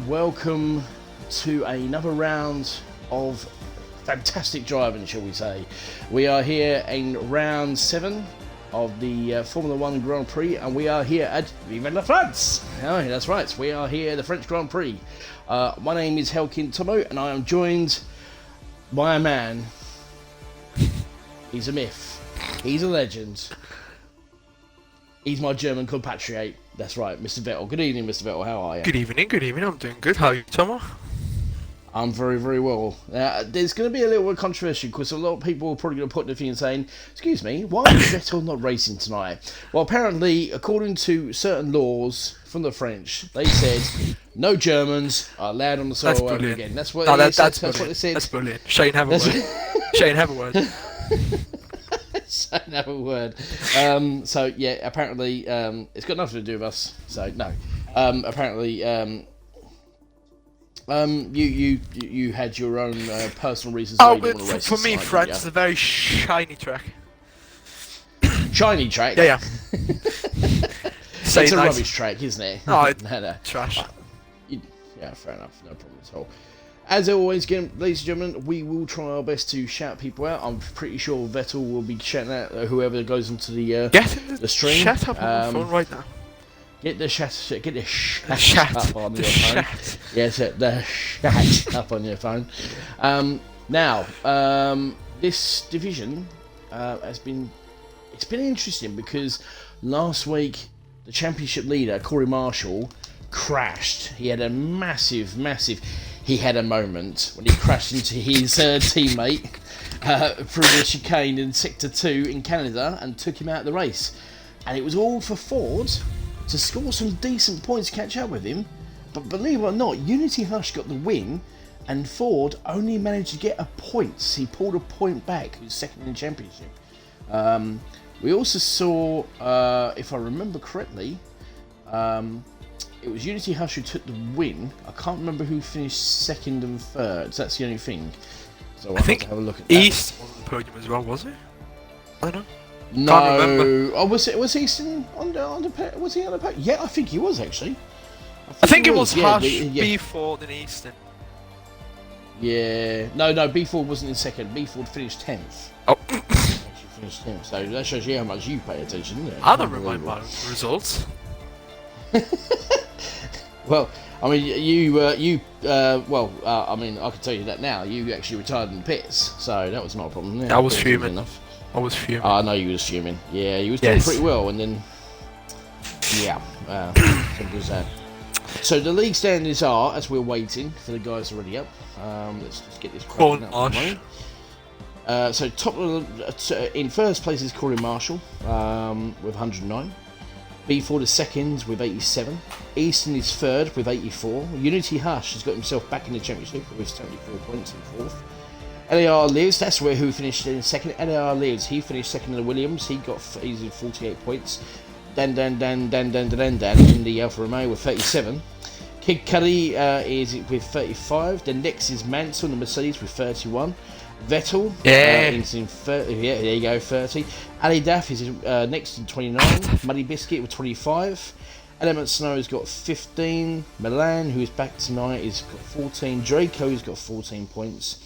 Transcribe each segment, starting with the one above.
welcome to another round of fantastic driving, shall we say. We are here in round 7 of the Formula 1 Grand Prix, and we are here at Vive la France! Oh, that's right, we are here at the French Grand Prix. My name is Helkin Tomo, and I am joined by a man. He's a myth. He's a legend. He's my German compatriot. That's right, Mr. Vettel. Good evening, Mr. Vettel. How are you? Good evening. I'm doing good. How are you, Tomo? I'm very, very well. There's going to be a little bit controversial because a lot of people are probably going to put their thing and saying, excuse me, why is Vettel not racing tonight? Well, apparently, according to certain laws from the French, they said no Germans are allowed on the solo oval again. That's what that's what they said. That's brilliant. Shane, have a word. Shane, have a word. Shane, have a word. So, yeah, apparently, it's got nothing to do with us. So, no. Apparently, you had your own personal reasons why you didn't want to race. For me, France is a very shiny track. Shiny track? Yeah. It's a rubbish track, isn't it? No, it's no. trash. Yeah, fair enough. No problem at all. As always, again, ladies and gentlemen, we will try our best to shout people out. I'm pretty sure Vettel will be shouting out whoever goes onto the stream. Shut up on the phone right now. Get the chat up on your phone. Yes, the chat up on your phone. Now, this division it's been interesting because last week the championship leader Corey Marshall crashed. He had a massive. He had a moment when he crashed into his teammate through the chicane in Sector 2 in Canada and took him out of the race. And it was all for Ford to score some decent points to catch up with him. But believe it or not, Unity Hush got the win and Ford only managed to get a point. He pulled a point back, who's second in the championship. We also saw, if I remember correctly, it was Unity Hush who took the win. I can't remember who finished second and third. So that's the only thing. So I think have a look at that. East on the podium as well, was it? I don't know. No. Oh, was Easton on the? Was he on the podium? Yeah, I think he was actually. I think it was Hush, B4 than Easton. Yeah. No. B4 wasn't in second. B4 finished 10th. Oh. Actually finished 10th. So that shows you how much you pay attention, doesn't it? I don't remember my results. Well, I mean, I mean, I can tell you that now. You actually retired in the pits, so that was not a problem. Yeah, I was fuming. I know you was fuming. Yeah, you was doing pretty well, and then simple as that. So the league standings are, as we're waiting for the guys already up. Let's just get this cracking up. So in first place is Corey Marshall with 109. B4 is second with 87. Easton is third with 84. Unity Hush has got himself back in the championship with 74 points in fourth. LAR Lives, that's who finished in second. LAR Lives, he finished second in the Williams. He's in 48 points. Dan in the Alfa Romeo with 37. Kid Cuddy is with 35. Then next is Mansell in the Mercedes with 31. Vettel is in 30. Yeah, there you go, 30. Ali Daff is next in 29. Muddy Biscuit with 25. Element Snow's got 15. Milan, who is back tonight, has got 14. Draco's got 14 points.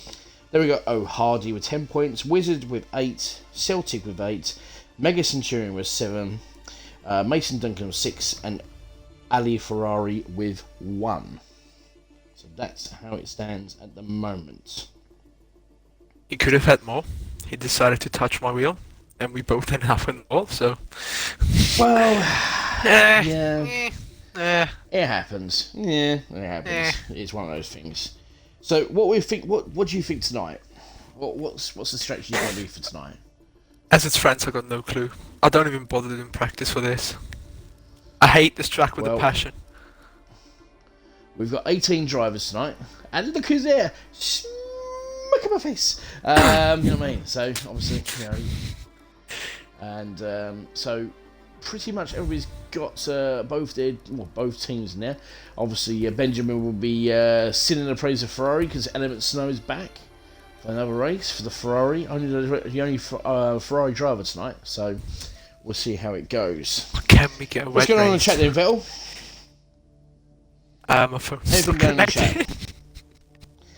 Then we got Hardy with 10 points. Wizard with 8. Celtic with 8. Mega Centurion with 7. Mason Duncan with 6. And Ali Ferrari with 1. So that's how it stands at the moment. He could have had more. He decided to touch my wheel, and we both ended up in all. So, well, yeah, it happens. Yeah, it happens. It's one of those things. So, what do you think tonight? What's the strategy going to be for tonight? As it's France, I got no clue. I don't even bother doing practice for this. I hate this track with a passion. We've got 18 drivers tonight, and look who's there. Look at my face. You know what I mean? So obviously, and so pretty much everybody's got both teams in there. Obviously, Benjamin will be singing the praise of Ferrari because Element Snow's back for another race for the Ferrari. The only Ferrari driver tonight. So we'll see how it goes. Can we get a What's going on in the chat then, Vettel? My phone's still Anything going in the connected. chat?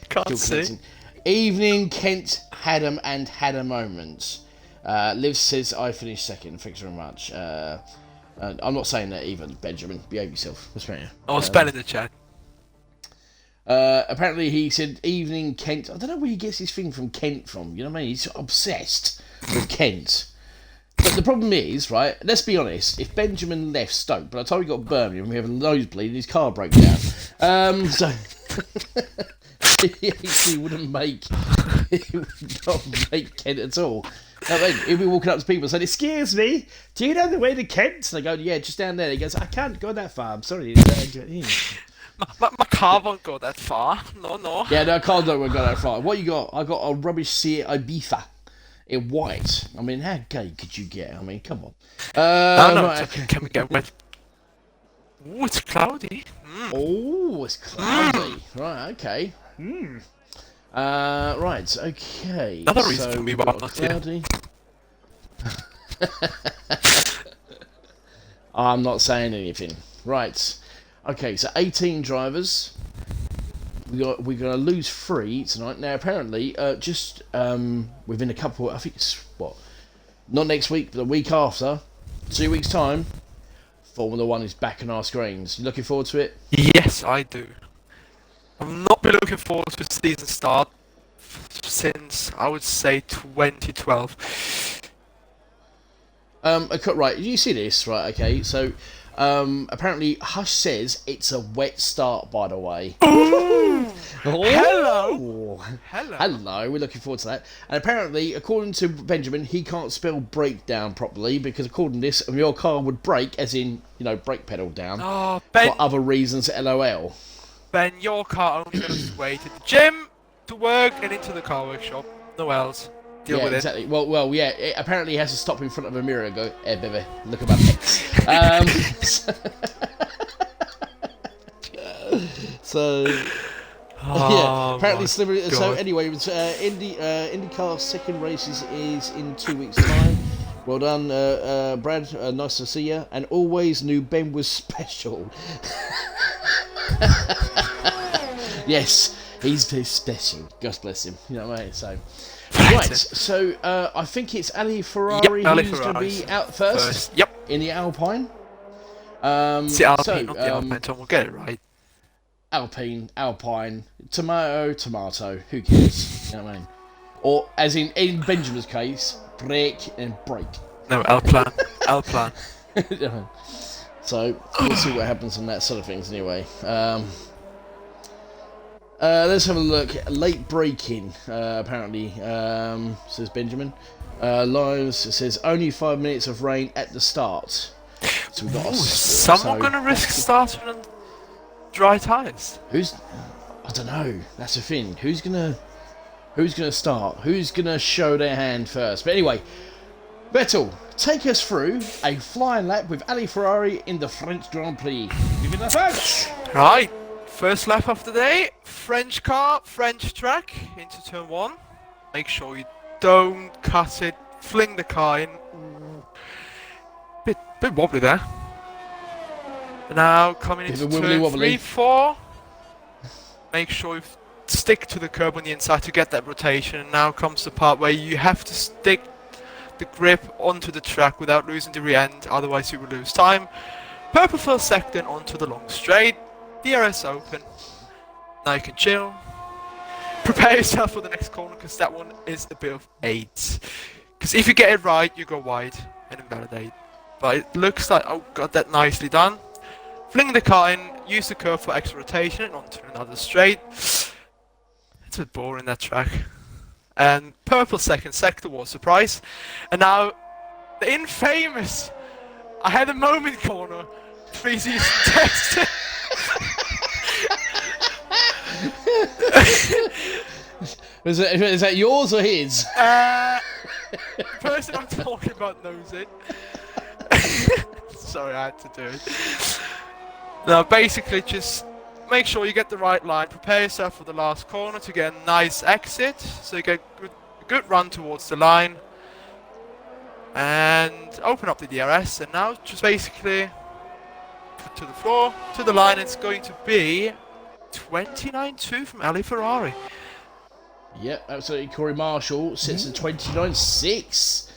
Can't Still see. connecting. Evening, Kent, Haddam, and had a moment. Liv says I finished second. Thanks very much. I'm not saying that even, Benjamin. Behave yourself. What's the matter? I was spelling the chat. Apparently he said evening, Kent. I don't know where he gets his thing from Kent from. You know what I mean? He's obsessed with Kent. But the problem is, right, let's be honest, if Benjamin left Stoke, by the time he got Birmingham, we have a nosebleed and his car broke down. So he actually wouldn't make Kent at all. I mean, he'd be walking up to people saying, "Excuse me, do you know the way to Kent?" And they go, "Yeah, just down there." He goes, "I can't go that far, I'm sorry." My car won't go that far. No. Yeah, no, I can't go that far. What you got? I got a rubbish Seat Ibiza in white. I mean, how gay could you get? I mean, come on. No, right, okay. Can we get wet? Ooh, it's cloudy. Oh, it's cloudy. Right, okay. Right, okay. Another reason for me why I'm not cloudy. I'm not saying anything. Right. Okay, so 18 drivers. We're going to lose 3 tonight. Now, apparently, just within a couple, I think it's, not next week, but the week after, 2 weeks' time, Formula 1 is back on our screens. You looking forward to it? Yes, I do. I've not been looking forward to the season start since, I would say, 2012. Okay, right, you see this, right, okay, so, apparently Hush says it's a wet start, by the way. Hello! Hello, we're looking forward to that. And apparently, according to Benjamin, he can't spell breakdown properly, because according to this, your car would brake, as in, brake pedal down, Ben, for other reasons, LOL. Ben, your car only goes to wait at the gym, to work, and into the car workshop. No else. Deal with exactly. it. Well, yeah. It apparently, he has to stop in front of a mirror and go, "Hey, baby, look at my pecs." So, yeah. Apparently, slippery. So anyway, it was, IndyCar's second race is in 2 weeks' time. Well done, Brad. Nice to see you. And always knew Ben was special. Yes, he's special. God bless him. You know what I mean? So. Right, so I think it's Ali Ferrari who's going to be out first. Yep. In the Alpine. It's the Alpine, not the Alpine, Tom. We'll get it right. Alpine, tomato, who cares? You know what I mean? Or, as in Benjamin's case, brake and brake. No, Alplan. Alplan. So, we'll see what happens on that sort of things anyway. Let's have a look. Late breaking, apparently, says Benjamin. Lives says only 5 minutes of rain at the start. So we've got someone going to risk starting on dry tyres? I don't know. That's the thing. Who's gonna start? Who's gonna show their hand first? But anyway, Vettel, take us through a flying lap with Ali Ferrari in the French Grand Prix. Give it the French. Right. First lap of the day, French car, French track, into turn 1. Make sure you don't cut it, fling the car in. Bit wobbly there. Now coming into turn 3, 4. Make sure you stick to the curb on the inside to get that rotation. And now comes the part where you have to stick the grip onto the track without losing the rear end, otherwise you will lose time. Purple first second onto the long straight. DRS open. Now you can chill. Prepare yourself for the next corner, because that one is a bit of 8. Because if you get it right, you go wide and invalidate. But it looks like, oh, got that nicely done. Fling the car in, use the curve for extra rotation and onto another straight. It's a bit boring, that track. And purple second sector was surprise. And now, the infamous I had a moment corner. Pre-season test. Is that yours or his? The person I'm talking about knows it. Sorry, I had to do it. Now, basically, just make sure you get the right line. Prepare yourself for the last corner to get a nice exit, so you get a good run towards the line. And open up the DRS, and now just basically Foot to the floor, to the line. It's going to be 29-2 from Ali Ferrari. Yep, absolutely. Corey Marshall sits at 29.6.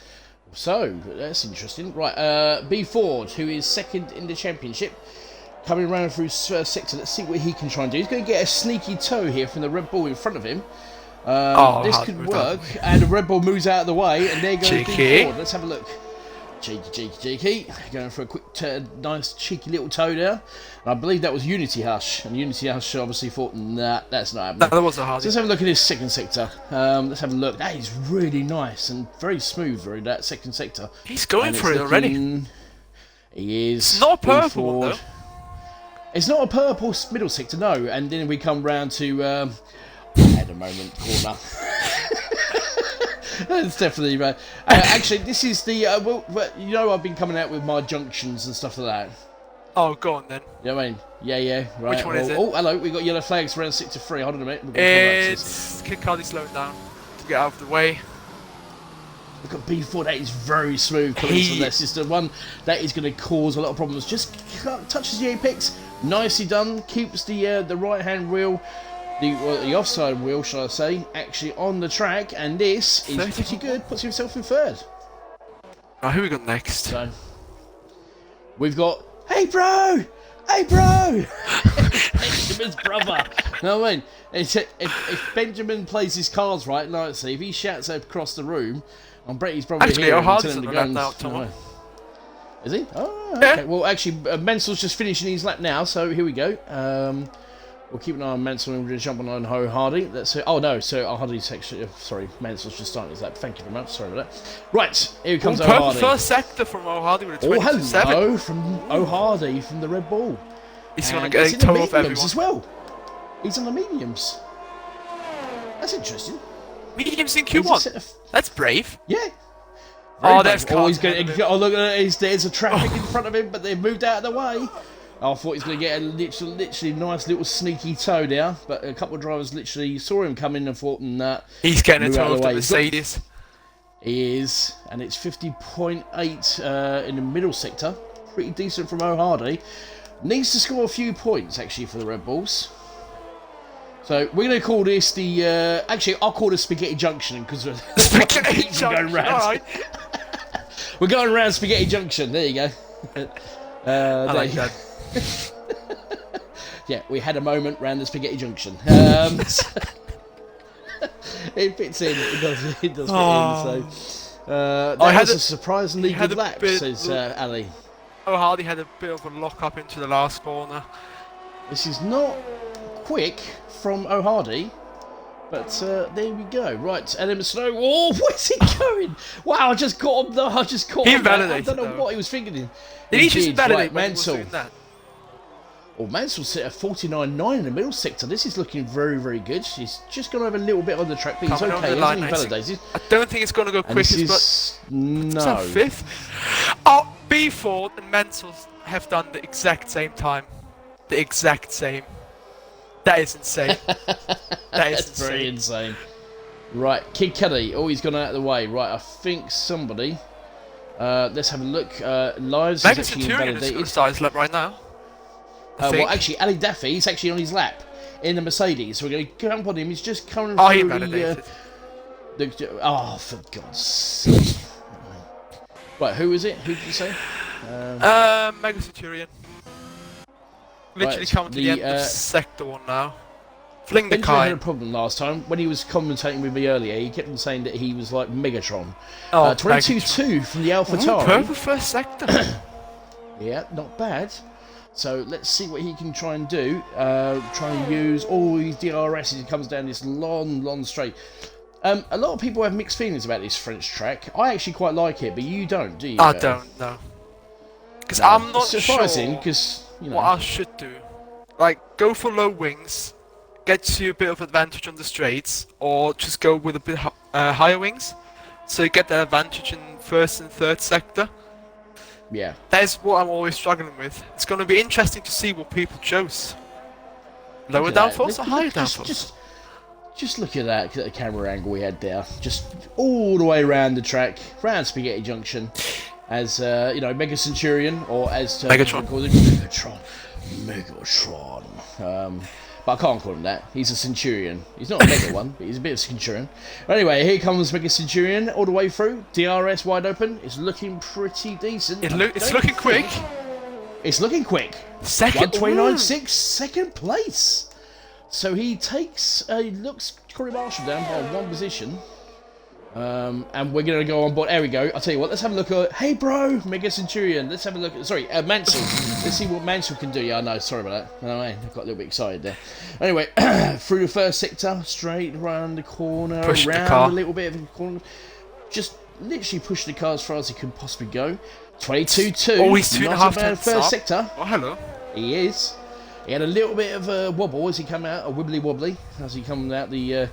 So, that's interesting. Right, B Ford, who is second in the championship, coming around through first sector. Let's see what he can try and do. He's going to get a sneaky toe here from the Red Bull in front of him. This could work, and the Red Bull moves out of the way, and there goes B Ford. Let's have a look. Cheeky. Going for a quick, nice, cheeky little toe there. And I believe that was Unity Hush. And Unity Hush obviously thought, nah, that's not happening. No, that wasn't hard. So let's have a look at this second sector. Let's have a look. That is really nice and very smooth through that second sector. He's going for it already. He is. It's not a purple one, though. It's not a purple middle sector, no. And then we come round to, at the moment, corner. It's definitely right. Actually, this is the you know, I've been coming out with my junctions and stuff like that. Oh, go on then. You know what I mean? Yeah, right. Which one is it? Oh, hello, we got yellow flags around 6 to 3. Hold on a minute. It's Kid Cardi slowing down to get out of the way. Look at B4, that is very smooth. This is the one that is going to cause a lot of problems. Just touches the apex, nicely done. Keeps the right hand wheel. The offside wheel, shall I say, actually on the track, and this is pretty good. Puts himself in third. Right, who we got next? So we've got, hey bro, Benjamin's brother. No, I mean, if Benjamin plays his cards right, like see, if he shouts across the room, I'm Bretty's brother actually, here. Actually, on the lap now, Tom. Is he? Oh, yeah. Okay. Well, actually, Mensel's just finishing his lap now, so here we go. We'll keep an eye on Mansell and we're going to jump on Ho Hardy. That's it. Oh no, so Hardy's actually. Sorry, Mansell's just starting his lap. Thank you very much. Sorry about that. Right, here comes O Hardy. First sector from O Hardy with a 27. Oh, hello from O Hardy from the Red Bull. He's going to get a toe off everyone as well. He's on the mediums. That's interesting. Mediums in Q1. That's brave. Yeah. There's oh, he's going to. Oh, look at it. There's a traffic in front of him, but they've moved out of the way. I thought he was going to get a literally nice little sneaky toe there, but a couple of drivers literally saw him come in and thought, nah. He's getting a toe off the Mercedes. He is, and it's 50.8 in the middle sector. Pretty decent from O Hardy. Needs to score a few points, actually, for the Red Bulls. So we're going to call this the... actually, I'll call it Spaghetti Junction, because we're going round. Right. We're going round Spaghetti Junction. There you go. I like that. Yeah, we had a moment round the Spaghetti Junction. It fits in. It does fit in. So that was a surprisingly good lap, says Ali. O Hardy had a bit of a lock up into the last corner. This is not quick from O Hardy, but there we go. Right, Adam Snow. Oh, where's he going? Wow, I just caught him. He validated. I don't know what he was thinking. Did he just validate right, Mansell? Well, Mansell's set at 49.9 in the middle sector. This is looking very, very good. He's just gone over a little bit on the track, but he's okay. He's validated. I don't think it's going to go quickest, but no. It's fifth. Oh, B4 and Mansell have done the exact same time. The exact same. That is insane. That's very insane. Right, Kid Cudi. Oh, he's gone out of the way. Right, I think somebody. Let's have a look. Lives is actually invalidated. Is going to start his lap right now. Well, actually, Ali Daffy, he's actually on his lap in the Mercedes, so we're going to jump on him. He's just coming through he validated. For God's sake. Right, who is it? Who did you say? Mega Centurion. Literally coming to the end of Sector 1 now. Fling the kite. Had a problem last time. When he was commentating with me earlier, he kept on saying that he was like Megatron. 22-2 from the AlphaTauri. Purple first sector. Yeah, not bad. So let's see what he can try and do. Try and use all his DRS as he comes down this long straight. A lot of people have mixed feelings about this French track. I actually quite like it, but you don't, do you? I don't, no. Because I'm not surprising, because you know what I should do. Like, go for low wings, get you a bit of advantage on the straights, or just go with a bit higher wings, so you get that advantage in first and third sector. Yeah. That is what I'm always struggling with. It's going to be interesting to see what people chose. Lower downforce or higher downforce? Just look at that camera angle we had there. Just all the way around the track, round Spaghetti Junction. as Mega Centurion, or as Megatron. call him, Megatron. But I can't call him that. He's a Centurion. He's not a Mega one, but he's a bit of a Centurion. Anyway, here comes Mega Centurion all the way through. DRS wide open. It's looking pretty decent. It's looking quick. It's looking quick. Second. 129.6, second place. So he takes, looks Corey Marshall down by one position. And we're going to go on board. There we go. I'll tell you what, let's have a look at... Hey, bro, Mega Centurion. Let's have a look at... Sorry, Mansell. Let's see what Mansell can do. Yeah, I know. Sorry about that. I got a little bit excited there. Anyway, through the first sector, straight around the corner, push around a little bit of the corner. Just literally push the car as far as he can possibly go. 22.2. Oh, he's 2.5 tenths first up. sector. Oh, hello. He is. He had a little bit of a wobble as he came out, a wibbly wobbly, as he comes out the...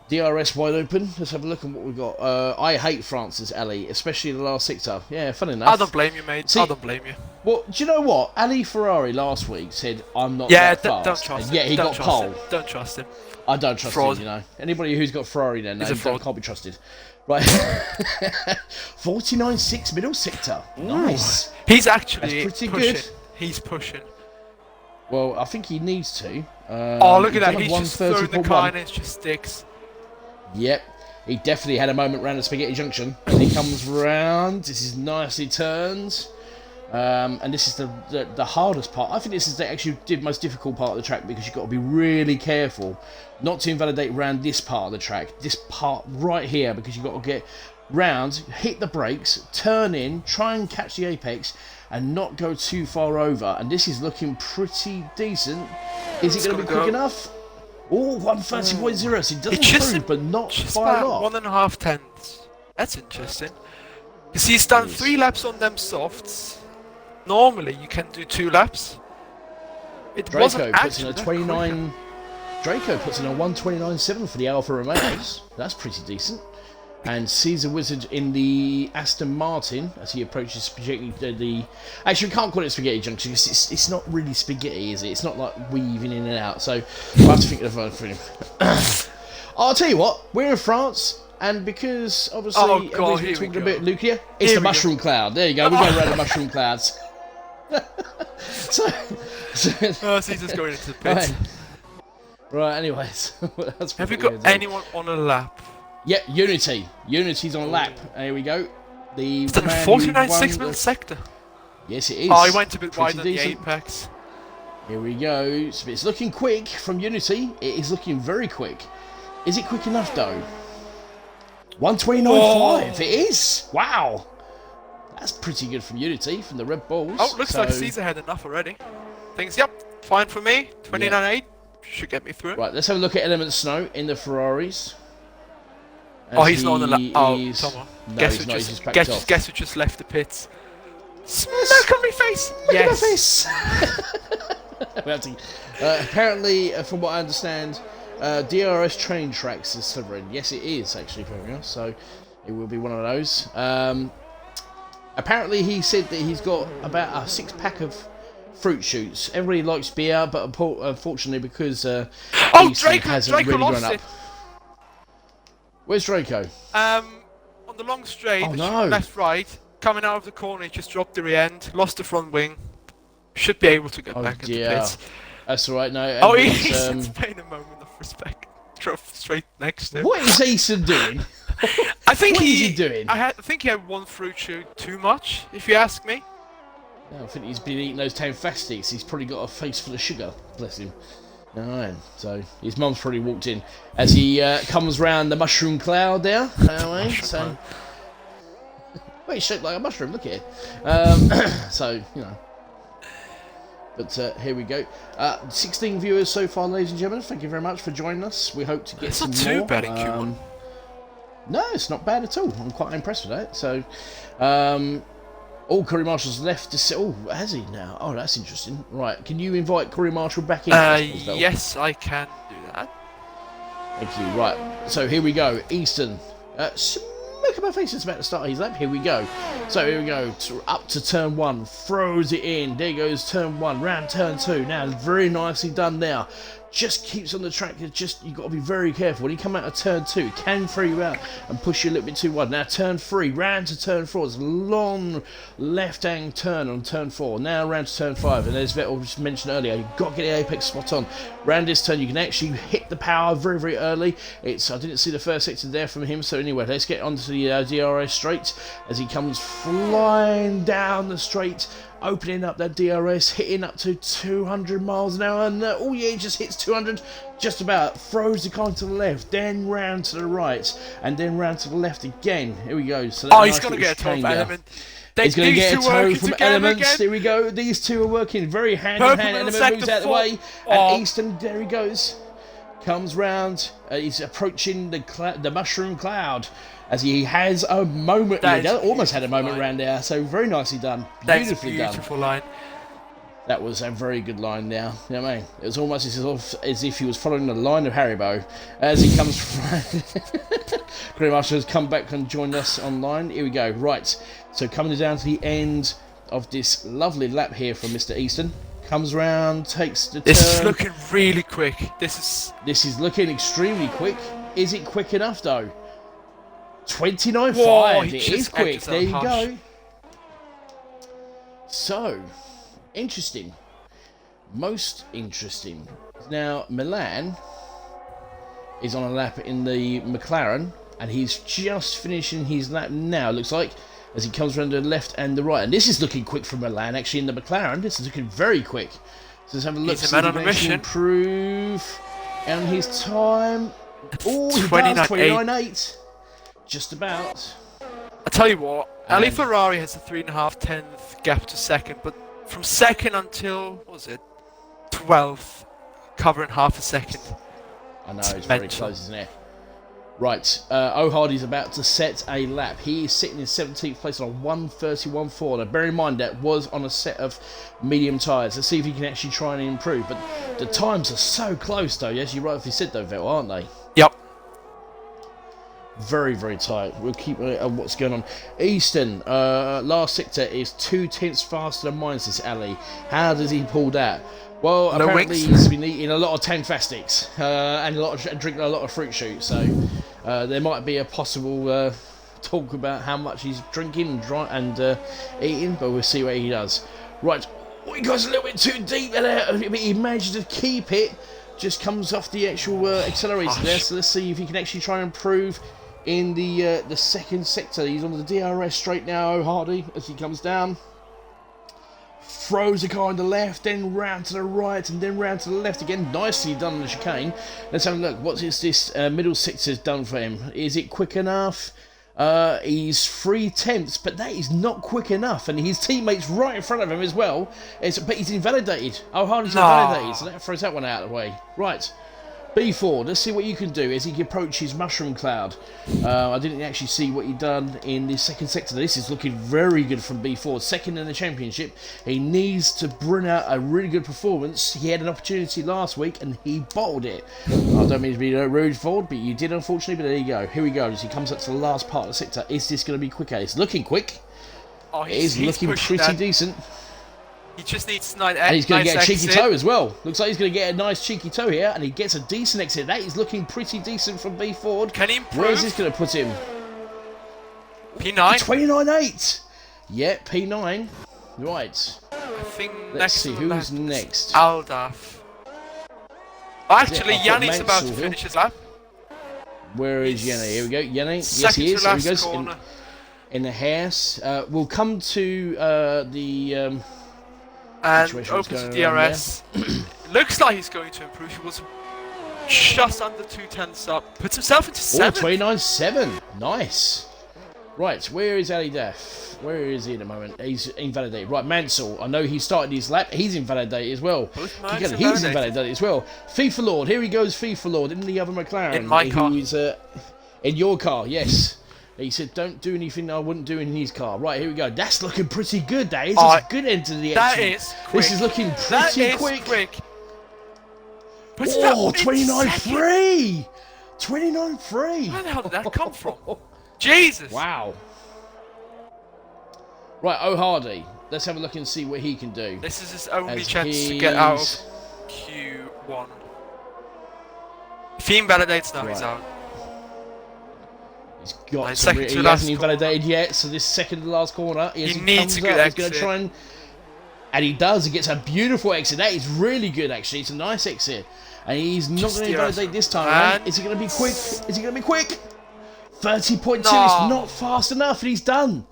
DRS wide open. Let's have a look at what we've got. I hate France's Ali, especially the last sector. Yeah, fun enough. I don't blame you, mate. I don't blame you. Well, do you know what? Ali Ferrari last week said, I'm not that fast. Don't trust him. Yeah, he got pole. Don't trust him. I don't trust him, you know. Anybody who's got Ferrari then, can't be trusted. Right. 49.6 middle sector. Nice. He's actually pretty pushing. Good. He's pushing. Well, I think he needs to. Look at that. He's just throwing the car and it just sticks. Yep, he definitely had a moment round the Spaghetti Junction. And he comes round, this is nicely turned. And this is the hardest part. I think this is actually the most difficult part of the track because you've got to be really careful not to invalidate around this part of the track. This part right here, because you've got to get round, hit the brakes, turn in, try and catch the apex and not go too far over. And this is looking pretty decent. Is it going to be quick enough? Oh, 130.0, so it doesn't improve, but not far off. 1.5 tenths. That's interesting. You see, he's done 3 laps on them softs. Normally, you can do 2 laps. Draco puts in a 29. Draco puts in a 129.7 for the Alfa Romeos. That's pretty decent. And Caesar Wizard in the Aston Martin as he approaches spaghetti. Actually, we can't call it Spaghetti Junction because it's not really spaghetti, is it? It's not like weaving in and out. So we'll have to think of a for him. I'll tell you what, we're in France, and because obviously everybody's been talking a bit nuclear, it's the mushroom cloud. There you go. We're going around the mushroom clouds. Caesar's going into the pits. Right. Anyways, that's have you got anyone on a lap? Yeah, Unity. Unity's on a lap. There we go. It's done 49.6 middle sector. Yes, it is. Oh, he went a bit wide on the apex. Here we go. So it's looking quick from Unity. It is looking very quick. Is it quick enough, though? 129.5. It is. Wow. That's pretty good from Unity, from the Red Bulls. Oh, looks like Caesar had enough already. Thinks, yep, fine for me. 29.8 should get me through. Right, let's have a look at Element Snow in the Ferraris. He's not on the lap. Oh, someone. No, guess who just left the pits. Smoke on my face! Yes! We have to, apparently, from what I understand, DRS train tracks is sovereign. Yes, it is, actually, for me. So, it will be one of those. Apparently, he said that he's got about a 6-pack of fruit shoots. Everybody likes beer, but unfortunately, because Draco hasn't really lost grown up. it. Where's Draco? On the long straight, left, right, coming out of the corner, he just dropped the rear end, lost the front wing. Should be able to get back into pits. That's alright, no. Oh, he's paying a moment of respect. Drove straight next to him. What is Eason doing? I think what is he doing? I think he had one fruit shoot too much, if you ask me. Yeah, I think he's been eating those town fastics. He's probably got a face full of sugar. Bless him. Alright, so his mum's probably walked in as he comes round the mushroom cloud there. Anyway, so well, he's shaped like a mushroom. Look at it. So you know. But here we go. 16 viewers so far, ladies and gentlemen. Thank you very much for joining us. We hope to get some more. It's not too bad in Q1. No, it's not bad at all. I'm quite impressed with that. So, Corey Marshall's left to sit. Oh, has he now? Oh, that's interesting. Right, can you invite Corey Marshall back in? Yes, I can do that. Thank you. Right, so here we go. Easton. Look at my face. It's about to start his lap. Here we go. So here we go. Up to turn 1. Throws it in. There goes turn 1. Round turn 2. Now, very nicely done there. just keeps on the track. You've got to be very careful. When you come out of turn 2, it can throw you out and push you a little bit too wide. Now turn 3, round to turn 4. It's a long left-hand turn on turn 4. Now round to turn 5. And as Vettel just mentioned earlier, you've got to get the apex spot on. Round this turn, you can actually hit the power very, very early. I didn't see the first sector there from him. So anyway, let's get onto the DRS straight as he comes flying down the straight, opening up that DRS, hitting up to 200 miles an hour, and oh yeah, he just hits 200, just about, throws the car to the left, then round to the right, and then round to the left again. Here we go. So he's going to get a toe from Element. He's going to get a toe from Elements. Here we go. These two are working very hand in hand. Element moves out of the way, and Easton, there he goes. Comes round, he's approaching the mushroom cloud as he has a moment. He almost had a moment around there, so very nicely done. Beautifully done. Beautiful line. That was a very good line there. You know what I mean? It was almost as if he was following the line of Haribo as he comes. Grandmaster has come back and joined us online. Here we go. Right, so coming down to the end of this lovely lap here from Mr. Easton. Comes round, takes the turn. This is looking really quick. This is looking extremely quick. Is it quick enough though? 29.5. It is quick. There you go. So, interesting. Most interesting. Now, Milan is on a lap in the McLaren, and he's just finishing his lap now, looks like, as he comes around the left and the right. And this is looking quick for Milan, actually, in the McLaren. This is looking very quick. So let's have a look. He's a man on a mission. Improve on his time. Oh, he does. 29.8. Just about. I tell you what, Ali Ferrari has a 3.5 gap to second, but from second until, what was it, 12th, covering half a second. I know, it's very close, isn't it? Right, O'Hardy's about to set a lap. He is sitting in 17th place on a 1:31.4. Now, bear in mind that was on a set of medium tyres. Let's see if he can actually try and improve. But the times are so close, though, as you rightly said, though, Vettel, aren't they? Yep. Very, very tight. We'll keep what's going on. Easton, last sector is 2/10 faster than mine, says Ali. How does he pull that? Well, apparently he's been eating a lot of Tanfastics and drinking a lot of fruit shoot. So there might be a possible talk about how much he's drinking and eating, but we'll see what he does. Right, he goes a little bit too deep there. He managed to keep it. Just comes off the actual accelerator there. So let's see if he can actually try and improve in the second sector. He's on the DRS straight now, O'Hardy, as he comes down. Throws the car on the left, then round to the right, and then round to the left again. Nicely done on the chicane. Let's have a look. What is this middle sector done for him? Is it quick enough? He's 3/10, but that is not quick enough, and his teammate's right in front of him as well. But he's invalidated. O'Hardy's invalidated, so that throws that one out of the way. Right. B4, let's see what you can do as he approaches Mushroom Cloud. I didn't actually see what he'd done in the second sector. This is looking very good from B4. Second in the championship. He needs to bring out a really good performance. He had an opportunity last week and he bottled it. I don't mean to be rude forward, but you did, unfortunately. But there you go. Here we go as he comes up to the last part of the sector. Is this going to be quicker? It's looking quick. Oh, it is looking pretty decent. He just needs 9 and he's going to get a cheeky toe as well. Looks like he's going to get a nice cheeky toe here, and he gets a decent exit. That is looking pretty decent from B Ford. Can he improve? Where is this going to put him? P9. 29.8. Yeah, P9. Right. I think let's see who's next. Aldaf. Actually, Yannick's about to finish his lap. Where is Yannick? Here we go. Yannick. Yes, he is. Here he goes. In the house. We'll come to the. And opens the DRS. Looks like he's going to improve. He was just under 2/10 up. Puts himself into 7th. 29.7. Nice. Right, where is Ali Daf? Where is he at the moment? He's invalidated. Right, Mansell. I know he started his lap. He's invalidated as well. He's invalidated as well. FIFA Lord. Here he goes, FIFA Lord, in the other McLaren. In my car. Who's, in your car, yes. He said, don't do anything I wouldn't do in his car. Right, here we go. That's looking pretty good, that is. That's a good end to the action. That is quick. This is looking pretty quick. Oh, 29.3! 29.3! Where the hell did that come from? Jesus! Wow. Right, O'Hardy. Let's have a look and see what he can do. This is his only chance to get out of Q1. If he invalidates now, he's out. He's got Nice, to second to he last hasn't invalidated yet, so this second to last corner, he needs a good exit. He's going to try and he does. He gets a beautiful exit. That is really good, actually. It's a nice exit. And he's not going to invalidate this time around. Is he going to be quick? Is he going to be quick? 30.2 is not fast enough, and he's done.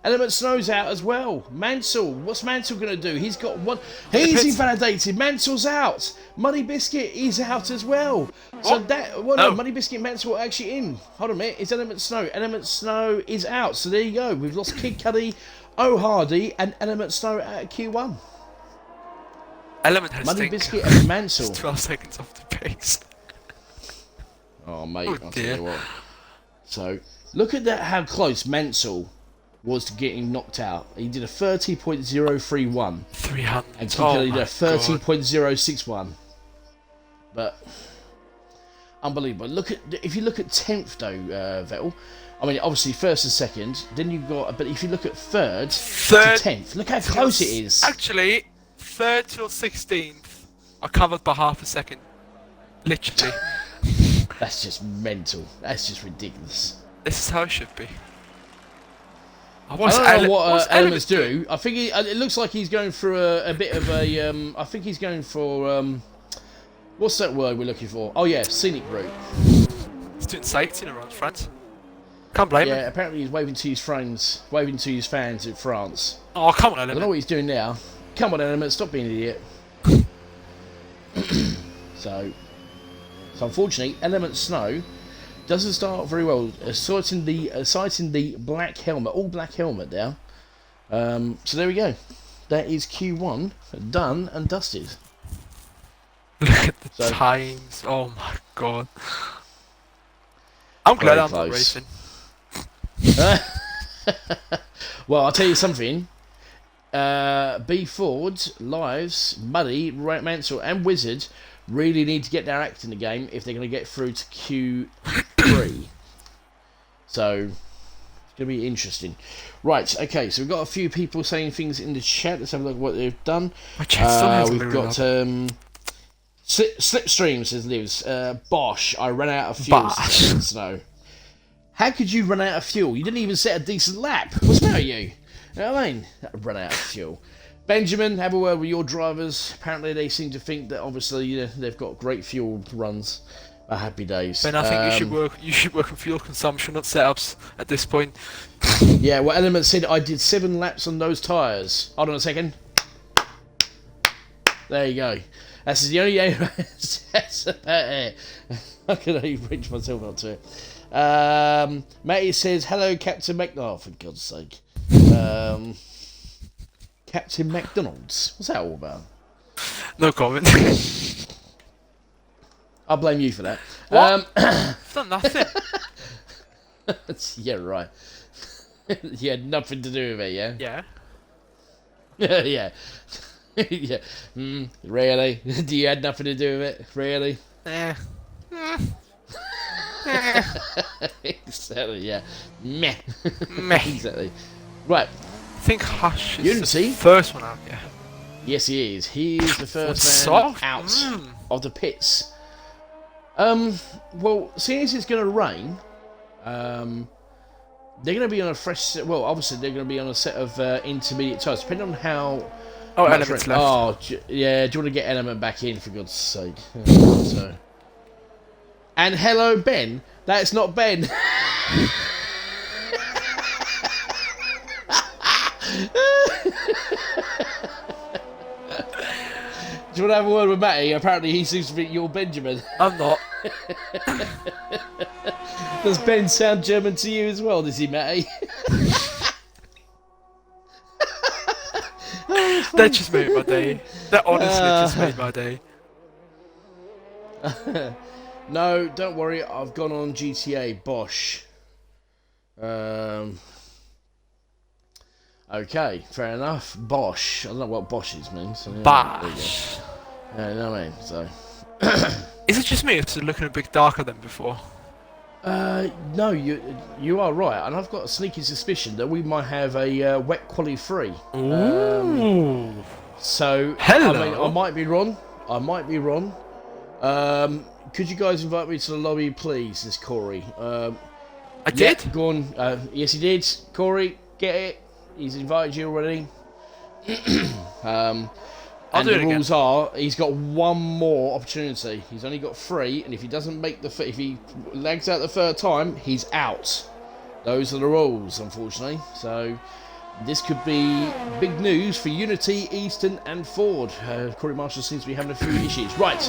Element Snow's out as well. Mansell, what's Mansell going to do? He's got one. He's invalidated. Mansell's out. Muddy Biscuit is out as well. So that, well, no, Muddy Biscuit and Mansell are actually in. Hold on a minute. It's Element Snow. Element Snow is out. So there you go. We've lost Kid Cudi, O'Hardy, and Element Snow at Q1. Element has Muddy Biscuit and Mansell. 12 seconds off the pace. Oh, mate. I'll tell you what. So, look at that, how close Mansell was to getting knocked out. He did a 30.031. 300. And Kid Cudi did a 30.061. But, unbelievable. If you look at 10th, though, Vettel, I mean, obviously, first and second, then you've got, but if you look at third to 10th, look how close it is. Actually, 3rd till 16th are covered by half a second. Literally. That's just mental. That's just ridiculous. This is how it should be. I don't know what Elements do. I think it looks like he's going through a bit of a... I think he's going for... what's that word we're looking for? Oh yeah, scenic route. He's doing sightseeing around France. Can't blame him. Yeah, apparently he's waving to his friends, waving to his fans in France. Oh, come on, I Element. don't know what he's doing now. Come on, Element, stop being an idiot. So unfortunately, Element Snow doesn't start very well. Sighting the black helmet, all black helmet now. So there we go. That is Q1 done and dusted. Look at the times. Oh my god. I'm glad I'm not racing. Well, I'll tell you something. B Ford, Lives, Muddy, Mansell and Wizard really need to get their act in the game if they're going to get through to Q3. So, it's going to be interesting. Right, okay, so we've got a few people saying things in the chat. Let's have a look at what they've done. My chat still hasn't we've got Slipstream, says Lives. Bosh, I ran out of fuel. Snow. How could you run out of fuel? You didn't even set a decent lap. What's the matter with you? You know what I mean? Run out of fuel. Benjamin, have a word with your drivers. Apparently they seem to think that obviously they've got great fuel runs. Happy days. Ben, I think you should work on fuel consumption, not setups at this point. Yeah, well, Element said I did 7 laps on those tyres. Hold on a second. There you go. That's the only... That's about it. I can only reach myself up to it. Matty says, hello, Captain McDonald, for God's sake. Captain McDonald's? What's that all about? No comment. I'll blame you for that. What? I've done nothing. Yeah, right. You had nothing to do with it, yeah? Yeah. Yeah. Yeah. Really? You had nothing to do with it? Really? Exactly, yeah. Meh. Exactly. Right. I think Hush is Unity? the first one out, yeah. Yes, he is. He is the first man out of the pits. Well, seeing as it's going to rain, they're going to be on a fresh set. Well, obviously, they're going to be on a set of intermediate tyres, depending on how... Oh, Element's left. Oh, yeah, do you want to get Element back in, for God's sake? So. And hello, Ben. That's not Ben. Do you want to have a word with Matty? Apparently he seems to be your Benjamin. I'm not. Does Ben sound German to you as well, does he, Matty? That just made my day. That honestly just made my day. No, don't worry, I've gone on GTA Bosch. Okay, fair enough. Bosch. I don't know what Bosch's means. So, yeah, Bosch. Yeah, you know what I mean? So. Is it just me, or is it looking a bit darker than before? No, you are right, and I've got a sneaky suspicion that we might have a wet quali 3. Ooh. So, hello. I mean, I might be wrong. Could you guys invite me to the lobby, please? Says Corey. I did. Go on. Yes, he did. Corey, get it. He's invited you already. And the rules are, he's got one more opportunity. He's only got 3, and if he doesn't make if he lags out the 3rd time, he's out. Those are the rules, unfortunately. So this could be big news for Unity, Easton, and Ford. Corey Marshall seems to be having a few issues. Right,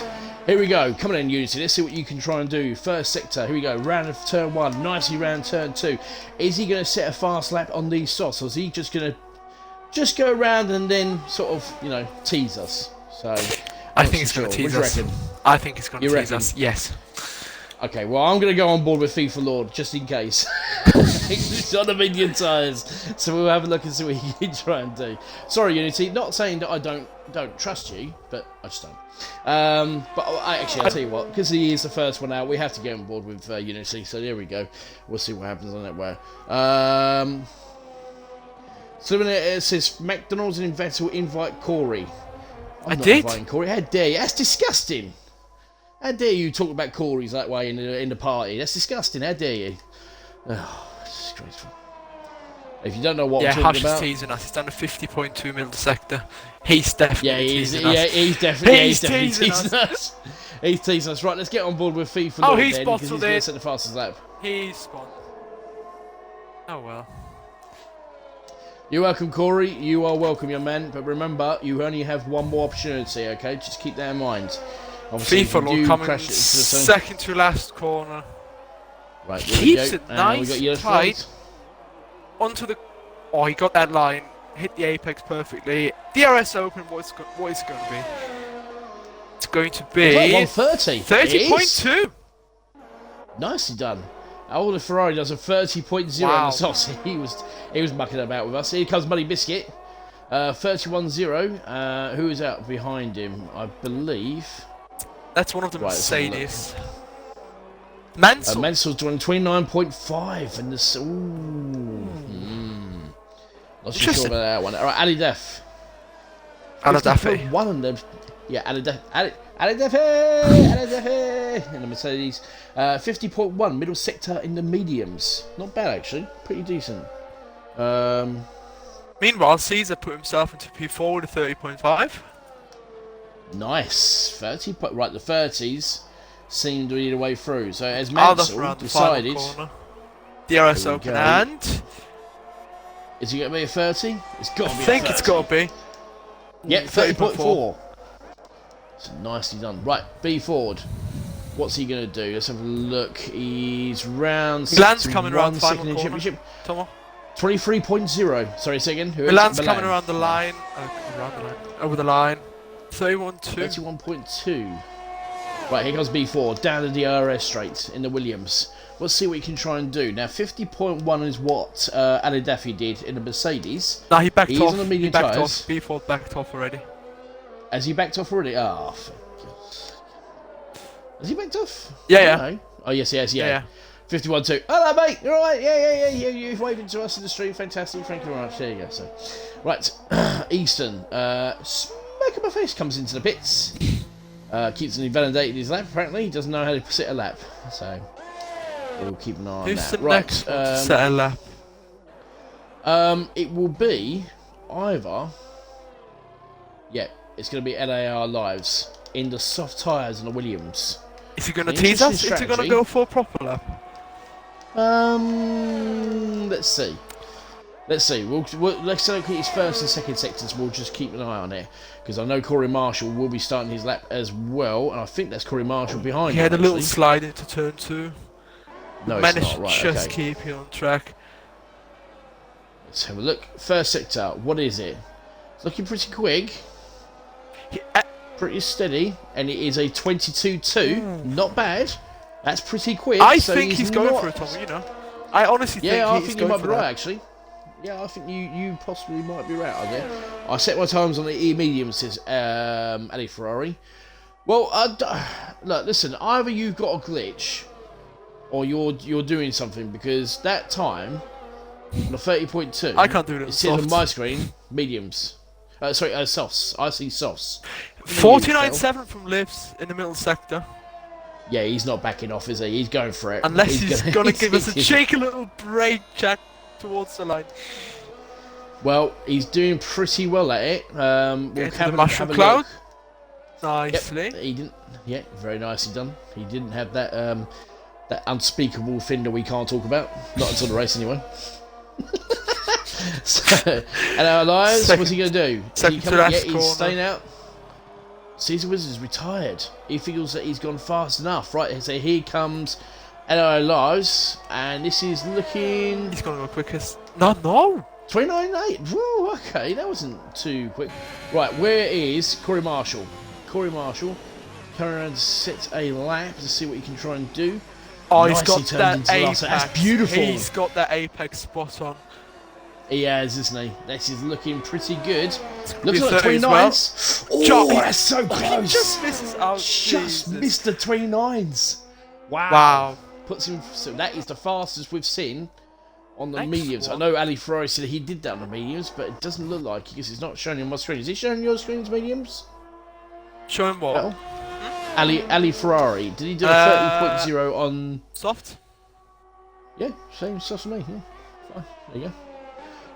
here we go. Come on in, Unity. Let's see what you can try and do. First sector. Here we go. Round of turn 1. Nicely round turn 2. Is he going to set a fast lap on these softs, or is he just going to go around and then sort of, tease us? So I think he's going to tease us. I think he's going to tease us. Yes. Okay, well, I'm going to go on board with FIFA Lord, just in case. It's on the medium tyres, so we'll have a look and see what he can try and do. Sorry, Unity, not saying that I don't trust you, but I just don't. But I'll tell you what, because he is the first one out, we have to get on board with Unity, so there we go. We'll see what happens on that way. So it says, McDonald's and Vettel invite Corey. I'm not inviting Corey. How dare you? That's disgusting. How dare you talk about Corey's that way in the party? That's disgusting. How dare you? Oh, disgraceful. If you don't know what I'm talking about... Yeah, Hush is teasing us. He's done a 50.2 sector. He's definitely teasing us. Yeah, he's definitely teasing us. He's teasing us. Right, let's get on board with FIFA. Oh, he's bottled he's going to set the fastest lap. He's spotted. Oh, well. You're welcome, Corey. You are welcome, young man. But remember, you only have one more opportunity, okay? Just keep that in mind. Obviously, FIFA will come in second to last corner. Right, keeps it nice, tight. Onto the... Oh, he got that line. Hit the apex perfectly. DRS open, what is it going to be? It's going to be... 130. 30.2. Nicely done. Older Ferrari does a 30.0 on the sauce. He was mucking about with us. Here comes Muddy Biscuit. 31.0. Who is out behind him? I believe... That's one of the Mercedes. Mansell. Mansell's doing 29.5 and this. Not too sure about that one. All right, Ali Def. Aladafi. One of them. Yeah, Ali Defi in the Mercedes. 50.1 middle sector in the mediums. Not bad actually. Pretty decent. Meanwhile, Caesar put himself into P4 with a 30.5. Nice. 30. Right, the 30s seem to be the way through. So as Mansell decided... DRS open and... Is he going to be a 30? It's got to be I think it's got to be. Yep, 30.4. So nicely done. Right, B Ford. What's he going to do? Let's have a look. He's round... Milan's coming around the final corner. Championship. 23.0. Sorry, say again. Milan's coming around the line. Over the line. 31.2. 31.2. Right, here comes B4, down to the RS straight in the Williams. Let's see what he can try and do. Now, 50.1 is what Ali Daffy did in the Mercedes. No, he backed off. On the medium tyres. B4 backed off already. Has he backed off already? Oh, for God's... Has he backed off? Yeah. Oh, yes, he has, yeah. 51.2. Hello, mate. You're all right? Yeah. You're waving to us in the street. Fantastic. Thank you very much. There you go. So, right, Easton. Smack of my face comes into the pits. Keeps invalidating his lap, apparently. He doesn't know how to set a lap. So, we'll keep an eye on that. Right, set a lap? It will be either... Yeah, it's going to be LAR Lives in the soft tyres on the Williams. Is he going to tease us? Is he going to go for a proper lap? Let's see. Let's look at his first and second sectors. We'll just keep an eye on it because I know Corey Marshall will be starting his lap as well, and I think that's Corey Marshall behind him. He had a little slide into turn 2. No, managed it's not. Right, to just keep him on track. Let's have a look. First sector. What is it? It's looking pretty quick. Pretty steady, and it is a 22.2. Not bad. That's pretty quick. I think he's going for it, Tommy. You know, I honestly think I he's think going you might be for right, actually. Yeah, I think you possibly might be right on there. I set my times on the E medium, says Ali Ferrari. Well, look, listen. Either you've got a glitch, or you're doing something because that time on the 30.2. I can't do it. It says on my screen mediums. Sorry, softs. I see softs. 49.7 from Lips in the middle sector. Yeah, he's not backing off, is he? He's going for it. Unless he's gonna give us a cheeky little break check towards the line. Well, he's doing pretty well at it. We'll have the mushroom cloud. Nicely. Yep, he didn't. Yeah, very nicely done. He didn't have that that unspeakable thing that we can't talk about. Not until the race, anyway. So, and our lives, what's he going to do? He's staying out. Caesar Wizard's retired. He feels that he's gone fast enough. Right, so here comes Hello Lives, and this is looking... He's going to go quickest. No! 29.8. Whoa, okay, that wasn't too quick. Right, where is Corey Marshall? Corey Marshall coming around to set a lap to see what he can try and do. Oh, he's got that apex. That's beautiful. He's got that apex spot on. He has, isn't he? This is looking pretty good. Looks like 29s. Well. Oh, that's so close. He just misses out. Just missed the 29s. Wow. Puts him. So that is the fastest we've seen on the mediums. I know Ali Ferrari said he did that on the mediums, but it doesn't look like it because it's not showing on my screen. Is it showing your screen's mediums? Showing what? Well, Ali Ferrari. Did he do a 30.0 on soft? Yeah, same stuff for me. Yeah, fine. There you go.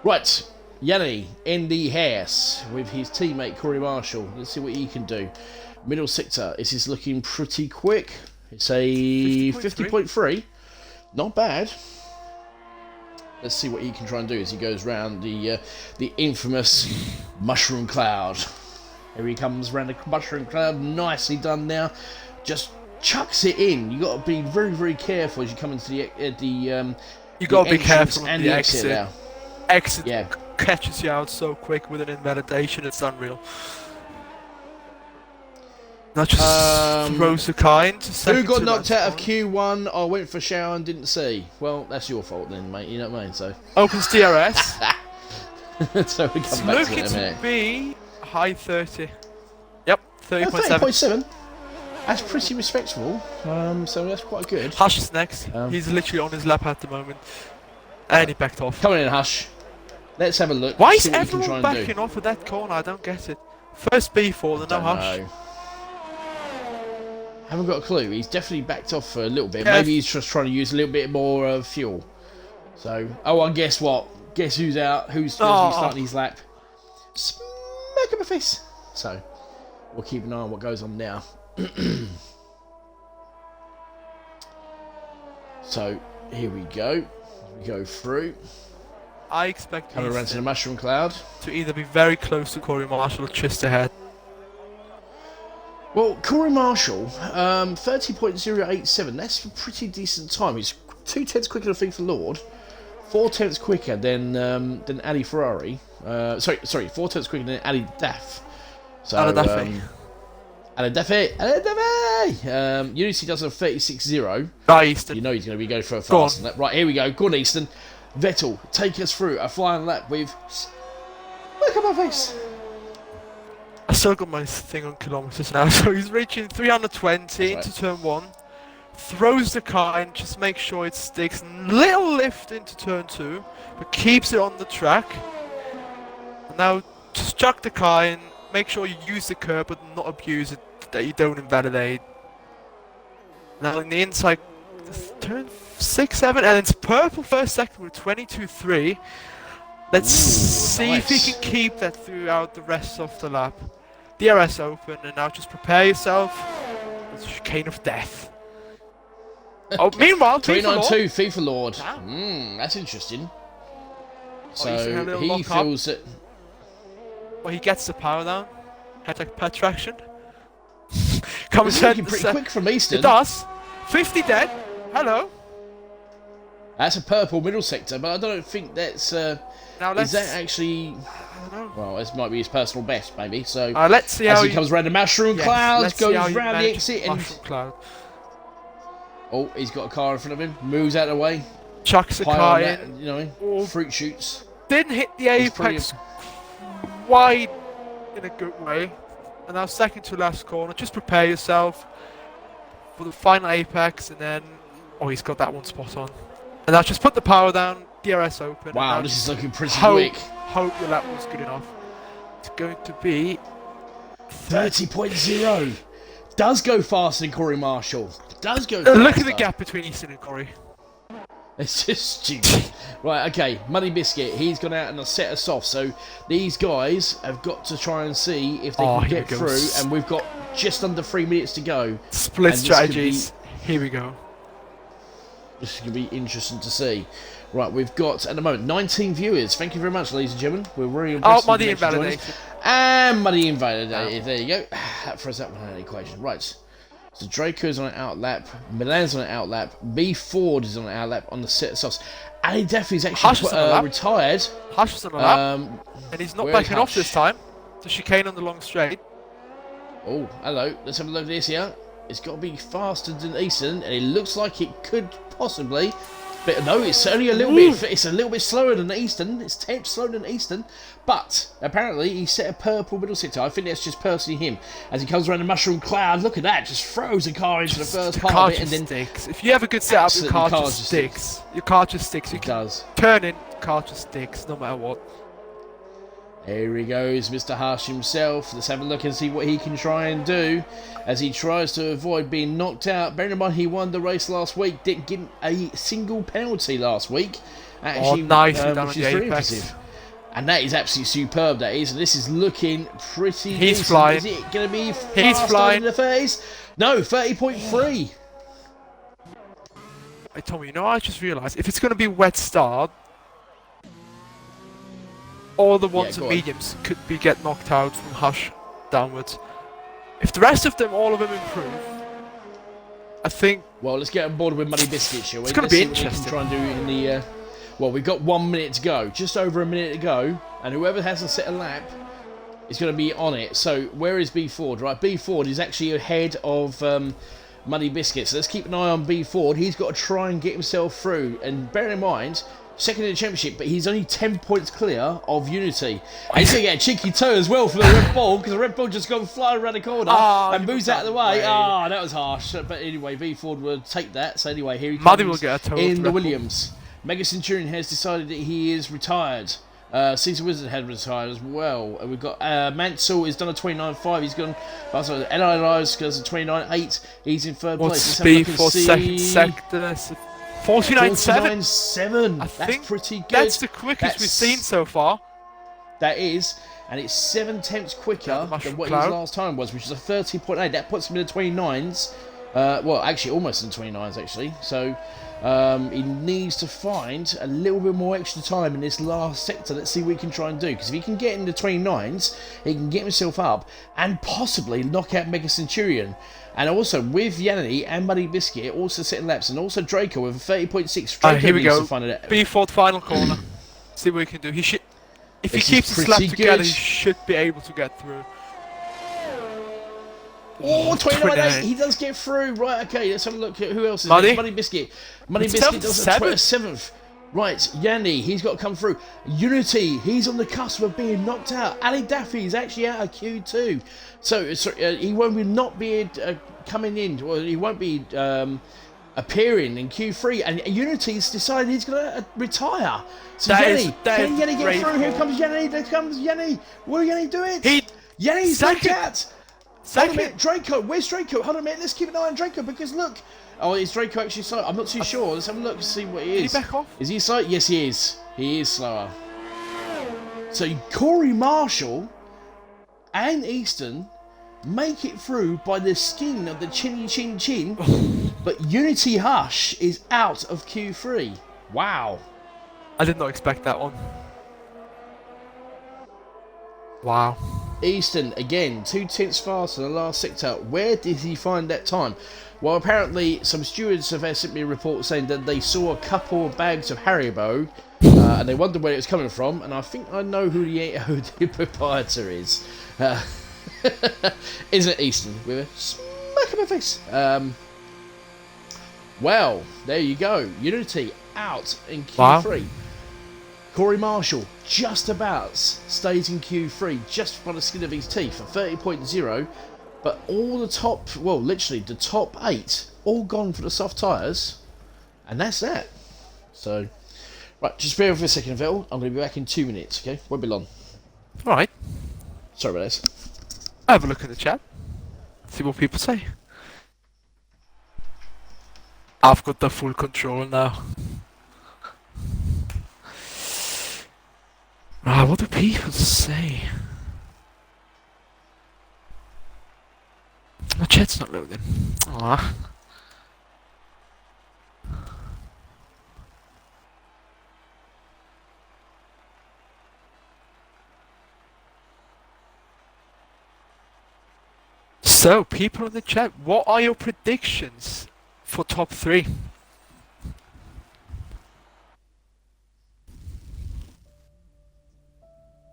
Right, Yanni in the house with his teammate Corey Marshall. Let's see what he can do. Middle sector. This is looking pretty quick. It's a 50.3. Not bad. Let's see what he can try and do as he goes round the infamous mushroom cloud. Here he comes round the mushroom cloud. Nicely done now. Just chucks it in. You got to be very, very careful as you come into the you got to be careful and the exit now. Exit catches you out so quick with an invalidation, it's unreal. That just throws the car into second. Who got knocked out of Q1? I went for shower and didn't see. Well, that's your fault then, mate. You know what I mean? So opens DRS. So we come back to it in a minute. Looking to be high 30. Yep, 30.7. 30.7. That's pretty respectable. So that's quite good. Hush is next. He's literally on his lap at the moment. And he backed off. Coming in, Hush. Let's have a look. Why is everyone backing off of that corner? I don't get it. First B4, then no Hush. Haven't got a clue. He's definitely backed off for a little bit. Yeah. Maybe he's just trying to use a little bit more fuel. So, and guess what? Guess who's out? Who's starting his lap? Smack him in the face. So, we'll keep an eye on what goes on now. So, here we go. We go through. I expect coming around to the mushroom cloud to either be very close to Corey Marshall or just ahead. Well, Corey Marshall, 30.087. That's a pretty decent time. He's 2/10 quicker than FIFA Lord, 4/10 quicker than Ali Ferrari. Sorry, 4/10 quicker than Ali Daff. So Ali Daffy. Unity does a 36.0. Easton. You know he's going to be going for a fast. Right, here we go. Go on, Easton. Vettel, take us through a flying lap with... Look at my face. I still got my thing on kilometers now, so he's reaching 320 into turn 1. Throws the car in, just make sure it sticks. Little lift into turn 2, but keeps it on the track. And now just chuck the car in, make sure you use the curb but not abuse it, that you don't invalidate. Now in the inside, turn 6, 7, and it's purple first sector with 22.3. Let's see if he can keep that throughout the rest of the lap. DRS open, and now just prepare yourself. It's a chicane of death. Oh, meanwhile, 392 FIFA Lord. That's interesting. So he feels that. Well, he gets the power down. Head pad traction. Comes in pretty quick from Easton. It does. 50 dead. Hello. That's a purple middle sector, but I don't think that's. Now is that actually? I don't know. Well, this might be his personal best, maybe. So let's see as how he comes around the mushroom cloud, goes round the exit, and cloud. Oh, he's got a car in front of him. Moves out of the way. Chucks the car in. You know, fruit shoots. Didn't hit the apex wide in a good way. And now second to last corner. Just prepare yourself for the final apex, and then he's got that one spot on. And now just put the power down. DRS open. Wow, this is looking pretty quick. Hope your lap was good enough. It's going to be 30.0. Does go faster than Corey Marshall. Does go faster. Look at the gap between Easton and Corey. It's just stupid. Right, okay, Muddy Biscuit, he's gone out and set us off. So these guys have got to try and see if they can get through. And we've got just under 3 minutes to go. Split strategies. Here we go. This is going to be interesting to see. Right, we've got, at the moment, 19 viewers. Thank you very much, ladies and gentlemen. We're really impressed. Oh, Muddy invalidated. And Muddy invalidated. There you go. That throws that one out of the equation. Right. So Draco's on an outlap, Milan's on an outlap, B Ford is on an outlap on the set of softs. Ali Duffy's actually retired. Hush is on a lap, and he's not backing off this time. The chicane on the long straight. Oh, hello. Let's have a look at this here. It's got to be faster than Easton, and it looks like it could possibly. But no, it's only a little bit. It's a little bit slower than Easton. It's 10 slower than Easton, but apparently he set a purple middle sector. I think that's just personally him as he comes around the mushroom cloud. Look at that! Just throws the car into the first part of it, and then sticks. If you have a good setup, your car just sticks. Your car just sticks. You does. Turn in, car just sticks, no matter what. Here he goes, Mr. Harsh himself. Let's have a look and see what he can try and do as he tries to avoid being knocked out. Bearing in mind he won the race last week, didn't give him a single penalty last week. Actually, nice, which is very impressive. And that is absolutely superb, that is. And this is looking pretty He's decent. flying. Is it going to be He's flying in the 30s? No, 30.3. Hey, Tommy, you know, I just realised, if it's going to be wet start, all the ones and mediums could get knocked out from Hush downwards. If the rest of them, all of them improve, I think... Well, let's get on board with Muddy Biscuit, shall we? It's going to be interesting. Try and do in the... well, we've got 1 minute to go. Just over a minute to go. And whoever hasn't set a lap is going to be on it. So, where is B Ford? Right, B Ford is actually ahead of Muddy Biscuit. So, let's keep an eye on B Ford. He's got to try and get himself through. And bear in mind... second in the championship, but he's only 10 points clear of Unity. And he's going to get a cheeky toe as well for the Red Bull, because the Red Bull just gone flying around the corner and moves out of the way. That was harsh. But anyway, V Ford will take that. So anyway, here he comes Muddy will get a toe in the Williams. Mega Centurion has decided that he is retired. Caesar Wizard had retired as well. And we've got Mansell has done a 29.5. He's gone. N.I. Lives goes a 29.8. He's in third place. Speed for second sector. 49.7. That's pretty good. That's the quickest we've seen so far. That is, and it's 7 tenths quicker than what his last time was, which is a 30.8. That puts him in the 29s. Well, actually, almost in the 29s, actually. So he needs to find a little bit more extra time in this last sector. Let's see what he can try and do. Because if he can get in the 29s, he can get himself up and possibly knock out Mega Centurion. And also with Yanni and Muddy Biscuit also setting laps, and also Draco with a 30.6. Here we go. B4 final corner. See what he can do. He should, if he keeps his lap together, he should be able to get through. Oh, 29.8. He does get through. Right, okay, let's have a look at who else is there. Muddy Biscuit. Muddy Biscuit does a 7th. Right, Yanni, he's got to come through. Unity, he's on the cusp of being knocked out. Ali Daffy is actually out of Q2. So he won't be coming in, or he won't be appearing in Q3. And Unity's decided he's going to retire. So Yanni, can Yanni get through? Here comes Yanni, there comes Yanni. Will Yanni do it? Yanni's knocked out. Hold on a minute, Draco, where's Draco? Hold on a minute, let's keep an eye on Draco, because look. Oh, is Draco actually slow? I'm not too sure. Let's have a look and see what he is. Is he back off? Is he slow? Yes, he is. He is slower. So Corey Marshall and Easton make it through by the skin of the chinny chin chin, but Unity Hush is out of Q3. Wow. I did not expect that one. Wow. Easton, again, 2 tenths faster than the last sector. Where did he find that time? Well, apparently, some stewards have sent me a report saying that they saw a couple of bags of Haribo, and they wondered where it was coming from, and I think I know who the proprietor is. Isn't it Easton? With a smack in my face. Well, there you go. Unity out in Q3. Wow. Corey Marshall just about stays in Q3, just by the skin of his teeth at 30.0. But all the top, well, literally the top 8, all gone for the soft tyres. And that's that. So, right, just bear with me a second, Vettel. I'm going to be back in 2 minutes, okay? Won't be long. Alright. Sorry about this. Have a look in the chat. See what people say. I've got the full control now. What do people say? My chat's not loading. Aww. So, people in the chat, what are your predictions for top 3?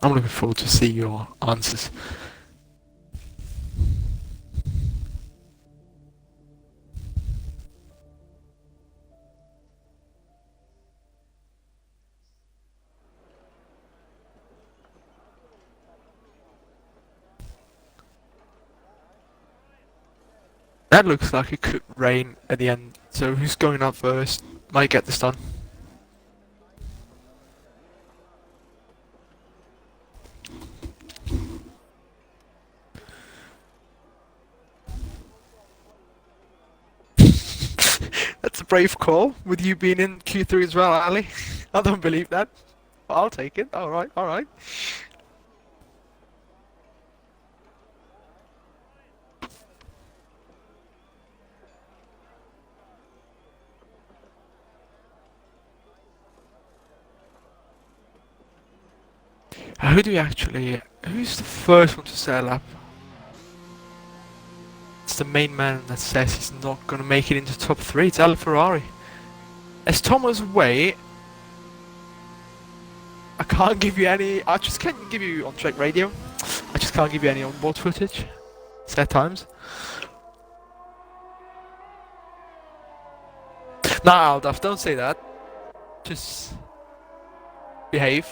I'm looking forward to see your answers. That looks like it could rain at the end, so who's going up first might get this done. That's a brave call, with you being in Q3 as well, Ali. I don't believe that. I'll take it. Alright, alright. Who do we actually... Who's the first one to set up? It's the main man that says he's not going to make it into top 3. It's Ali Ferrari. As Thomas away, I can't give you any... I just can't give you on-track radio. I just can't give you any onboard footage. Set times. Nah, Aldaf, don't say that. Just... behave.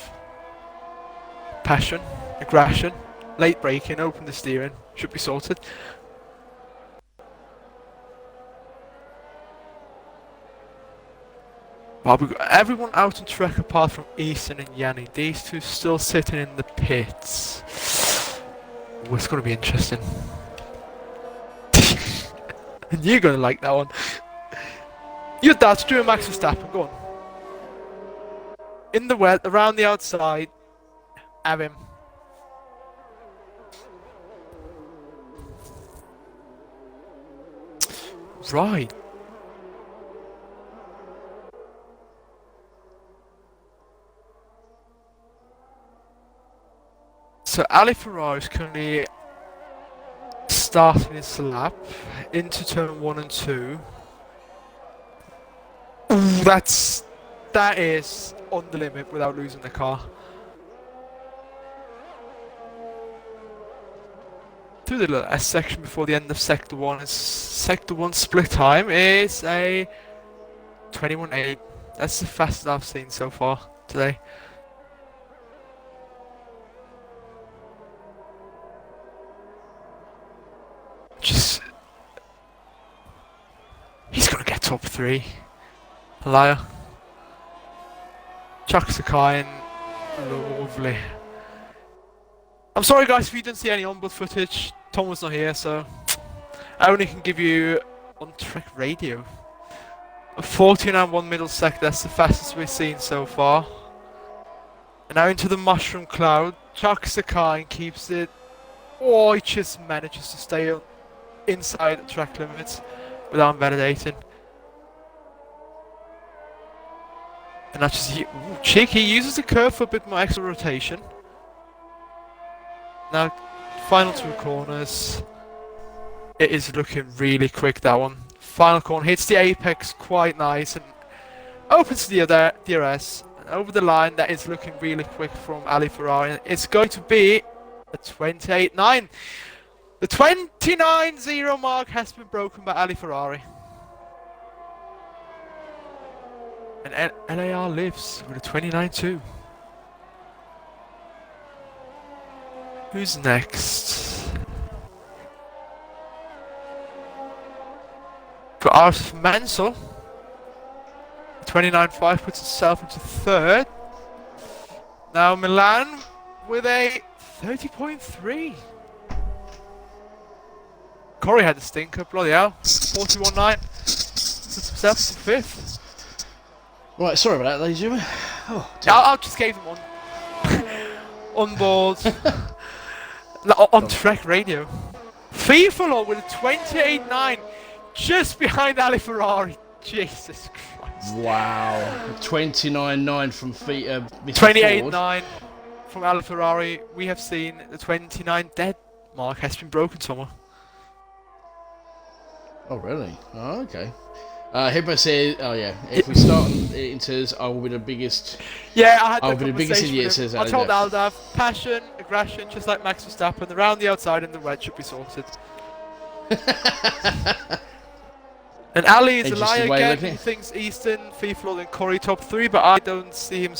Passion, aggression, late braking, open the steering, should be sorted. Well, we've got everyone out on track apart from Easton and Yanni. These two still sitting in the pits. Oh, it's going to be interesting. And you're going to like that one. You're Dutch, do a Max Verstappen, go on. In the wet, around the outside. Have him. Right. So Ali Ferrari is currently starting his lap into turn 1 and 2. Ooh, that is on the limit without losing the car. Through the little S section before the end of Sector 1. Sector 1 split time is a 21.8. That's the fastest I've seen so far today. He's gonna get top 3. Liar. Chucks the car in. Lovely. I'm sorry guys if you didn't see any onboard footage. Tom was not here, so I only can give you on-track radio. A 14 and 1 middle sec, that's the fastest we've seen so far. And now into the mushroom cloud. Chucks the car and keeps it. Oh, he just manages to stay inside the track limits without validating. And that's just cheeky. He uses the curve for a bit more extra rotation. Now, final 2 corners. It is looking really quick, that one. Final corner hits the apex quite nice and opens the DRS. And over the line, that is looking really quick from Ali Ferrari. It's going to be a 28.9. The 29.0 mark has been broken by Ali Ferrari. And LAR lives with a 29.2. Who's next? For RSF Mansell, 29.5 puts itself into 3rd. Now Milan with a 30.3. Corey had a stinker, bloody hell. 41.9. Since himself to 5th. Right, sorry about that, ladies and gentlemen. Oh, Yeah, I'll just gave him on board. On track radio. FIFA with a 28.9, just behind Ali Ferrari. Jesus Christ. Wow. 29.9 from Mr. 28.9 from Ali Ferrari. We have seen the 29 dead mark has been broken somewhere. Oh, really? Oh, okay. Hippo says, oh yeah, if we start into I will be the biggest. Yeah, I had I'll that be the biggest conversation idiot, with him. says I told Aldo. Aldav, passion, aggression, just like Max Verstappen, around the outside and the wet should be sorted. And Ali is a liar again. He thinks Easton, FIFA, and Corey top 3, but I don't see him.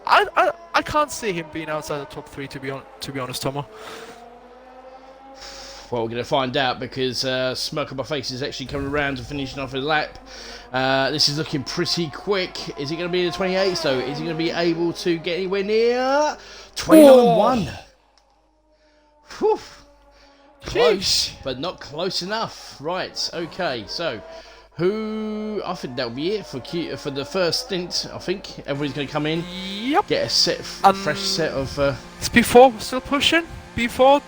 I can't see him being outside the top 3 to be honest, Tomo. Well, we're going to find out because Smirk on my face is actually coming around to finishing off his lap. This is looking pretty quick. Is he going to be in the 28? So is he going to be able to get anywhere near 29.1? Whew. Close, but not close enough. Right, okay, so who... I think that'll be it for the first stint, I think. Everybody's going to come in, Yep. get a fresh set of... Is B4 still pushing? B4?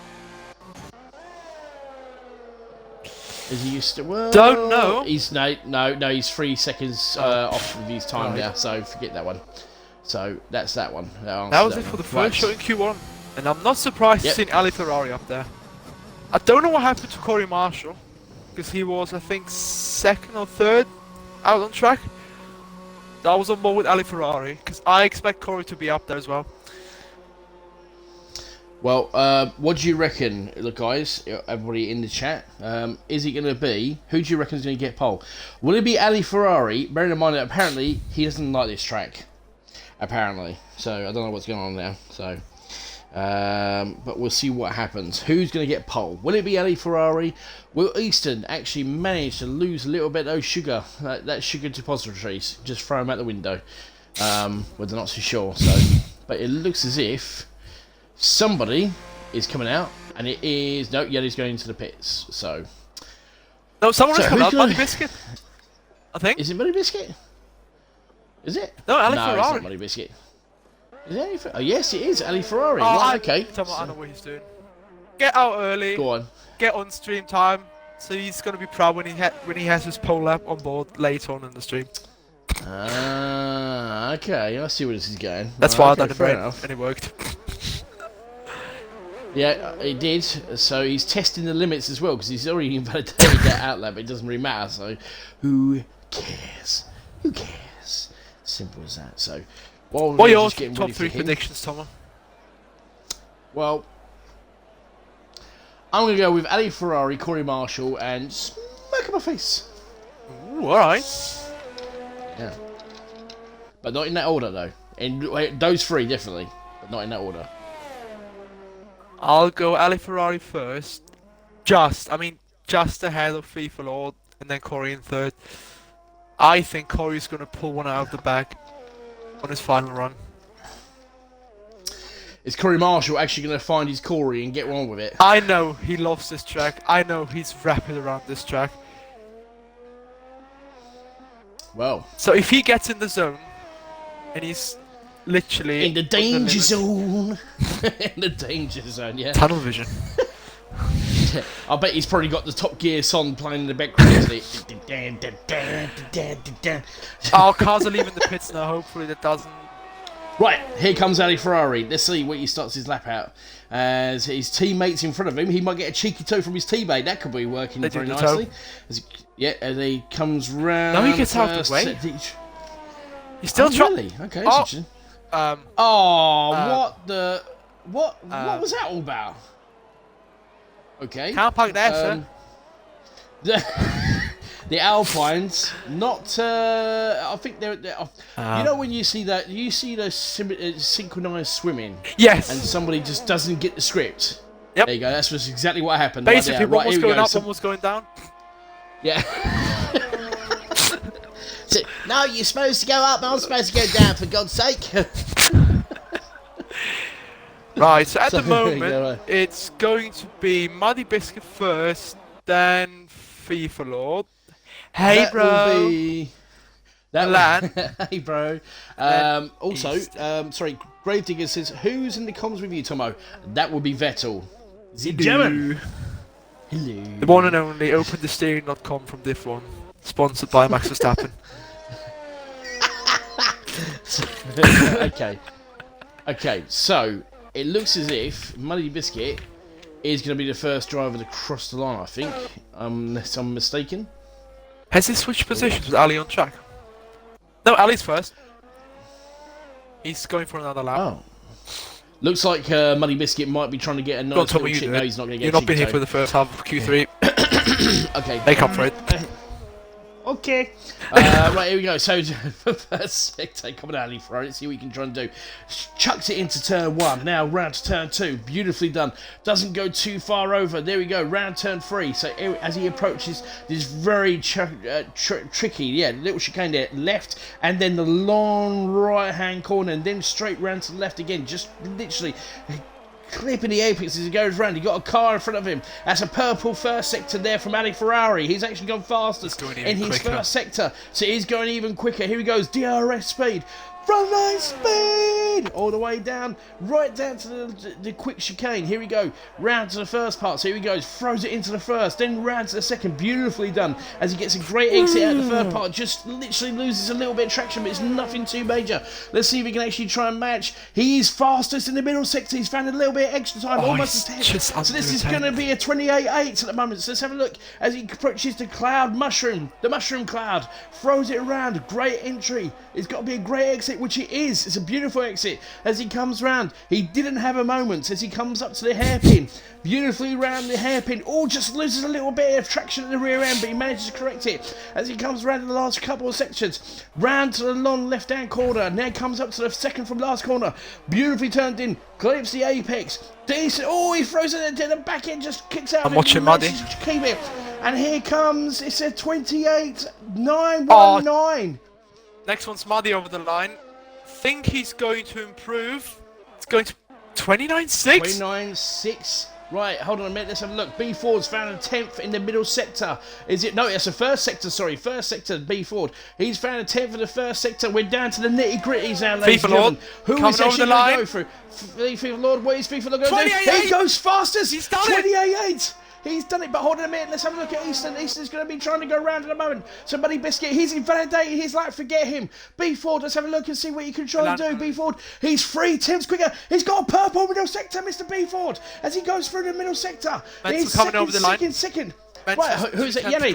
Is he used to... Well, don't know. He's no, he's 3 seconds off with his time now, so forget that one. So that's that one. That was it for the first show in Q1, and I'm not surprised to see Ali Ferrari up there. I don't know what happened to Corey Marshall, because he was, I think, 2nd or 3rd out on track. I was on board with Ali Ferrari, because I expect Corey to be up there as well. Well, what do you reckon, look, guys, everybody in the chat? Is it going to be, who do you reckon is going to get pole? Will it be Ali Ferrari? Bearing in mind that apparently he doesn't like this track. Apparently. So, I don't know what's going on now. So, but we'll see what happens. Who's going to get pole? Will it be Ali Ferrari? Will Easton actually manage to lose a little bit of those sugar, that sugar depositories? Just throw them out the window. Well, they're not so sure. So, but it looks as if somebody is coming out, and it is... No, Yellow's going into the pits, so... No, someone is coming out. Money Biscuit, I think. Is it Money Biscuit? Is it? No, Ali no, Ferrari. It's not Money Biscuit. Is it Ali Ferrari? Oh, yes, it is Ali Ferrari. Oh, right, okay. I know what he's doing. Get out early. Go on. Get on stream time. So he's going to be proud when he has his pole lap on board later on in the stream. Okay. I see where this is going. That's why I done fair it, enough. and it worked. Yeah, he did. So he's testing the limits as well, because he's already invalidated that outlet, but it doesn't really matter. So who cares? Who cares? Simple as that. So, what are your top 3 predictions, Tomo? Well, I'm going to go with Ali Ferrari, Corey Marshall, and smack in my face. Ooh, alright. Yeah. But not in that order, though. In those 3, definitely. But not in that order. I'll go Ali Ferrari first. Just ahead of FIFA Lord, and then Corey in 3rd. I think Corey's going to pull one out of the bag on his final run. Is Corey Marshall actually going to find his Corey and get on with it? I know he loves this track. I know he's rapid around this track. Well. So if he gets in the zone, and he's literally... In the danger zone. In the danger zone, yeah. Tunnel vision. I bet he's probably got the Top Gear song playing in the background. Oh, cars are leaving the pits now. Hopefully that doesn't... Right, here comes Ali Ferrari. Let's see what he starts his lap out. As his teammates in front of him, he might get a cheeky toe from his teammate. That could be working very nicely. As he comes round... No, he gets out of the way. He's still really? Okay, that's interesting. What the... What was that all about? Okay. Can't park there, sir. The Alpines, not. I think they're you know when you see that, those synchronized swimming. Yes. And somebody just doesn't get the script. Yep. There you go. That's just exactly what happened. Basically, right one was going up, one was going down. Yeah. So, no, you're supposed to go up, and I'm supposed to go down. For God's sake. Right, so at the moment, it's going to be Muddy Biscuit first, then FIFA Lord. Hey, that bro. Will be... That Milan. Hey, bro. Also, sorry, Gravedigger says, who's in the comms with you, Tomo? That will be Vettel. The German. Hello. The one and only OpenTheSteering.com from Diff 1. Sponsored by Max Verstappen. Okay, so it looks as if Muddy Biscuit is going to be the first driver to cross the line, I think, unless I'm mistaken. Has he switched positions with Ali on track? No, Ali's first. He's going for another lap. Oh. Looks like Muddy Biscuit might be trying to get a nice little chip. No, he's not going to get You've not been here for the first half of Q3. Okay. Make up for it. Okay. Right, here we go. So, first sector coming out of the let's see what you can try and do. Chucks it into turn 1. Now, round to turn 2. Beautifully done. Doesn't go too far over. There we go. Round turn 3. So, as he approaches this very tricky, little chicane there. Left, and then the long right-hand corner, and then straight round to the left again. Just literally... clipping the apex as he goes round. He got a car in front of him. That's a purple first sector there from Ali Ferrari. He's actually gone fastest in his first sector, so he's going even quicker. Here he goes, DRS speed. Frontline speed! All the way down, right down to the quick chicane. Here we go, round to the first part. So here he goes, throws it into the first, then round to the second. Beautifully done as he gets a great exit out of the third part. Just literally loses a little bit of traction, but it's nothing too major. Let's see if we can actually try and match. He is fastest in the middle sector. He's found a little bit of extra time, almost a 10. So this is going to be a 28.8 at the moment. So let's have a look as he approaches the cloud mushroom, the mushroom cloud. Throws it around, great entry. It's got to be a great exit, which it is. It's a beautiful exit as he comes round. He didn't have a moment as he comes up to the hairpin. Beautifully round the hairpin. Oh, just loses a little bit of traction at the rear end, but he manages to correct it as he comes round in the last couple of sections. Round to the long left-hand corner. Now comes up to the second from last corner. Beautifully turned in. Clips the apex. Decent. Oh, he throws it into the back end, just kicks out. I'm watching Muddy. Keep it. And here comes, it's a 28.919. Next one's Muddy over the line. Think he's going to improve. It's going to 29.6. 29.6. Right, hold on a minute. Let's have a look. B Ford's found a 10th in the middle sector. Is it? No, that's the first sector. Sorry, first sector. B Ford. He's found a 10th in the first sector. We're down to the nitty gritties now, ladies and gentlemen. Who is actually going to go through? FIFA Lord. What is FIFA Lord going to do? He goes fastest. He's done it. 28.8. He's done it, but hold on a minute. Let's have a look at Easton. Easton's going to be trying to go round at the moment. So Muddy Biscuit, he's invalidated. He's like, forget him. B Ford, let's have a look and see what you can try and do. B Ford, he's 3 tenths quicker. He's got a purple middle sector, Mr. B Ford, as he goes through the middle sector. He's coming over the line. Second. Right, who's it? Yelly.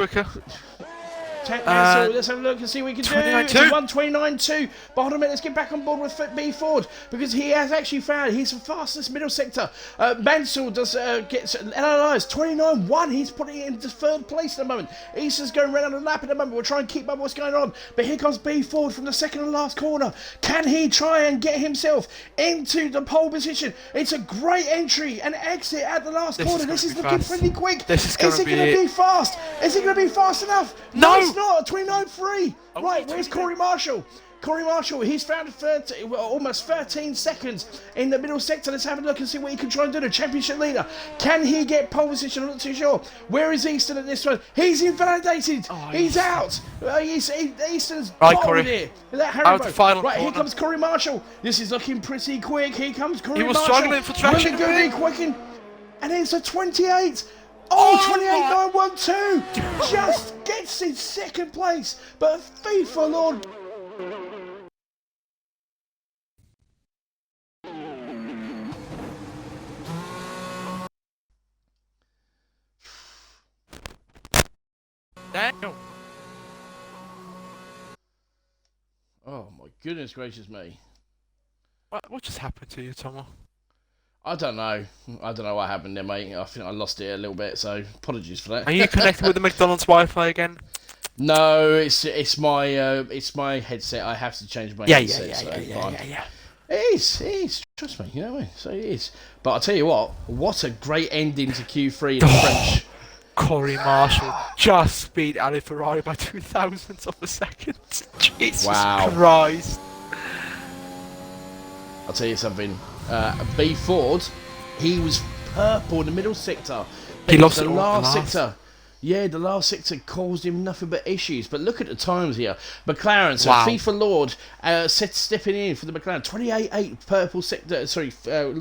Let's have a look and see what we can do. 129.2. But hold on a minute, let's get back on board with B Ford because he has actually found he's the fastest middle sector. Mansell does gets LLI's 29.1. He's putting it into third place at the moment. Easton's going around the lap at the moment. We'll try and keep up what's going on. But here comes B Ford from the second and last corner. Can he try and get himself into the pole position? It's a great entry and exit at the last corner. This is looking pretty quick. Is it going to be fast? Is it going to be fast enough? No, it's not. 29.3. Right, where's Corey Marshall? Corey Marshall, he's found almost 13 seconds in the middle sector. Let's have a look and see what he can try and do. The championship leader. Can he get pole position? I'm not too sure. Where is Easton at this one? He's invalidated. He's out. Easton's bottled it. Out the final right, corner. Here comes Corey Marshall. This is looking pretty quick. Here comes Corey Marshall. He was struggling for traction. Really quick, and it's a 28. Oh, 28.912! Just gets in second place, but FIFA Lord. Daniel. Oh my goodness gracious me! What just happened to you, Tomo? I don't know. I don't know what happened there, mate. I think I lost it a little bit, so apologies for that. Are you connected with the McDonald's Wi-Fi again? No, it's my headset. I have to change my headset. Yeah. It is. Trust me, you know what I mean? So it is. But I'll tell you what a great ending to Q3 in the French. Corey Marshall just beat Ali Ferrari by 0.002 of a second. Jesus Christ. I'll tell you something. B Ford, he was purple in the middle sector. He lost the it last sector. Yeah, the last sector caused him nothing but issues. But look at the times here. McLaren, so Wow. FIFA Lord stepping in for the McLaren. 28.8 purple sector,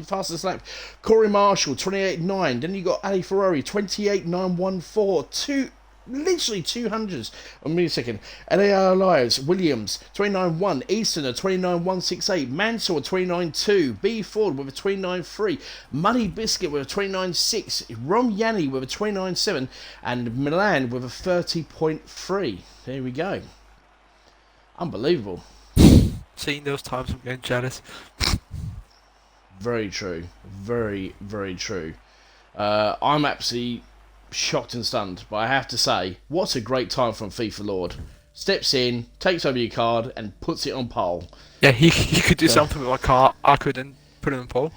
fastest lap. Corey Marshall, 28.9. Then you got Ali Ferrari, 28.914. Literally 200s. A millisecond. LAR Lives, Williams, 29.1. Eastoner, 29.168. Mansell, 29.2. B Ford with a 29.3. Muddy Biscuit with a 29.6. Rom Yanni with a 29.7. And Milan with a 30.3. There we go. Unbelievable. Seeing those times, I'm getting jealous. Very true. Very, very true. I'm absolutely shocked and stunned, but I have to say, what a great time from FIFA Lord. Steps in, takes over your card, and puts it on pole. Yeah, he could do something with my car. I couldn't put it on pole.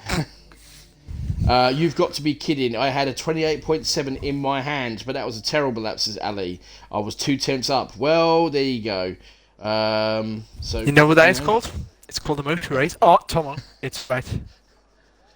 You've got to be kidding. I had a 28.7 in my hand, but that was a terrible lap, says Ali. I was 2 tenths up. Well, there you go. So you know what that is called? It's called a motor race. Oh, come on. It's wet.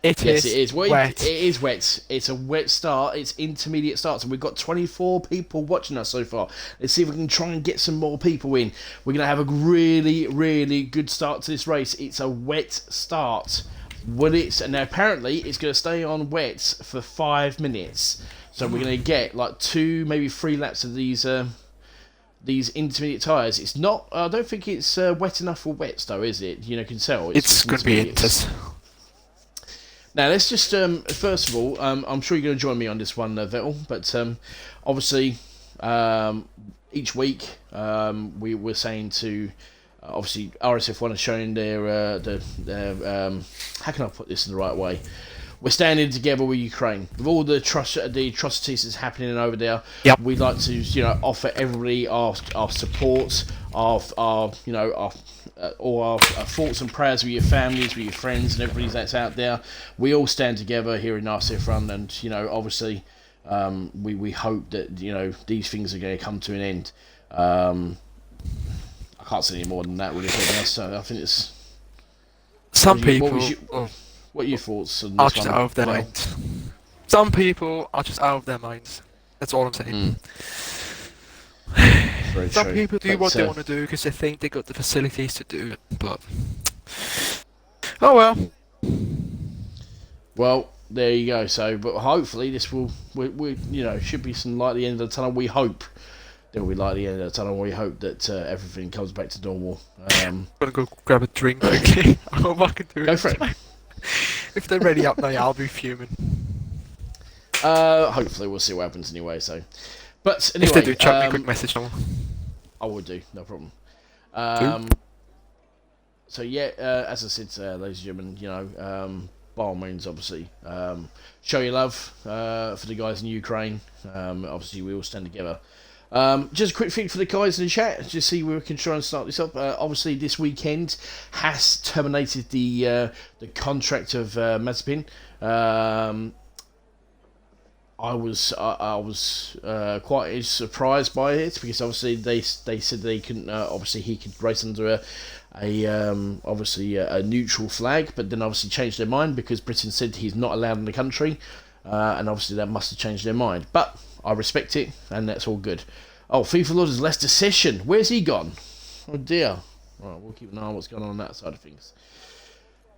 Yes, it is. Well, wet. It is wet. It's a wet start. It's intermediate starts, and we've got 24 people watching us so far. Let's see if we can try and get some more people in. We're going to have a really, really good start to this race. It's a wet start. And now apparently it's going to stay on wet for 5 minutes. So we're going to get like 2, maybe 3 laps of these intermediate tyres. It's not. I don't think it's wet enough for wets, though, is it? You can tell. It's going to be intense. Now, let's just, first of all, I'm sure you're going to join me on this one, Vettel, but obviously, each week, we were saying to, obviously, RSF1 is showing their how can I put this in the right way? We're standing together with Ukraine. With all the atrocities that's happening over there, yep. We'd like to, offer everybody our support, all our thoughts and prayers with your families, with your friends, and everybody that's out there. We all stand together here in RSF1, and obviously, we hope that these things are going to come to an end. I can't say any more than that, really. So I think it's some people. What are your thoughts on are this just one? out of their minds. Some people are just out of their minds. That's all I'm saying. Some people do what they want to do because they think they got the facilities to do it, but oh well. Well, there you go. So, but hopefully this will, should be some light at the end of the tunnel. We hope there will be light at the end of the tunnel. We hope that everything comes back to normal. I'm gonna go grab a drink quickly. I hope I can do it. Go for it. If they're ready up now, I'll be fuming. Hopefully we'll see what happens anyway. So, but anyway, if they do, chuck me a quick message. I will do, no problem. So yeah, as I said, ladies and gentlemen, by all means, obviously, show your love for the guys in Ukraine. Obviously, we all stand together. Just a quick thing for the guys in the chat, just see where we can try and start this up. Obviously, this weekend has terminated the contract of Mazepin. I was quite surprised by it because obviously they said they couldn't. Obviously, he could race under a neutral flag, but then obviously changed their mind because Britain said he's not allowed in the country, and obviously that must have changed their mind. But I respect it, and that's all good. Oh, FIFA Lord is Leicester Session. Where's he gone? Oh dear. Right, we'll keep an eye on what's going on that side of things.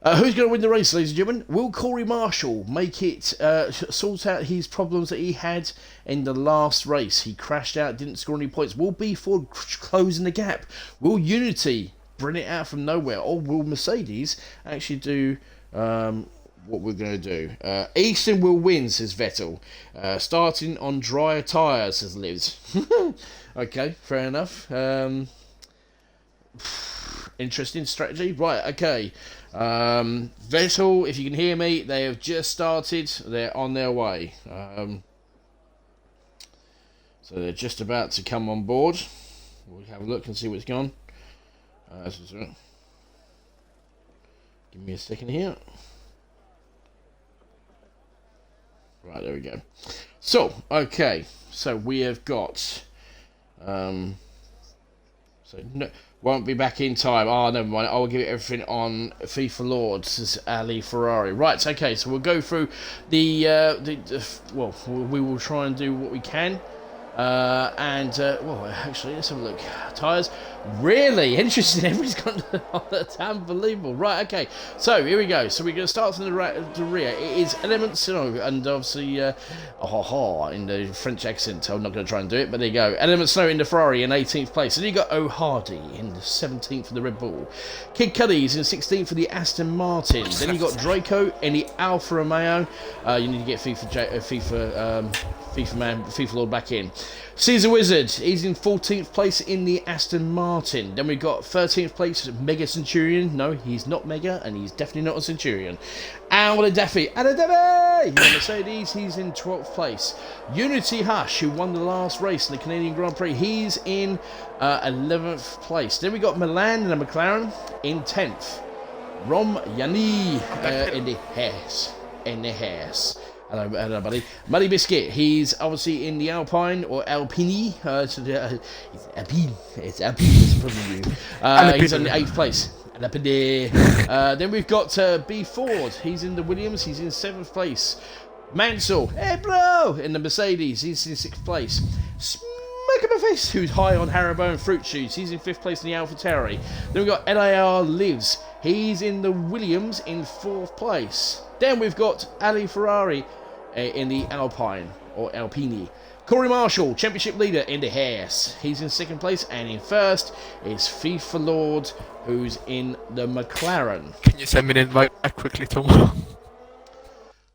Who's going to win the race, ladies and gentlemen? Will Corey Marshall make it, sort out his problems that he had in the last race? He crashed out, didn't score any points. Will B Ford closing the gap? Will Unity bring it out from nowhere? Or will Mercedes actually do what we're going to do? Easton will win, says Vettel. Starting on drier tyres, says Liz. Okay, fair enough. Interesting strategy. Right, okay. Vettel, if you can hear me, they have just started. They're on their way. So they're just about to come on board. We'll have a look and see what's gone. Give me a second here. Right, there we go. So, okay. So we have got... so no... Won't be back in time. Oh, never mind. I'll give it everything on FIFA Lord, says Ali Ferrari. Right, okay, so we'll go through we will try and do what we can. Well, actually, let's have a look. Tyres, really interesting. Everybody's got that's unbelievable. Right, okay. So here we go. So we're going to start from the rear. It is Element Snow, and obviously, in the French accent. I'm not going to try and do it, but there you go. Element Snow in the Ferrari in 18th place. And you got O'Hardy in the 17th for the Red Bull. Kid Cudi's in 16th for the Aston Martin. Then you got Draco in the Alfa Romeo. You need to get FIFA Lord back in. Caesar Wizard, he's in 14th place in the Aston Martin. Then we've got 13th place Mega Centurion. No, he's not Mega, and he's definitely not a Centurion. And what a Daffy! And a Daffy! He's in Mercedes, he's in 12th place. Unity Hush, who won the last race in the Canadian Grand Prix, he's in 11th place. Then we got Milan and a McLaren in 10th. Rom Yani in the Haas. Hello, buddy. Muddy Biscuit, he's obviously in the Alpine, or Alpine. It's Alpine. It's probably you. He's in 8th place. Then we've got B Ford. He's in the Williams. He's in 7th place. Mansell, hey bro, in the Mercedes. He's in 6th place. Smack up my face, who's high on Haribo and fruit shoes. He's in 5th place in the AlphaTauri. Then we've got LAR Lives. He's in the Williams in 4th place. Then we've got Ali Ferrari in the Alpine, or Alpini. Corey Marshall, championship leader in the Haas. He's in 2nd place, and in 1st is FIFA Lord, who's in the McLaren. Can you send me an invite back quickly, Tom?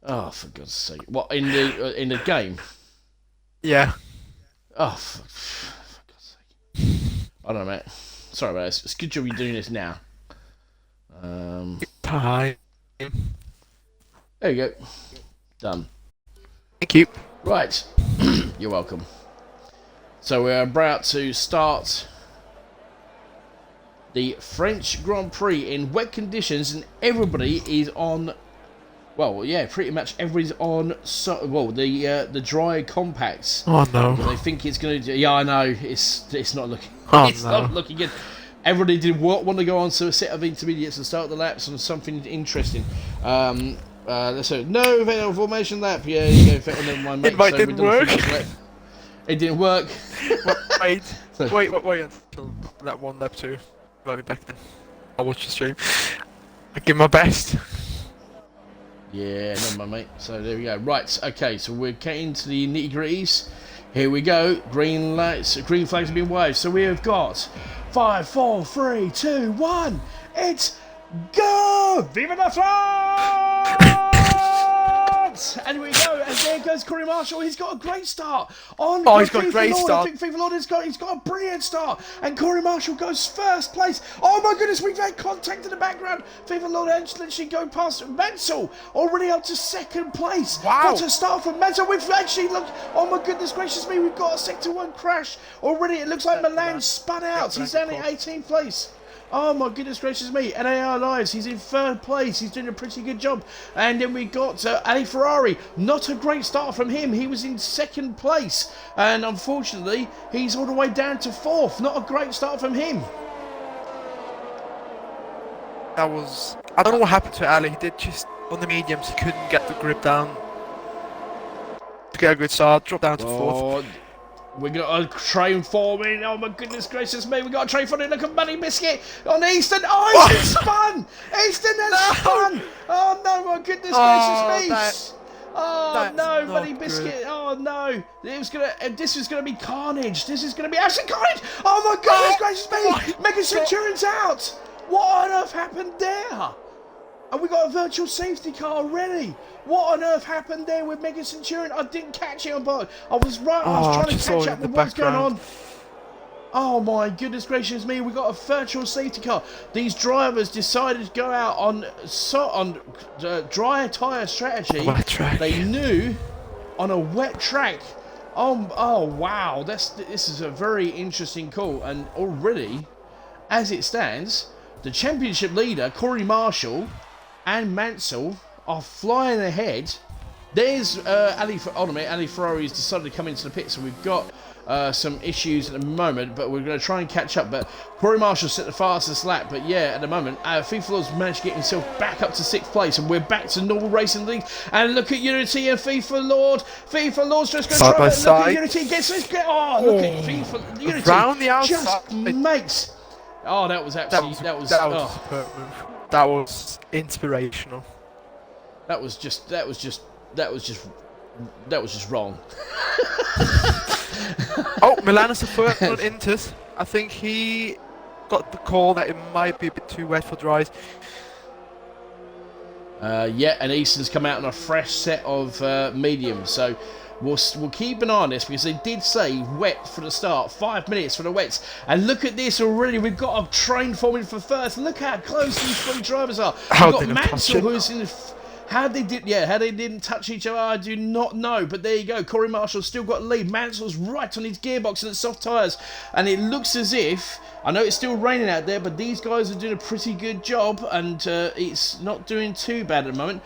Oh, for God's sake! What, in the game? Yeah. Oh, for God's sake! I don't know, mate. Sorry about this. It's good job you're doing this now. Time. There you go. Done. Thank you. Right. You're welcome. So we're about to start the French Grand Prix in wet conditions, and everybody is on. Well, yeah, pretty much everybody's on. The dry compacts. Oh no! They think it's going to. Yeah, I know. It's not looking. Oh, it's no. not looking good. Everybody did want to go on to a set of intermediates and start the laps on something interesting. Let's say no fatal formation lap. Yeah, you go. Never mind, mate. It didn't work. It didn't work. wait until that one lap too. I'll be back then. I'll watch the stream. I give my best. Yeah, never mind, mate. So there we go. Right, okay. So we're getting to the nitty gritties. Here we go. Green lights, green flags have been waved. So we have got 5, 4, 3, 2, 1. It's go! Viva la France! And here we go. And there goes Corey Marshall. He's got a great start. He's got a great start. I think FIFA Lord he's got a brilliant start. And Corey Marshall goes 1st place. Oh my goodness, we've had contact in the background. FIFA Lord literally go past Mansell. Already up to 2nd place. Wow. Got to start from Mansell. We've actually looked. Oh my goodness gracious me. We've got a Sector 1 crash. Already it looks like Milan spun out. He's down in 18th place. Oh my goodness gracious me. NAR Lives, he's in 3rd place. He's doing a pretty good job. And then we got Ali Ferrari. Not a great start from him. He was in 2nd place. And unfortunately, he's all the way down to 4th. Not a great start from him. I don't know what happened to Ali. He did just, on the mediums, he couldn't get the grip down to get a good start. Dropped down to 4th. We got a train forming. Oh my goodness gracious me. We got a train forming. Look at Money Biscuit on Easton. Oh, Easton spun. Easton has spun. Oh no, my goodness gracious me. Money Biscuit. Good. Oh no. This was gonna be carnage. This is gonna be absolute carnage. Oh my goodness gracious me. Mega Centurion's out. What on earth happened there? And we got a virtual safety car already. What on earth happened there with Mega Centurion? I didn't catch it on board. I was trying to catch up with what's going on. Oh my goodness gracious me, we got a virtual safety car. These drivers decided to go out on dry tyre strategy. They knew on a wet track. Oh wow, this is a very interesting call. And already, as it stands, the championship leader, Corey Marshall, and Mansell are flying ahead. There's Ali Ferrari has decided to come into the pit, so we've got some issues at the moment, but we're going to try and catch up. But Corey Marshall set the fastest lap, but yeah, at the moment, FIFA Lord's managed to get himself back up to 6th place, and we're back to normal racing league. And look at Unity and FIFA Lord. FIFA Lord's just going to try. Look at Unity gets this. Look at FIFA Unity. Round the outside. Just makes. Oh, that was absolutely. That was that was inspirational. That was just wrong. Oh, Milan is a first on Inters. I think he got the call that it might be a bit too wet for dries. Yeah, and Easton's come out on a fresh set of mediums. So we'll keep an eye on this, because they did say wet for the start, 5 minutes for the wets. And look at this already, we've got a train forming for first. Look how close these three drivers are. We've got Mansell, who's in the... How they didn't touch each other, I do not know. But there you go. Corey Marshall's still got the lead. Mansell's right on his gearbox and its soft tyres. And it looks as if, I know it's still raining out there, but these guys are doing a pretty good job. And it's not doing too bad at the moment.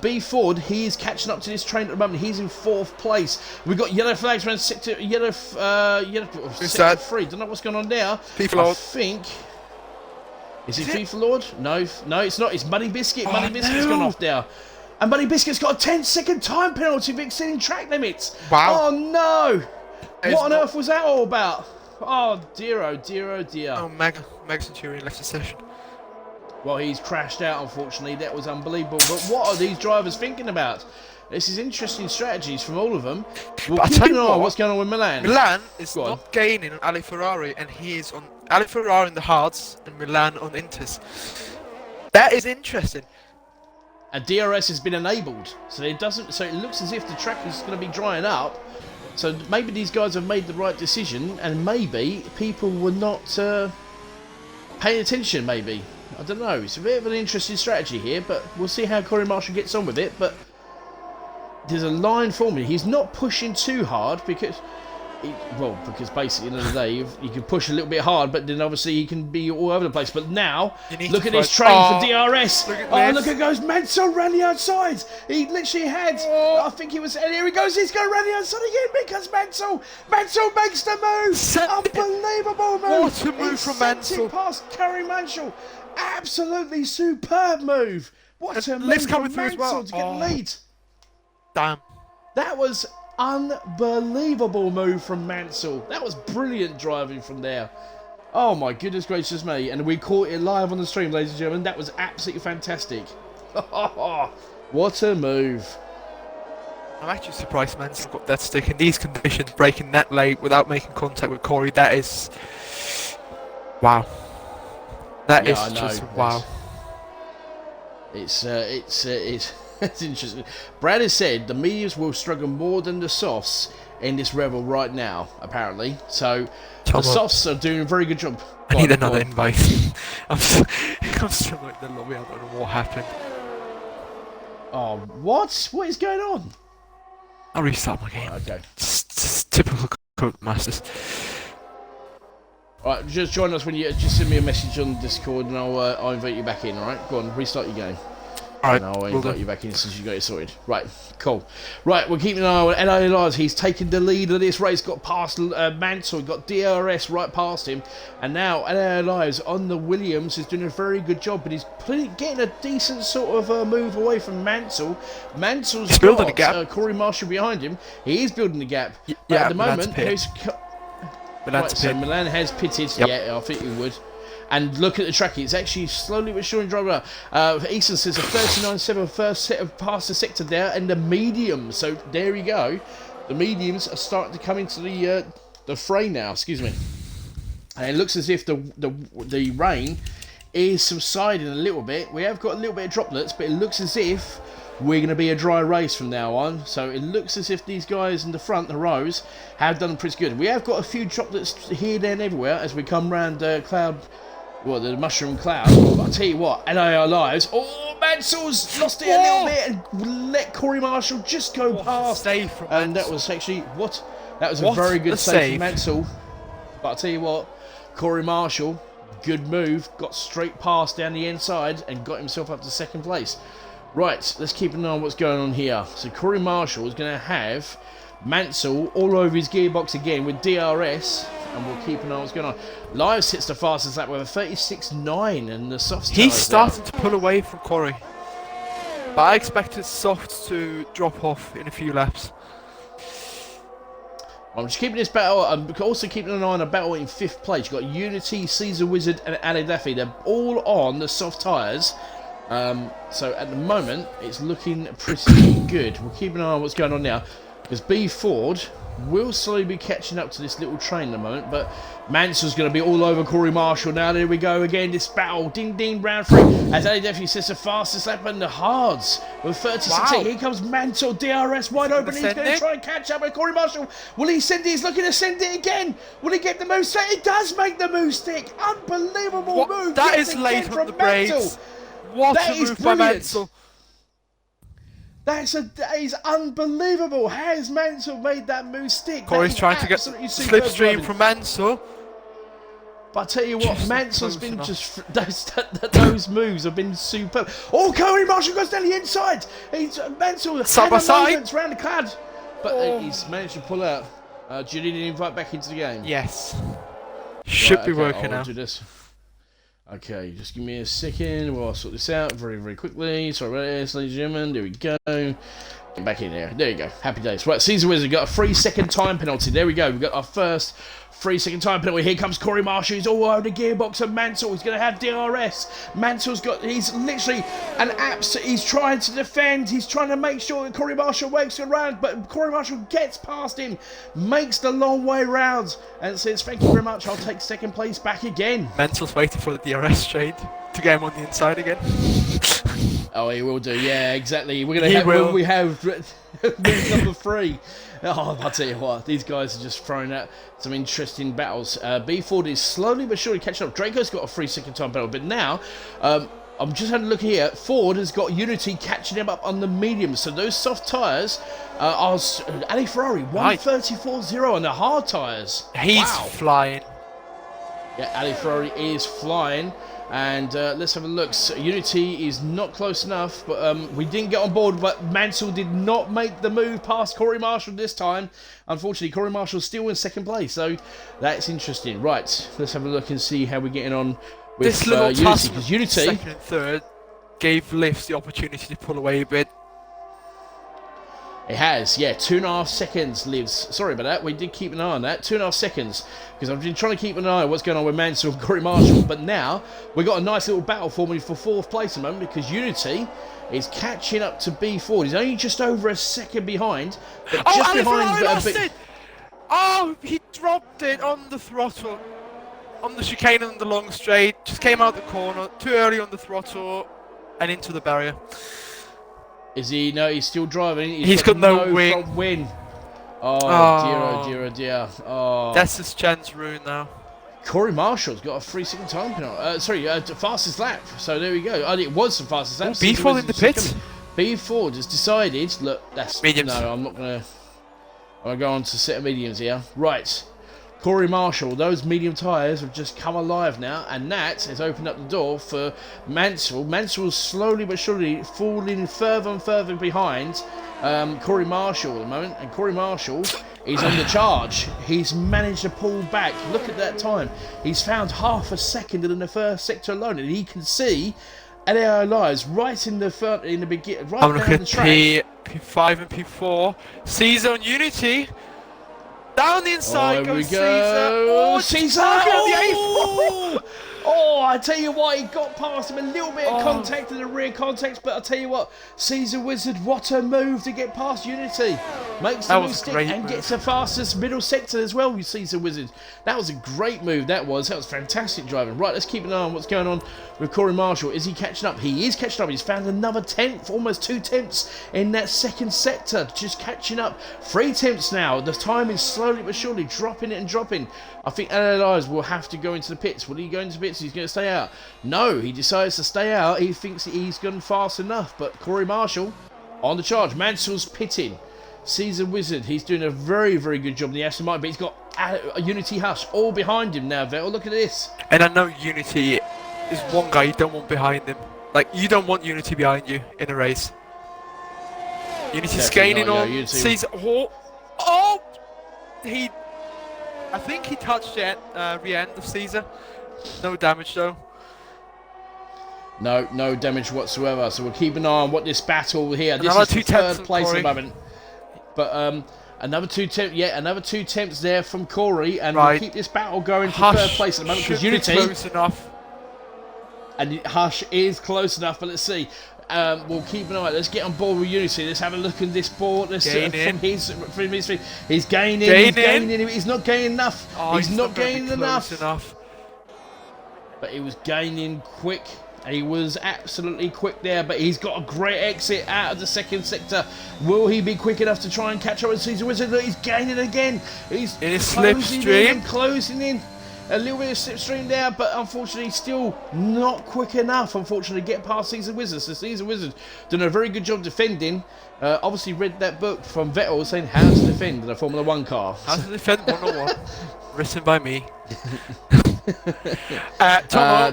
B Ford, he is catching up to this train at the moment. He's in 4th place. We've got yellow flags around sector 3. Don't know what's going on there. I think... Is it FIFA Lord? No, it's not. It's Muddy Biscuit. Muddy Biscuit's gone off there. And Muddy Biscuit's got a 10-second time penalty for exceeding track limits. Wow. Oh, no. What on earth was that all about? Oh, dear, oh, dear, oh, dear. Oh, Mega Centurion left the session. Well, he's crashed out, unfortunately. That was unbelievable. But what are these drivers thinking about? This is interesting strategies from all of them. We'll keep an eye on what's going on with Milan. Milan is not gaining on Ali Ferrari, and he is on Ali Ferrari in the hards and Milan on Inters. That is interesting. And DRS has been enabled, so it doesn't. So it looks as if the track is going to be drying up. So maybe these guys have made the right decision, and maybe people were not paying attention. Maybe, I don't know. It's a bit of an interesting strategy here, but we'll see how Corey Marshall gets on with it. But there's a line for me. He's not pushing too hard because basically at the end of the day, you can push a little bit hard, but then obviously you can be all over the place. But now, look at this train for DRS. Look at goes Mansell around the outside. He literally had, I think he was, and here he goes. He's going around the outside again because Mansell makes the move. Unbelievable move. What a move from Mansell. Past Corey Marshall. Absolutely superb move. What a move from Mansell to get the lead. Damn. That was unbelievable move from Mansell. That was brilliant driving from there. Oh my goodness gracious me. And we caught it live on the stream, ladies and gentlemen. That was absolutely fantastic. What a move. I'm actually surprised Mansell got that stick in these conditions, braking that late without making contact with Corey. That is... Wow. That is just wow. It's interesting. Brad has said the mediums will struggle more than the softs in this revel right now, apparently. So the softs are doing a very good job. I need another invite. I'm still like the lobby. I don't know what happened. Oh, what? What is going on? I'll restart my game. Okay. Just typical Codemasters. Alright, just join us when you just send me a message on Discord and I'll invite you back in, alright? Go on, restart your game. Alright, I'll invite you back in since you got it sorted. Right, cool. Right, we're keeping an eye on LA Lives. He's taken the lead of this race, got past Mansell, got DRS right past him. And now LA Lives on the Williams is doing a very good job, but he's getting a decent sort of move away from Mansell. Mansell's building a gap. Corey Marshall behind him. He is building a gap. Yeah, at the moment, so Milan has pitted. Yep. Yeah, I think he would. And look at the track, it's actually slowly but surely driving up. Easton says a 39.7 first set of past the sector there, and the mediums. So there you go. The mediums are starting to come into the fray now, excuse me. And it looks as if the rain is subsiding a little bit. We have got a little bit of droplets, but it looks as if we're going to be a dry race from now on. So it looks as if these guys in the front, the rows, have done pretty good. We have got a few droplets here, there, and everywhere as we come round the mushroom cloud. But I'll tell you what, LAR Lives. Oh, Mansell's lost it a little bit and let Corey Marshall just go past. Save from and Mansell. that was actually that was a very good save from Mansell. But I'll tell you what, Corey Marshall, good move, got straight past down the inside and got himself up to second place. Right, let's keep an eye on what's going on here. So Corey Marshall is going to have Mansell all over his gearbox again with DRS, and we'll keep an eye on what's going on. Live sits the fastest lap with a 36.9, and the softs. He's starting to pull away from Corey, but I expected softs to drop off in a few laps. I'm just keeping this battle. I'm also keeping an eye on a battle in 5th place. You've got Unity, Caesar Wizard, and Ali Daffy. They're all on the soft tyres. So at the moment, it's looking pretty good. We'll keep an eye on what's going on now, because B Ford will slowly be catching up to this little train at the moment, but Mansell's going to be all over Corey Marshall now. There we go again, this battle. Ding ding, round 3. As Ali Daffy says the fastest lap in the hards with 36. Wow. Here comes Mansell, DRS wide open. He's going to try and catch up with Corey Marshall. Will he send it? He's looking to send it again. Will he get the move stick? He does make the move stick. Unbelievable move. That yet is again late from on the brakes. Mansell. What That a is move by brilliant. Mansell. That is unbelievable. How has Mansell made that move stick? Corey's trying to get slipstream from Mansell. But I tell you what, Just Mansell's close been enough. just those moves have been superb. Oh, Corey Marshall goes down the inside. Mansell Side by had a side. moment round the clad, but he's managed to pull out. Do you need an invite back into the game? Yes. Should Right, be okay, working I'll now. do this. Okay, just give me a second while I sort this out very quickly. Sorry about this, ladies and gentlemen. There we go. Get back in there. There you go. Happy days. Right, Caesar Wizard got a 3-second time penalty. There we go. We've got our first 3-second time penalty. Here comes Corey Marshall. He's all over the gearbox of Mansell. He's going to have DRS. He's literally an absolute. He's trying to defend. He's trying to make sure that Corey Marshall wakes around. But Corey Marshall gets past him, makes the long way round, and says, "Thank you very much. I'll take 2nd place back again." Mansell's waiting for the DRS trade to get him on the inside again. Oh, he will do. Yeah, exactly. We're gonna He have. will. We have move number 3. Oh, I'll tell you what. These guys are just throwing out some interesting battles. B Ford is slowly but surely catching up. Draco's got a 3-second time battle, but now I'm just having a look here. Ford has got Unity catching him up on the mediums. So those soft tyres are Ali Ferrari 134.0 on the hard tyres. He's flying. Yeah, Ali Ferrari is flying. And let's have a look. So Unity is not close enough, but we didn't get on board. But Mansell did not make the move past Corey Marshall this time. Unfortunately, Corey Marshall's still in 2nd place, so that's interesting. Right, let's have a look and see how we're getting on with This little Unity. Because Unity, 2nd and 3rd, gave Lifts the opportunity to pull away a bit. it has, yeah, 2.5 seconds lives. Sorry about that. We did keep an eye on that. 2.5 seconds. Because I've been trying to keep an eye on what's going on with Mansell and Corey Marshall. But now we've got a nice little battle forming for 4th place at the moment, because Unity is catching up to B Ford. He's only just over a second behind. But just Ali behind. Ferrari lost it! Oh, he dropped it on the throttle. On the chicane and the long straight. Just came out the corner. Too early on the throttle. And into the barrier. Is he? No, he's still driving. He's got no wing. front wing. Oh, dear, oh dear. Oh. That's his chance ruined now. Corey Marshall's got a 3-second time penalty. Fastest lap. So there we go. It was the fastest lap. B Ford in the pits. B Ford has decided. Look, that's mediums. No, I'm not gonna. I'm gonna go on to set of mediums here. Right. Corey Marshall, those medium tyres have just come alive now, and that has opened up the door for Mansell. Mansell's slowly but surely falling further and further behind Corey Marshall at the moment, and Corey Marshall is on the charge. He's managed to pull back. Look at that time. He's found half a second in the first sector alone, and he can see LAO lies right in the front, in the beginning, right I'm down looking the track. at P5 and P4. Caesar on Unity. Down the inside goes Caesar. Oh, Caesar! Oh, I tell you what, he got past him, a little bit of contact in the rear contact, but I tell you what, Caesar Wizard, what a move to get past Unity. Makes the move stick and gets the fastest middle sector as well with Caesar Wizard. That was a great move, that was fantastic driving. Right, let's keep an eye on what's going on with Corey Marshall. Is he catching up? He is catching up. He's found another 10th, almost 2 tenths in that 2nd sector, just catching up. 3 tenths now. The time is slowly but surely dropping it and dropping. I think LLIs will have to go into the pits. Will he go into the pits? He's going to stay out. No, he decides to stay out. He thinks he's gone fast enough. But Corey Marshall on the charge. Mansell's pitting. Caesar Wizard, he's doing a very, very good job in the Aston Martin, but he's got a Unity Hush all behind him now, Vettel. Look at this. And I know Unity is one guy you don't want behind him. Like, you don't want Unity behind you in a race. Unity's gaining on Caesar. Oh! I think he touched the rear end of Caesar. No damage though. No damage whatsoever. So we'll keep an eye on what this battle here. Another this is the third place at the moment. But another two attempts there from Corey, and we'll keep this battle going to third place at the moment because Unity. Close enough. And Hush is close enough, but let's see. We'll keep an eye. Let's get on board with Unity. Let's have a look at this board. Let's from his feet. He's gaining. He's not gaining enough. Oh, he's not gaining enough. But he was gaining quick. He was absolutely quick there, but he's got a great exit out of the second sector. Will he be quick enough to try and catch up with Caesar Wizard? He's gaining again. He's closing in. A little bit of slipstream there, but unfortunately still not quick enough, unfortunately, to get past Caesar Wizard. So Caesar Wizard done a very good job defending. Obviously read that book from Vettel saying how to defend in a Formula 1 car. How to defend 101. Written by me.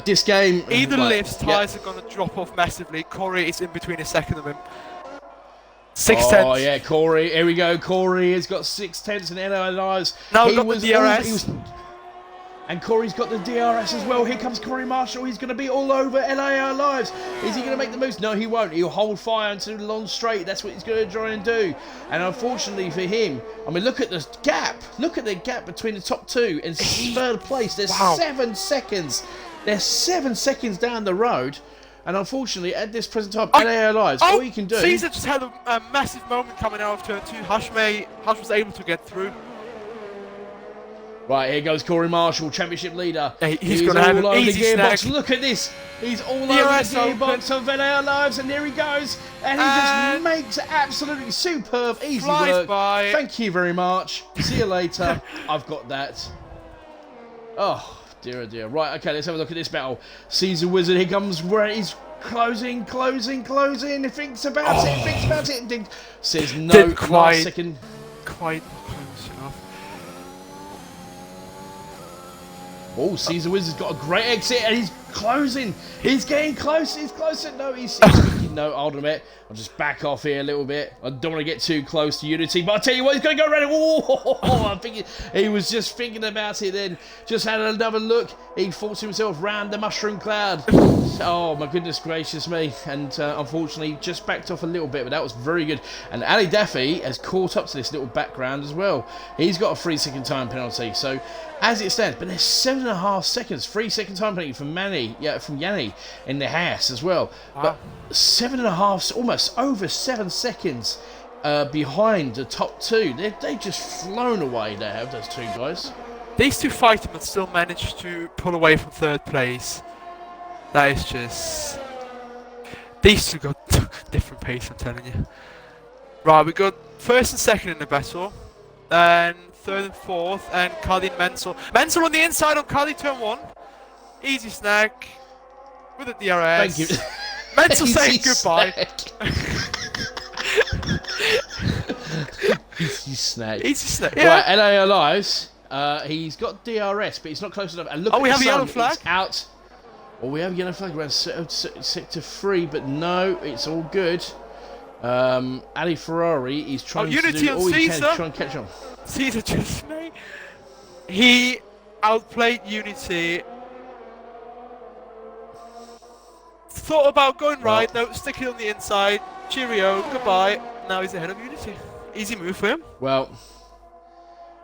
This game... Either lifts, tyres are going to drop off massively. Corey is in between a second of him. 6 tenths. Oh yeah, Corey. Here we go. Corey has got 6 tenths in LI lives. Now got the DRS. And Corey's got the DRS as well. Here comes Corey Marshall. He's going to be all over LAR lives. Is he going to make the moves? No, he won't. He'll hold fire until the long straight. That's what he's going to try and do. And unfortunately for him, I mean, look at the gap. Look at the gap between the top two and third place. There's 7 seconds. They're 7 seconds down the road. And unfortunately, at this present time, LAR lives, all you can do... Caesar just had a massive moment coming out of turn 2. Hush was able to get through. Right, here goes Corey Marshall, championship leader. He's going to have an easy gearbox. snack. Look at this. He's all over the gearbox of LAR Lives, and there he goes. And he just makes absolutely superb, easy work. By. Thank you very much. See you later. I've got that. Oh, dear, oh dear. Right, okay, let's have a look at this battle. Caesar Wizard, here comes where he's closing. He thinks about it. Says no, last second. Quite close enough. Oh, Caesar Wizard's got a great exit and he's closing. He's getting close. He's closer. No, he's thinking, no, hold on a minute. I'll just back off here a little bit. I don't want to get too close to Unity, but I'll tell you what, he's going to go around. Oh, I'm thinking, he was just thinking about it then. Just had another look. He thought to himself, round the mushroom cloud. Oh, my goodness gracious me. And unfortunately, just backed off a little bit, but that was very good. And Ali Daffy has caught up to this little background as well. He's got a 3-second time penalty. So, as it stands, but there's 7.5 seconds, 3-second time penalty from Yanni in the house as well. Wow. But 7.5, almost over 7 seconds behind the top two. They just flown away. They have those two guys. These two fighting but still managed to pull away from third place. That is just... These two got different pace, I'm telling you. Right, we got first and second in the battle. And third and fourth, and Cardi and Menzel. Menzel on the inside on Cardi turn 1. Easy snack. With a DRS. Thank you. Menzel saying goodbye. Easy snack. Easy snack. Yeah. Right, LA Lives. He's got DRS, but he's not close enough. And look at we have the a sun, yellow flag? It's out. Well, we have a yellow flag around sector 3, but no, it's all good. Ali Ferrari is trying to do all he can to try and catch on. Caesar just, mate. He outplayed Unity. Thought about going right, no, stick it on the inside. Cheerio, goodbye. Now he's ahead of Unity. Easy move for him. Well,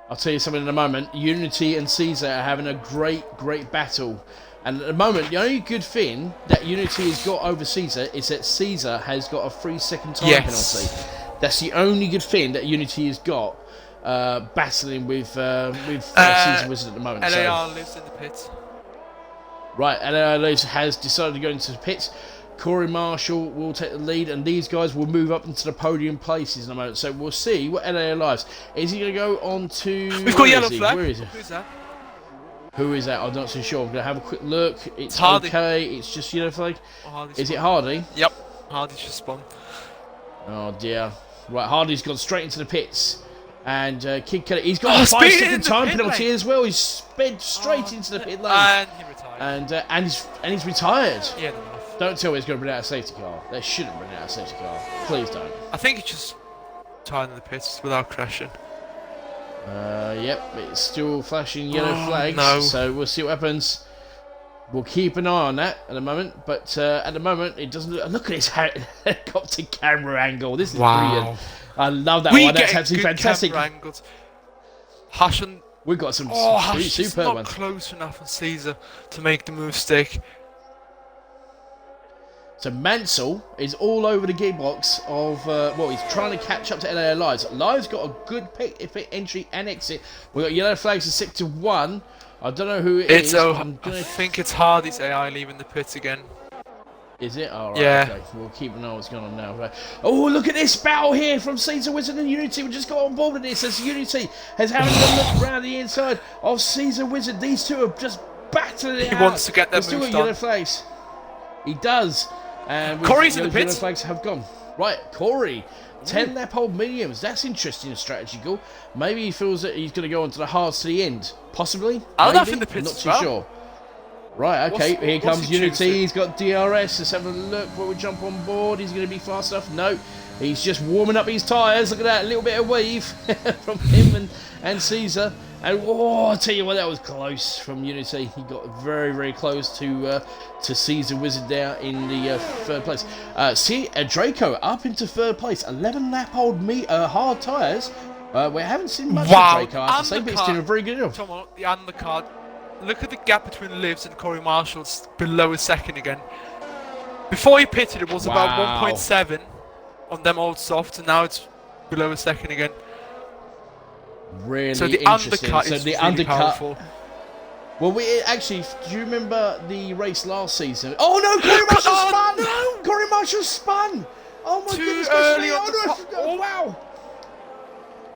I'll tell you something in a moment. Unity and Caesar are having a great battle. And at the moment, the only good thing that Unity has got over Caesar is that Caesar has got a 3-second time penalty. That's the only good thing that Unity has got battling with Caesar Wizard at the moment. LAR lives in the pit. Right, LAR lives has decided to go into the pit. Corey Marshall will take the lead, and these guys will move up into the podium places in a moment. So we'll see what LAR lives. Is he going to go on to... We've got yellow flag. Where is he? Who's that? Who is that? I'm not so sure. I'm going to have a quick look. It's Hardy. Okay. It's just yellow flag. Is it Hardy? Yep. Hardy's just spun. Oh dear. Right, Hardy's gone straight into the pits. And Kid Kelly, he's got a 5-second time penalty as well. He's sped straight into the pit lane. And he retired. And he's retired. Yeah, don't tell me he's going to bring out a safety car. They shouldn't bring out a safety car. Please don't. I think he just retired in the pits without crashing. Yep, it's still flashing yellow flags, no. so we'll see what happens. We'll keep an eye on that at the moment, but at the moment it doesn't look at this helicopter camera angle. This is brilliant. I love that one. That's absolutely fantastic. Angles. Hassan, we've got some superb not ones. Close enough on Caesar to make the move stick. So Mansell is all over the gearbox of he's trying to catch up to LA Lives. Lives got a good entry and exit. We've got yellow flags to 6-1. I don't know who it is. I think it's Hardy's AI leaving the pits again. Is it? Alright, yeah. Okay. We'll keep an eye on what's going on now. Oh, look at this battle here from Caesar Wizard and Unity. We just got on board with this as Unity has having a look around the inside of Caesar Wizard. These two are just battling it out. He wants to get them still got yellow flags. He does. And Corey's in the pits. Yellow flags have gone. Right, Corey. 10 lap hold mediums. That's interesting strategy, Goal. Maybe he feels that he's going to go onto the hards to the end. Possibly. I'll have in the pits. I'm not too sure. Right, okay, here comes Unity. He's got DRS. Let's have a look. Will we jump on board? He's going to be fast enough. No, he's just warming up his tyres. Look at that, a little bit of wave from him and Caesar. And I tell you what, that was close from Unity. He got very, very close to Caesar Wizard there in the third place. See, Draco up into third place. 11 lap old hard tyres. We haven't seen much of Draco, I have to say, but he's doing a very good job. Come on, the undercard. Look at the gap between Livs and Corey Marshall's below a second again. Before he pitted, it was about 1.7 on them old softs, and now it's below a second again. Really so the undercut is really powerful. Well, actually, do you remember the race last season? Oh no, Corey Marshall spun! No! Corey Marshall spun! Oh my goodness! Early on wow!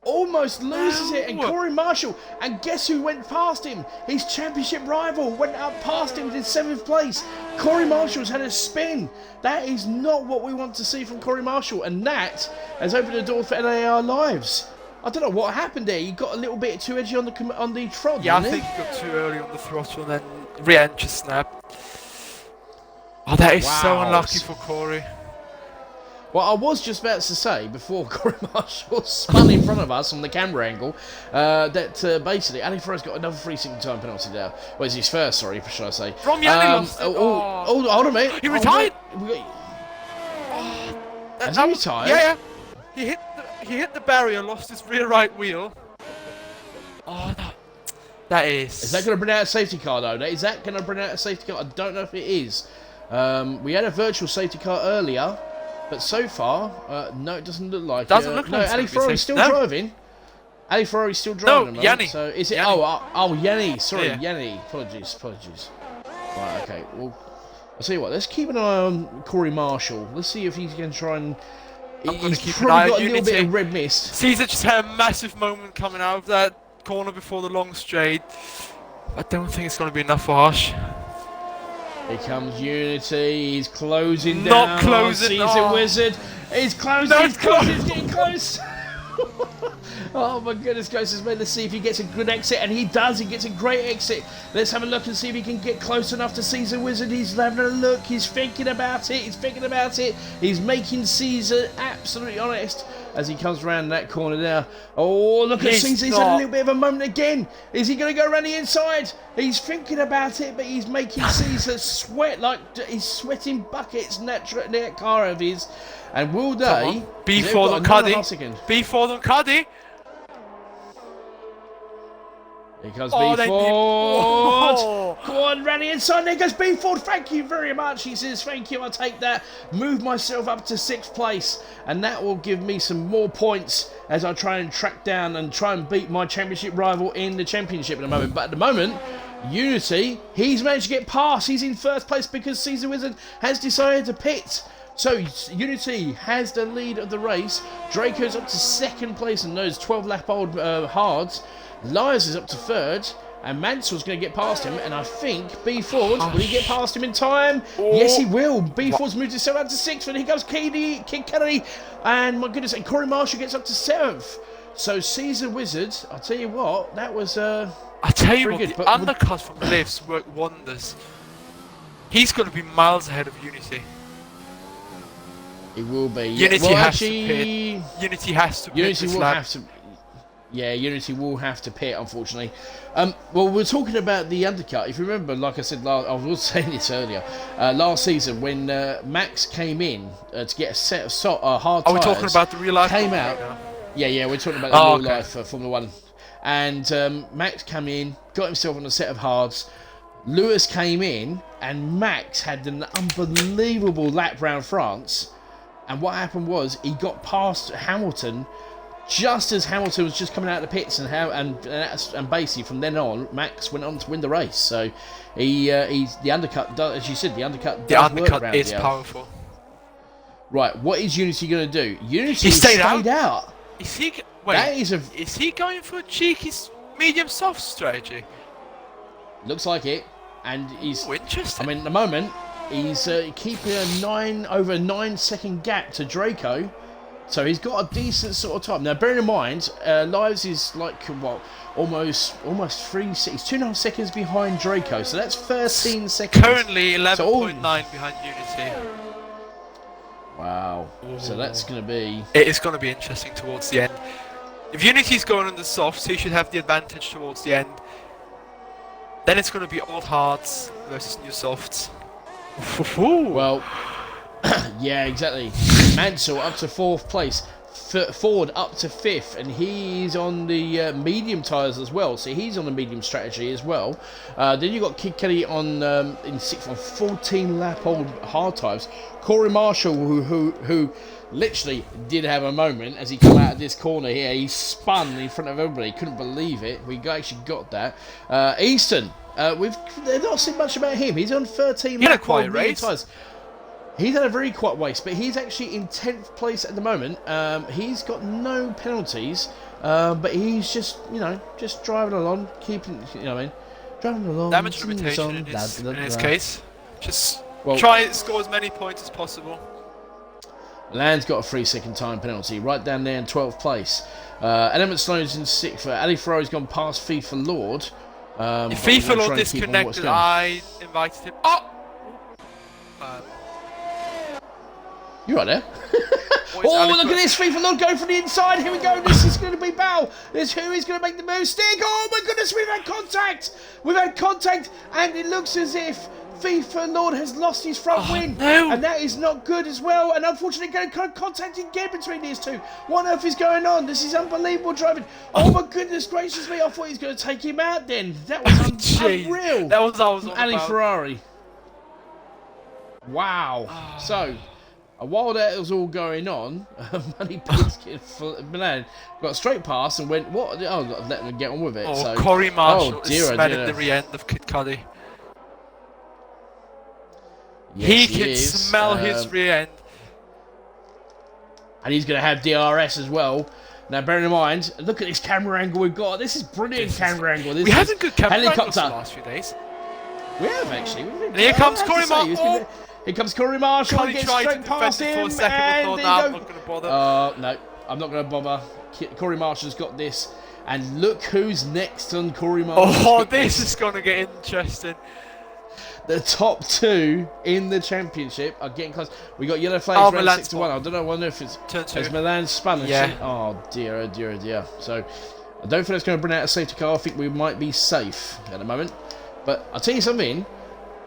Almost loses it, and Corey Marshall, and guess who went past him? His championship rival went up past him in 7th place. Corey Marshall's had a spin. That is not what we want to see from Corey Marshall, and that has opened the door for LAR Lives. I don't know what happened there. You got a little bit too edgy on the throttle. Yeah, I think you got too early on the throttle and then re-entry snap. Oh, that is so unlucky for Corey. Well, I was just about to say, before Corey Marshall spun in front of us on the camera angle, that basically Ali Ferrer's got another 3 second time penalty there. Well, it's his first, sorry, should I say. From Yanni lost it. Hold on a minute. He retired! Has he retired? Yeah. He hit the barrier, lost his rear right wheel. Oh, no. That is... Is that going to bring out a safety car, though? Is that going to bring out a safety car? I don't know if it is. We had a virtual safety car earlier. But so far, no, it doesn't look like it. Doesn't look like Ali Ferrari's still driving. Ali Ferrari's still driving. No, Yanni. So is it? Yanni. Yanni. Sorry, yeah. Yanni. Apologies. Right, okay. Well, I'll tell you what. Let's keep an eye on Corey Marshall. Let's see if he's going to try and. He's keep probably got a little bit of red mist. Caesar just had a massive moment coming out of that corner before the long straight. I don't think it's going to be enough for Harsh. Here comes Unity. He's closing down. Not closing. Caesar Wizard. He's closing. No, he's closing. He's getting close. Oh my goodness gracious, mate. Let's see if he gets a good exit. And he does. He gets a great exit. Let's have a look and see if he can get close enough to Caesar Wizard. He's having a look. He's thinking about it. He's making Caesar absolutely honest as he comes around that corner there. Oh, look at Caesar. He's had a little bit of a moment again. Is he going to go around the inside? He's thinking about it, but he's making Caesar sweat like he's sweating buckets in that car of his. And will they? B4 them Cuddy. B4 them Cuddy. Here comes B Ford. Go on, run inside. There goes B Ford. Thank you very much. He says, thank you. I'll take that. Move myself up to 6th place. And that will give me some more points as I try and track down and try and beat my championship rival in the championship at the moment. But at the moment, Unity, he's managed to get past. He's in 1st place because Caesar Wizard has decided to pit. So Unity has the lead of the race. Draco's up to 2nd place in those 12 lap old hards. Lyers is up to 3rd, and Mansell's going to get past him, and I think B Ford, will he get past him in time? Yes, he will. B Ford's moved himself up to 6th, and here goes Kid Kennedy, and my goodness, and Corey Marshall gets up to 7th. So Caesar Wizard, I'll tell you what, that was I tell you what, the undercut from Livs work wonders. He's going to be miles ahead of Unity. He will be. Unity has to pit. Unity has to pit. Unity will have to. Yeah, Unity will have to pit, unfortunately. Well, we're talking about the undercut. If you remember, like I said, I was saying this earlier, last season when Max came in to get a set of hard tyres. Are we talking about the real life? Came out. Yeah, we're talking about the real life Formula 1. And Max came in, got himself on a set of hards. Lewis came in, and Max had an unbelievable lap round France. And what happened was he got past Hamilton just as Hamilton was just coming out of the pits, and basically from then on, Max went on to win the race. So he's the undercut. As you said, the undercut. The undercut is powerful. Right, what is Unity going to do? Unity stayed out. Is he? Wait, is he going for a cheeky medium soft strategy? Looks like it, and he's. Oh, interesting. I mean, at the moment, he's keeping over a 9-second gap to Draco. So he's got a decent sort of time. Now, bearing in mind, Lives is like, what, almost 3 seconds. He's 2.5 seconds behind Draco. So that's 13 seconds. Currently 11.9 behind Unity. Wow. Ooh. So that's going to be... It is going to be interesting towards the end. If Unity's going on the softs, he should have the advantage towards the end. Then it's going to be old hards versus new softs. Well... yeah, exactly. Mansell up to 4th place, Ford up to 5th, and he's on the medium tyres as well. So he's on the medium strategy as well. Then you got Kid Kelly on in 6th on 14 lap old hard tyres. Corey Marshall, who literally did have a moment as he came out of this corner here. He spun in front of everybody. Couldn't believe it. We actually got that. Easton, we've not seen much about him. He's on 13 lap old medium tyres. He's had a very quiet race, but he's actually in 10th place at the moment. He's got no penalties, but he's just, just driving along, keeping, driving along. Damage limitation in his case. Just try to score as many points as possible. Land's got a 3-second time penalty, right down there in 12th place. Element Snow's in 6th. Ali Ferrari's gone past FIFA Lord. If FIFA Lord disconnected, I invited him. You're right there. Oh, look at this! FIFA Lord go from the inside. Here we go. This is going to be Bell. This who is going to make the move. Stick. Oh my goodness! We've had contact. We've had contact, and it looks as if FIFA Lord has lost his front wing, and that is not good as well. And unfortunately, going to contact again between these two. What on earth is going on? This is unbelievable driving. Oh my goodness gracious me! I thought he was going to take him out. Then that was unreal. That was on Ali Ferrari. Wow. So. While that was all going on, Money Biscuit Milan got a straight pass and went, what? Oh, let them get on with it. Oh, so, Corey Marshall is smelling the rear end of Kid Cudi. Yes, he can smell his rear end. And he's going to have DRS as well. Now, bearing in mind, look at this camera angle we've got. This is brilliant camera angle. We had a good camera angle the last few days. We have, actually. And here comes Corey Marshall. Here comes Corey Marshall, gets straight past him, and there you go. I'm not going to bother. No, I'm not going to bother. Corey Marshall's got this, and look who's next on Corey Marshall. Oh, this is going to get interesting. The top 2 in the championship are getting close. We got yellow flags around 6-1. I don't know. I wonder if it's as Milan spun. Yeah. Oh dear, oh dear, oh dear. So I don't think it's going to bring out a safety car. I think we might be safe at the moment. But I'll tell you something.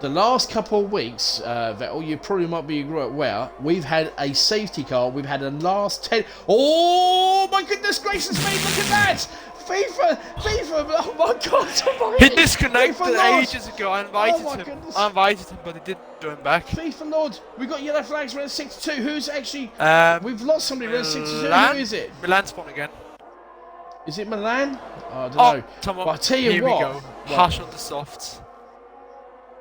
The last couple of weeks, Vettel, you probably might be aware, we've had a safety car. We've had a last 10. Oh my goodness gracious me! Look at that! FIFA! Oh my God! He disconnected ages ago. I invited him, but he didn't join back. FIFA Lord, we got yellow flags around 6-2. Who's actually? We've lost somebody around 6-2. Who is it? Milan spawn again. Is it Milan? Oh, I don't know. But I tell you here what. We go. Hush on the softs.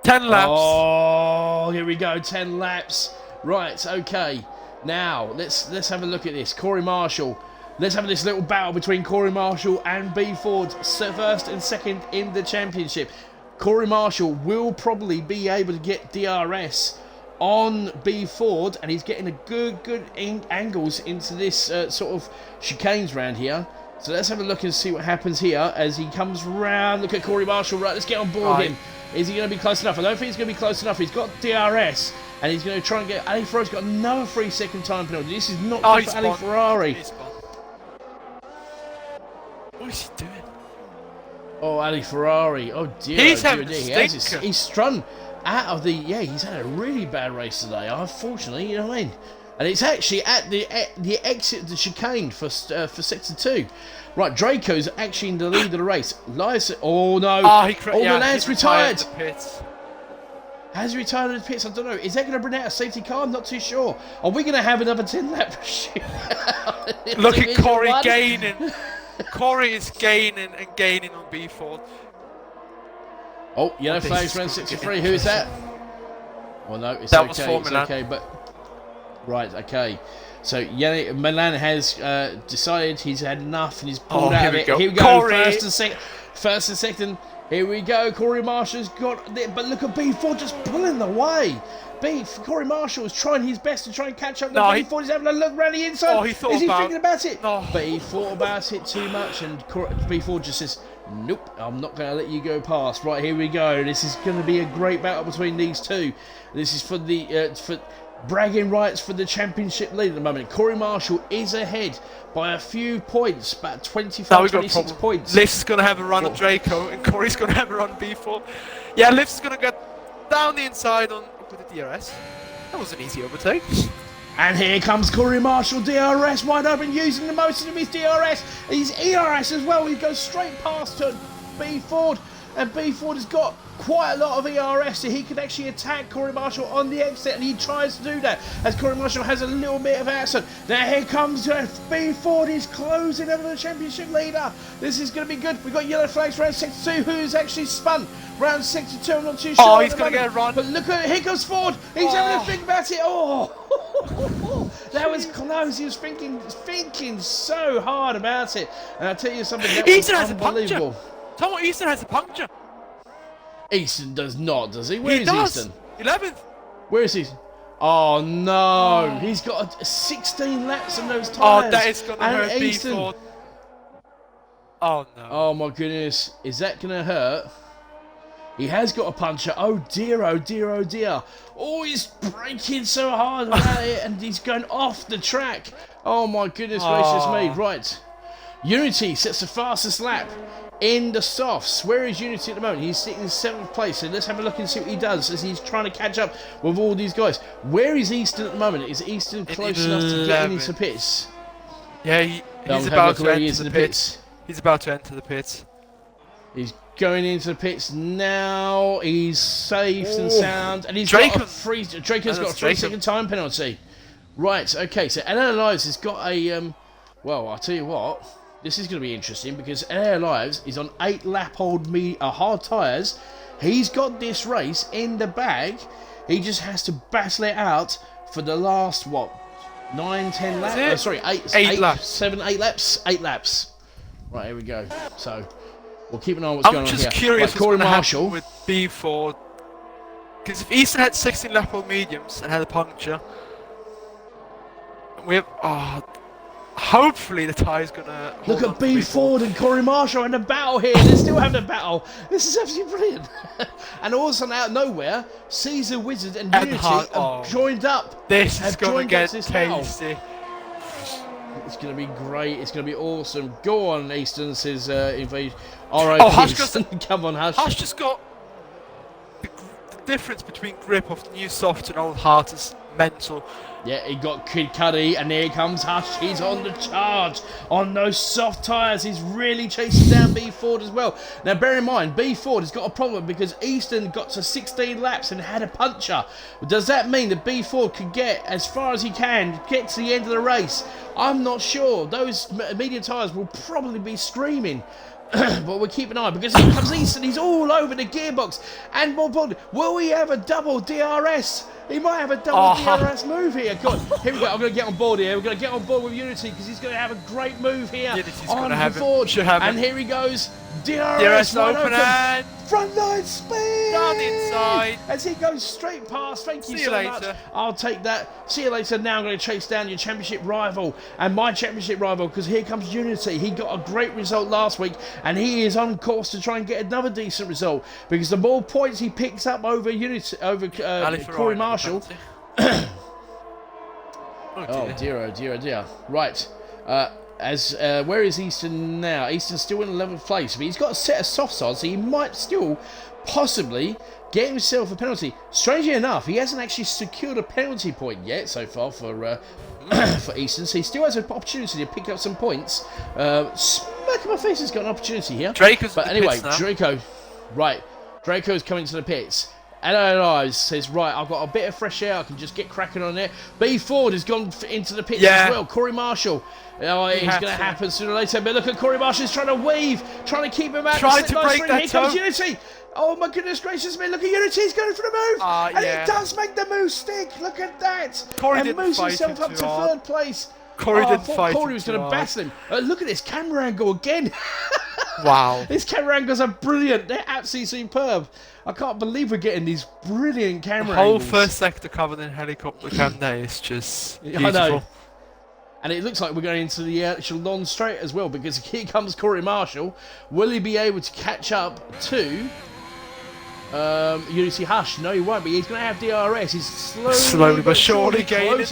10 laps. Oh, here we go. 10 laps. Right. Okay. Now let's have a look at this. Corey Marshall. Let's have this little battle between Corey Marshall and B Ford, first and second in the championship. Corey Marshall will probably be able to get DRS on B Ford, and he's getting a good angles into this sort of chicanes round here. So let's have a look and see what happens here as he comes round. Look at Corey Marshall. Right, let's get on board him. Is he going to be close enough? I don't think he's going to be close enough. He's got DRS, and he's going to try and get... Ali Ferrari's got another 3-second time penalty. This is not good for Ali Ferrari. is he doing? Oh, Ali Ferrari. Oh dear. He's oh, having dear, a dear. stinker. He's strung out of the. Yeah, he's had a really bad race today. Unfortunately, you know what I mean. And it's actually at the exit of the chicane for sector 2. Right, Draco's actually in the lead of the race. Oh no! Milan's retired. Has he retired in the pits? I don't know. Is that going to bring out a safety car? I'm not too sure. Are we going to have another 10-lap? Look at Corey gaining. Corey is gaining and gaining on B4. Oh, yellow flags round 63. Who is that? Well, no, it's that okay. Was for it's Milan. okay, but right, okay. So Milan has decided he's had enough and he's pulled out of it. Here we go. Corey. First and second. Here we go. Corey Marshall's got it, but look at B4 just pulling the way. Corey Marshall is trying his best to try and catch up with B4. He's having a look around the inside. Oh, he thought is he thinking about it? No. But he thought about it too much, and B4 just says, nope, I'm not going to let you go past. Right, here we go. This is going to be a great battle between these two. This is for the bragging rights for the championship lead at the moment. Corey Marshall is ahead by a few points, about 25, 26 points. Lift's going to have a run on Draco, and Corey's going to have a run on B4. Yeah, Lift's going to get down the inside with the DRS. That was an easy overtake. And here comes Corey Marshall, DRS wide open, using the most of his DRS. He's ERS as well. He goes straight past to B Ford, and B Ford has got quite a lot of ERS, so he can actually attack Corey Marshall on the exit, and he tries to do that as Corey Marshall has a little bit of outside. Now here comes B Ford. He's closing over the championship leader. This is going to be good. We've got yellow flags round sector 2, who's actually spun round sector 2. I'm not too sure. Oh, he's going to get a run. But look at here goes Ford. He's having a think about it. Oh, that was close. He was thinking so hard about it. And I'll tell you something. That was unbelievable. Tom Easton has a puncture. Easton does not, does he? Where is Easton? 11th. Where is he? Oh no, he's got 16 laps on those tyres. Oh, that is going to hurt B4. Oh no. Oh my goodness, is that going to hurt? He has got a puncher. Oh dear, oh dear, oh dear. Oh, he's braking so hard about it, and he's going off the track. Oh my goodness gracious me. Right. Unity sets the fastest lap in the softs. Where is Unity at the moment? He's sitting in 7th place. So let's have a look and see what he does as he's trying to catch up with all these guys. Where is Easton at the moment? Is Easton close enough to get into pits? Yeah, he's about to enter the pits. He's about to enter the pits. He's going into the pits now. He's safe and sound, and he's got a free. Draco's got a 3-second time penalty. Right. Okay. So LA Lives has got a. Well, I'll tell you what. This is going to be interesting because LA Lives is on 8-lap hard tyres. He's got this race in the bag. He just has to battle it out for the last, 9, 10 laps? Sorry, 8 laps. 7, 8 laps? 8 laps. Right, here we go. So, we'll keep an eye on what's going on here. I'm just curious Corey Marshall with B4. Because if Easton had 16-lap old mediums and had a puncture, we have... hopefully the tie's gonna look at B Ford and Corey Marshall in a battle here. They're still having a battle. This is absolutely brilliant. And all of a sudden, out of nowhere, Caesar Wizard and Unity have joined up. This is gonna get tasty. It's gonna be great. It's gonna be awesome. Go on, Easton, says Invade. Hush, come on, Hush. Hush just got the difference between grip of new soft and old hard is mental. Yeah, he got Kid Cudi, and here comes Hush. He's on the charge on those soft tyres. He's really chasing down B Ford as well. Now, bear in mind, B Ford has got a problem because Easton got to 16 laps and had a puncher. Does that mean that B Ford could get as far as he can, get to the end of the race? I'm not sure. Those medium tyres will probably be screaming. But we'll keep an eye because here comes Easton. He's all over the gearbox. And more importantly, will we have a double DRS? He might have a double DRS move here. God, here we go. I'm going to get on board here. We're going to get on board with Unity because he's going to have a great move here on the board. And here he goes. DRS open and front line speed down the inside as he goes straight past. Thank you so much. I'll take that. See you later. Now I'm going to chase down your championship rival and my championship rival because here comes Unity. He got a great result last week and he is on course to try and get another decent result because the more points he picks up over Unity, over Corey Marshall. Oh dear, oh dear, oh dear. Right. As where is Easton now? Easton's still in 11th place, but he's got a set of softs on, so he might still possibly get himself a penalty. Strangely enough, he hasn't actually secured a penalty point yet so far for for Easton, so he still has an opportunity to pick up some points. Smack in my face has got an opportunity here. Draco's but anyway, Draco, right? Draco's coming to the pits. Hello, says, right, I've got a bit of fresh air, I can just get cracking on it. B Ford has gone into the pits as well. Corey Marshall, it's going to happen sooner or later. But look at Corey Marshall, he's trying to weave, trying to keep him out. Trying to break that Here comes Unity. Oh my goodness gracious me, look at Unity, he's going for the move. And he does make the move stick, look at that. Corey and moves himself up to third place. Corey didn't fight. Corey was going to battle him. Look at this camera angle again. Wow. These camera angles are brilliant. They're absolutely superb. I can't believe we're getting these brilliant camera angles. The whole first sector covered in helicopter cam there is just beautiful. I know. And it looks like we're going into the actual non-straight as well, because here comes Corey Marshall. Will he be able to catch up to Unity Hush? No, he won't, but he's going to have DRS. He's slowly but surely gaining.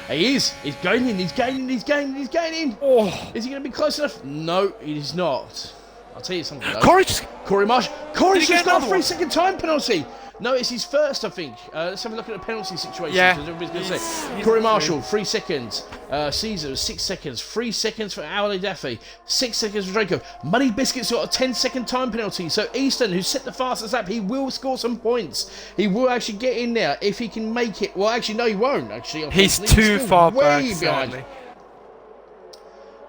He is. He's gaining. He's gaining. Oh. Is he going to be close enough? No, he is not. I'll tell you something though. Corey Marshall. Corey's just got a 3-second time penalty. No, it's his first, I think. Let's have a look at the penalty situation. Yeah. Everybody's going to say. Corey Marshall, 3 seconds. Caesar, 6 seconds. 3 seconds for Alan Daffy. 6 seconds for Draco. Muddy Biscuit's got a 10-second time penalty. So Easton, who set the fastest lap, he will score some points. He will actually get in there if he can make it. Well, actually, no, he won't. Actually, he's too far back. Way behind.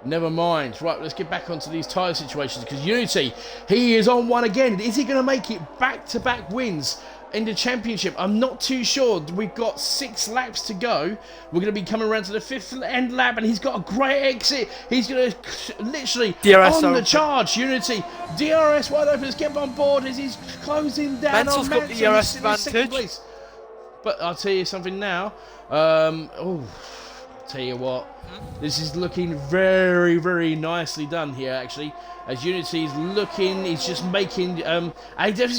Never mind. Right, let's get back onto these tyre situations, because Unity, he is on one again. Is he going to make it back-to-back wins in the championship? I'm not too sure. We've got 6 laps to go. We're going to be coming around to the 5th end lap, and he's got a great exit. He's going to literally DRS on the charge. Unity, DRS wide open. Let's get him on board as he's closing down Mansel's on got the DRS advantage. But I'll tell you something now. Tell you what, this is looking very, very nicely done here, actually. As Unity's looking, he's just making. He's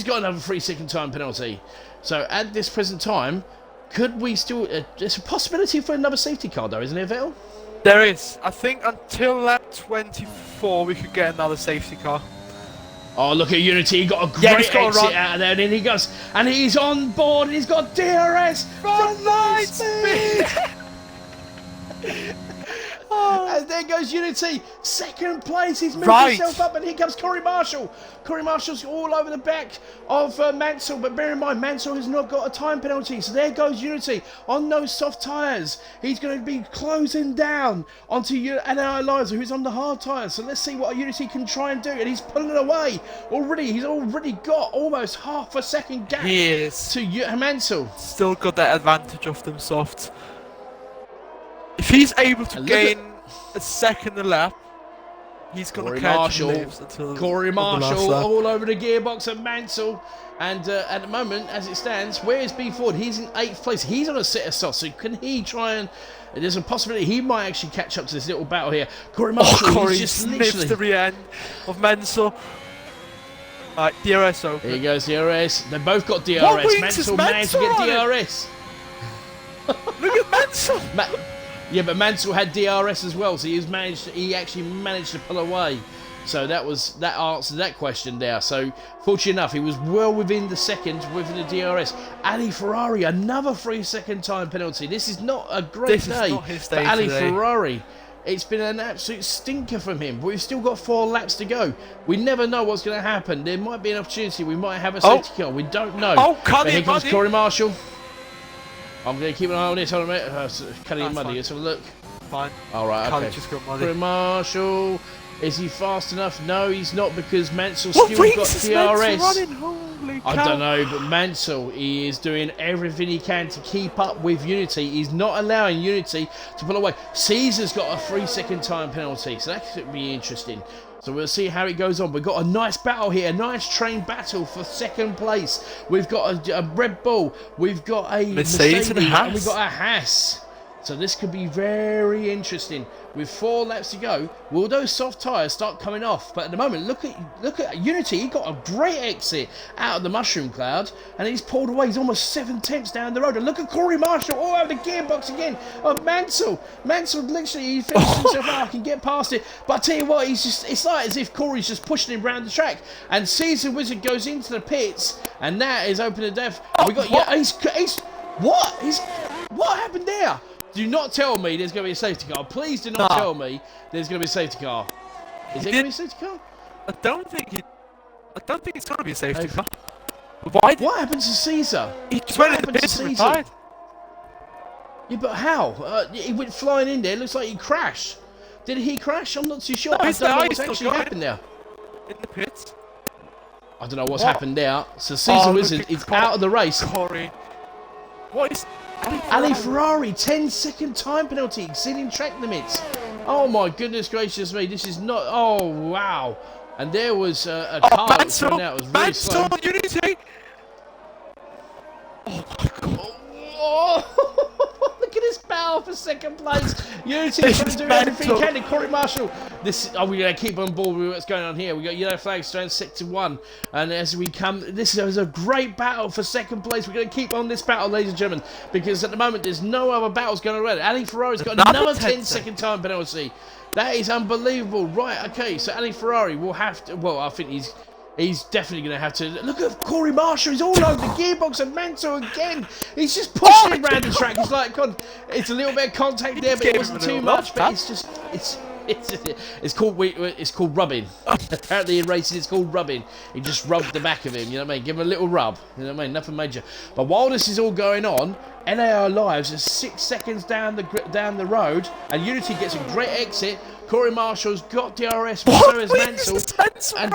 got another 3-second time penalty. So at this present time, could we still? There's a possibility for another safety car, though, isn't there, Vettel? There is. I think until lap 24, we could get another safety car. Oh, look at Unity. He got a great exit out of there, and then he goes, and he's on board, and he's got DRS from light speed. And there goes Unity, 2nd place. He's moved himself up, and here comes Corey Marshall. Corey Marshall's all over the back of Mansell, but bear in mind, Mansell has not got a time penalty. So there goes Unity on those soft tyres. He's going to be closing down onto Eliza, who's on the hard tyres. So let's see what Unity can try and do. And he's pulling away already. He's already got almost half a second gap to Mansell. Still got that advantage of them soft. If he's able to gain a second a lap, he's going to catch Corey Marshall all over the gearbox of Mansell. And at the moment, as it stands, where is B Ford? He's in 8th place. He's on a set of softs. So can he try and... There's a possibility he might actually catch up to this little battle here. Corey Marshall, Corey just sniffs literally... the rear end of Mansell. Right, DRS open. Here goes DRS. They both got DRS. Mansell managed to get DRS. Look at Mansell. Yeah, but Mansell had DRS as well, so he actually managed to pull away. So that answered that question there. So fortunately enough, he was well within the second within the DRS. Ali Ferrari, another 3-second time penalty. This is not a great day for Ali Ferrari. It's been an absolute stinker from him. But we've still got 4 laps to go. We never know what's going to happen. There might be an opportunity. We might have a safety car. We don't know. Here comes Corey Marshall. I'm going to keep an eye on this. Hold on a minute. Cutting muddy. Let's have a look. Fine. All right, okay. Just got muddy. Corey Marshall. Is he fast enough? No, he's not, because Mansell still got DRS. I don't know, but Mansell, he is doing everything he can to keep up with Unity. He's not allowing Unity to pull away. Caesar's got a 3-second time penalty, so that could be interesting. So we'll see how it goes on. We've got a nice battle here, a nice train battle for 2nd place. We've got a Red Bull, we've got a Mercedes, and we've got a Haas. So this could be very interesting. With 4 laps to go, will those soft tyres start coming off? But at the moment, look at Unity. He got a great exit out of the mushroom cloud, and he's pulled away. He's almost 7/10 down the road. And look at Corey Marshall all over the gearbox again. Oh, Mansell literally, he finished himself out. I can get past it. But I tell you what, it's like as if Corey's just pushing him around the track. And Caesar Wizard goes into the pits, and that is open to death. We got what happened there? Do not tell me there's going to be a safety car. Please do not tell me there's going to be a safety car. Is there going to be a safety car? I don't think it's going to be a safety car. What happened to Caesar? He just went into the pits and retired. Yeah, but how? He went flying in there. Looks like he crashed. Did he crash? I'm not too sure. I don't know what's actually happened there. In the pits? I don't know what's happened there. So Caesar Wizard is out of the race. Corey. What is... Ali Ferrari, 10-second time penalty, exceeding track limits. Oh my goodness gracious me, this is not... Oh, wow. And there was a car that was coming out. It was really slow. Unity! Oh my god. Oh, look at this battle for second place. Unity's trying to do everything he can. And Corey Marshall. We're going to keep on board with what's going on here. We got yellow flags throwing sector 1. And as we come, this is a great battle for second place. We're going to keep on this battle, ladies and gentlemen, because at the moment there's no other battles going on. Ali Ferrari's got another 10-second time penalty. That is unbelievable. Right, okay, so Ali Ferrari will have to... Well, I think he's definitely going to have to... Look at Corey Marshall. He's all over the gearbox and Mansell again. He's just pushing him around the track. He's like, God, it's a little bit of contact there, but it wasn't too much. But it's just... It's called rubbing. Apparently in racing it's called rubbing. He just rubbed the back of him, you know what I mean? Give him a little rub, you know what I mean? Nothing major. But while this is all going on, NAR Lives is 6 seconds down the road, and Unity gets a great exit. Corey Marshall's got DRS, so has Mansell. And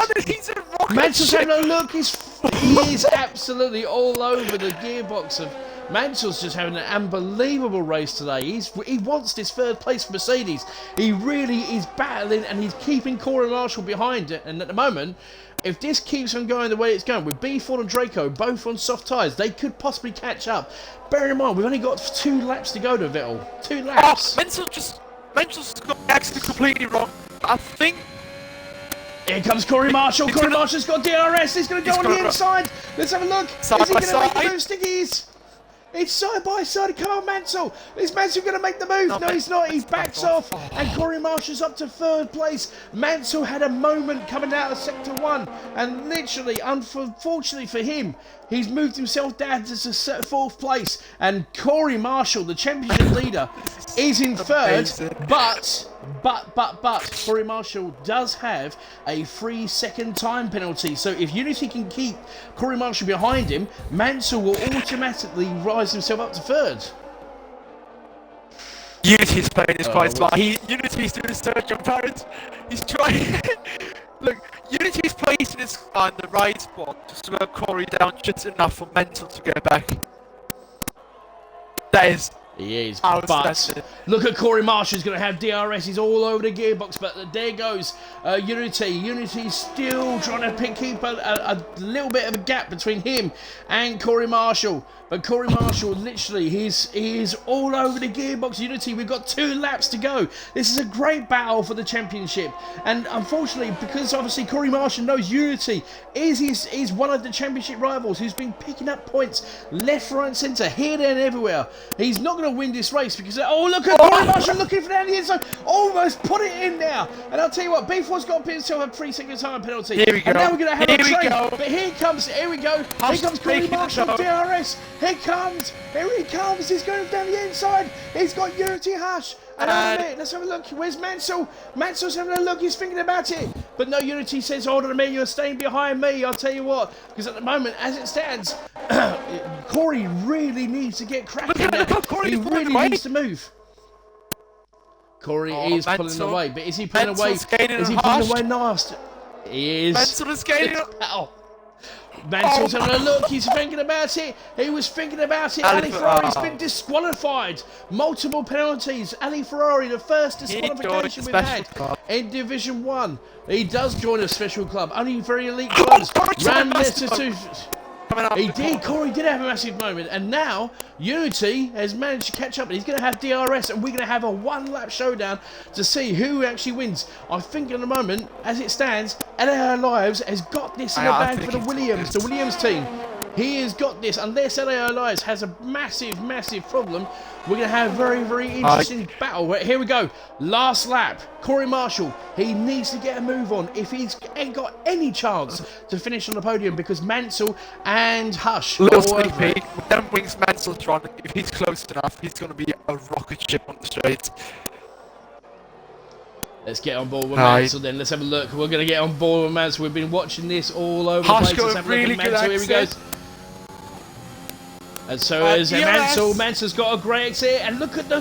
Mansell's having a look. He is absolutely all over the gearbox of... Mansell's just having an unbelievable race today. He wants this 3rd place for Mercedes. He really is battling, and he's keeping Corey Marshall behind it. And at the moment, if this keeps on going the way it's going, with B4 and Draco both on soft tyres, they could possibly catch up. Bear in mind, we've only got 2 laps to go to Vettel. 2 laps. Mansell's got actually completely wrong. I think... Here comes Corey Marshall. Corey Marshall's got DRS. He's going to go on the inside. Let's have a look. Is he going to make the move, Stickies? It's side by side. Come on, Mansell. Is Mansell going to make the move? No, he's not. He backs off. And Corey Marshall's up to 3rd place. Mansell had a moment coming out of Sector 1. And literally, unfortunately for him, he's moved himself down to 4th place. And Corey Marshall, the championship leader, is in 3rd. But Corey Marshall does have a 3-second time penalty. So if Unity can keep Corey Marshall behind him, Mansell will automatically rise himself up to 3rd. Unity's playing this quite smart. Unity's doing a search on parents. He's trying... Look, Unity's placing his car in the right spot to slow Corey down just enough for Mansell to get back. That is... He is, but look at Corey Marshall. He's going to have DRS. He's all over the gearbox, but there goes Unity. Unity's still trying to keep a little bit of a gap between him and Corey Marshall. But Corey Marshall, literally, he is all over the gearbox. Unity, we've got 2 laps to go. This is a great battle for the championship. And unfortunately, because obviously Corey Marshall knows Unity is one of the championship rivals who's been picking up points left, right, and centre, here, there, and everywhere. He's not going to win this race because, oh, look at Corey Marshall looking for down the inside. Almost put it in there. And I'll tell you what, B4's got himself a 3-second time penalty. Here we go. And now we're going to have a train. But here we go. Here comes Corey Marshall, DRS. Here he comes, he's going down the inside, he's got Unity Hush, and let's have a look, where's Mansell? Mansell's having a look, he's thinking about it, but no, Unity says, hold on a minute, you're staying behind me, I'll tell you what, because at the moment, as it stands, Corey really needs to get cracking there, he really needs to move. Corey is pulling away, but is he pulling away, last? He is. Mansell is gaining Mansell's having a look, he's thinking about it, he was thinking about it, Ali Ferrari's been disqualified, multiple penalties, Ali Ferrari, the first disqualification we've had in Division 1, he does join a special club, only very elite clubs, ran Leicester to... He did. Corey did have a massive moment, and now Unity has managed to catch up, and he's going to have DRS, and we're going to have a one-lap showdown to see who actually wins. I think at the moment, as it stands, LA Lives has got this in the bag for the Williams team. He has got this. Unless LA Lives has a massive, massive problem, we're going to have a very, very interesting battle. Here we go. Last lap. Corey Marshall, he needs to get a move on if he's ain't got any chance to finish on the podium, because Mansell and Hush. Little sneak peek. With them wings Mansell's run, if he's close enough, he's going to be a rocket ship on the straight. Let's get on board with Mansell then. Let's have a look. We're going to get on board with Mansell. We've been watching this all over the place. Let's have a look at Mansell. Here he goes. And so is Mansell. Mansell's got a great exit, and look at the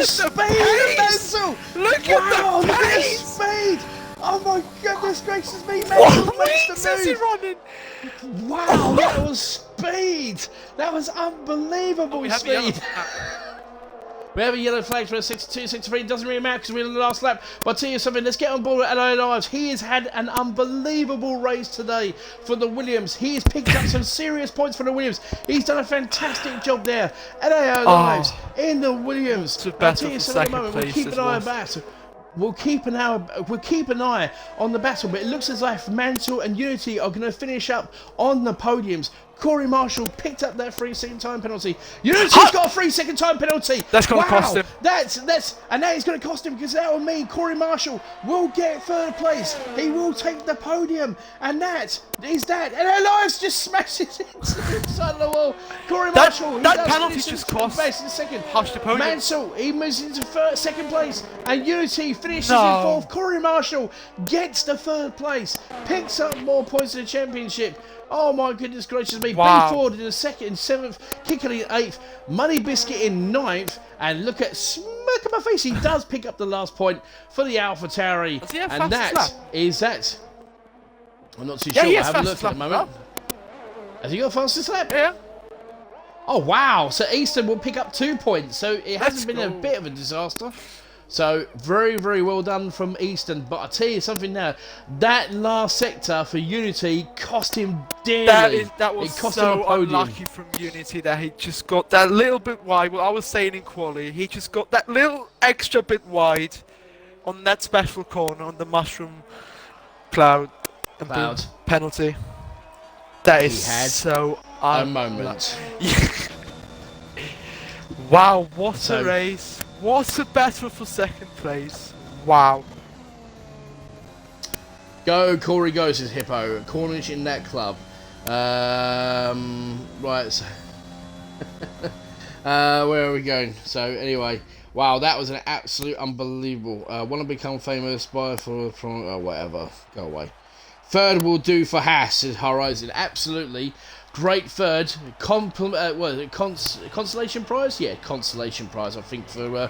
speed of Mansell. Look at the pace. Speed. Oh my goodness gracious me, Mansell makes the move. Is he running? Wow, that was speed. That was unbelievable speed. We have a yellow flag for a 62, 63. It doesn't really matter because we're in the last lap. But I'll tell you something, let's get on board with LA Lives. He has had an unbelievable race today for the Williams. He has picked up some serious points for the Williams. He's done a fantastic job there. LA Lives in the Williams. I'll tell you something at the moment, we'll keep an eye on that. We'll keep an eye on the battle, but it looks as if Mansell and Unity are going to finish up on the podiums. Corey Marshall picked up that 3-second time penalty. Unity's got a 3-second time penalty. That's going to cost him. And that is going to cost him, because that will mean Corey Marshall will get third place. He will take the podium, and that is that. And our lives just smashes into the side of the wall. Corey Marshall, that penalty just cost in second. Hush the podium. Mansell, he moves into second place, and Unity finishes in fourth. Corey Marshall gets the third place, picks up more points in the championship. Oh my goodness gracious me. Wow. B Ford in the second, in seventh, Kickley in eighth, Money Biscuit in ninth, and look at smirk on my face, he does pick up the last point for the AlphaTauri. And that is that. I'm not too sure. I haven't looked at the moment. Has he got a fastest lap? Yeah. Oh wow, so Easton will pick up 2 points, so it hasn't been a bit of a disaster. So, very, very well done from Easton. But I'll tell you something now. That last sector for Unity cost him dearly. That was so unlucky from Unity that he just got that little bit wide. Well, I was saying in quali, he just got that little extra bit wide on that special corner on the mushroom cloud and penalty. That is so a moment. Wow, what a race. What a battle for second place. Wow. Go, Corey goes as Hippo. Cornish in that club. Right. So where are we going? So, anyway. Wow, that was an absolute unbelievable. Want to become famous by from whatever. Go away. Third will do for Haas, says Horizon. Absolutely. Great third, consolation prize? Yeah, consolation prize, I think, for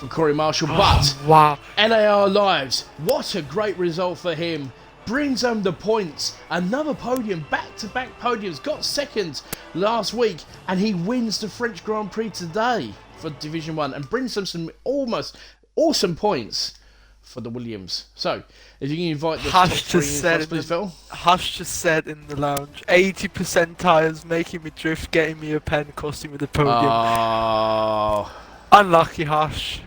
Corey Marshall. But wow, LAR Lives, what a great result for him. Brings home the points. Another podium, back-to-back podiums. Got second last week, and he wins the French Grand Prix today for Division 1 and brings them some almost awesome points for the Williams. So, if you can invite the top three in, please, Phil. Hush just said in the lounge, 80% tyres making me drift, getting me a pen, costing me the podium. Oh. Unlucky, Hush.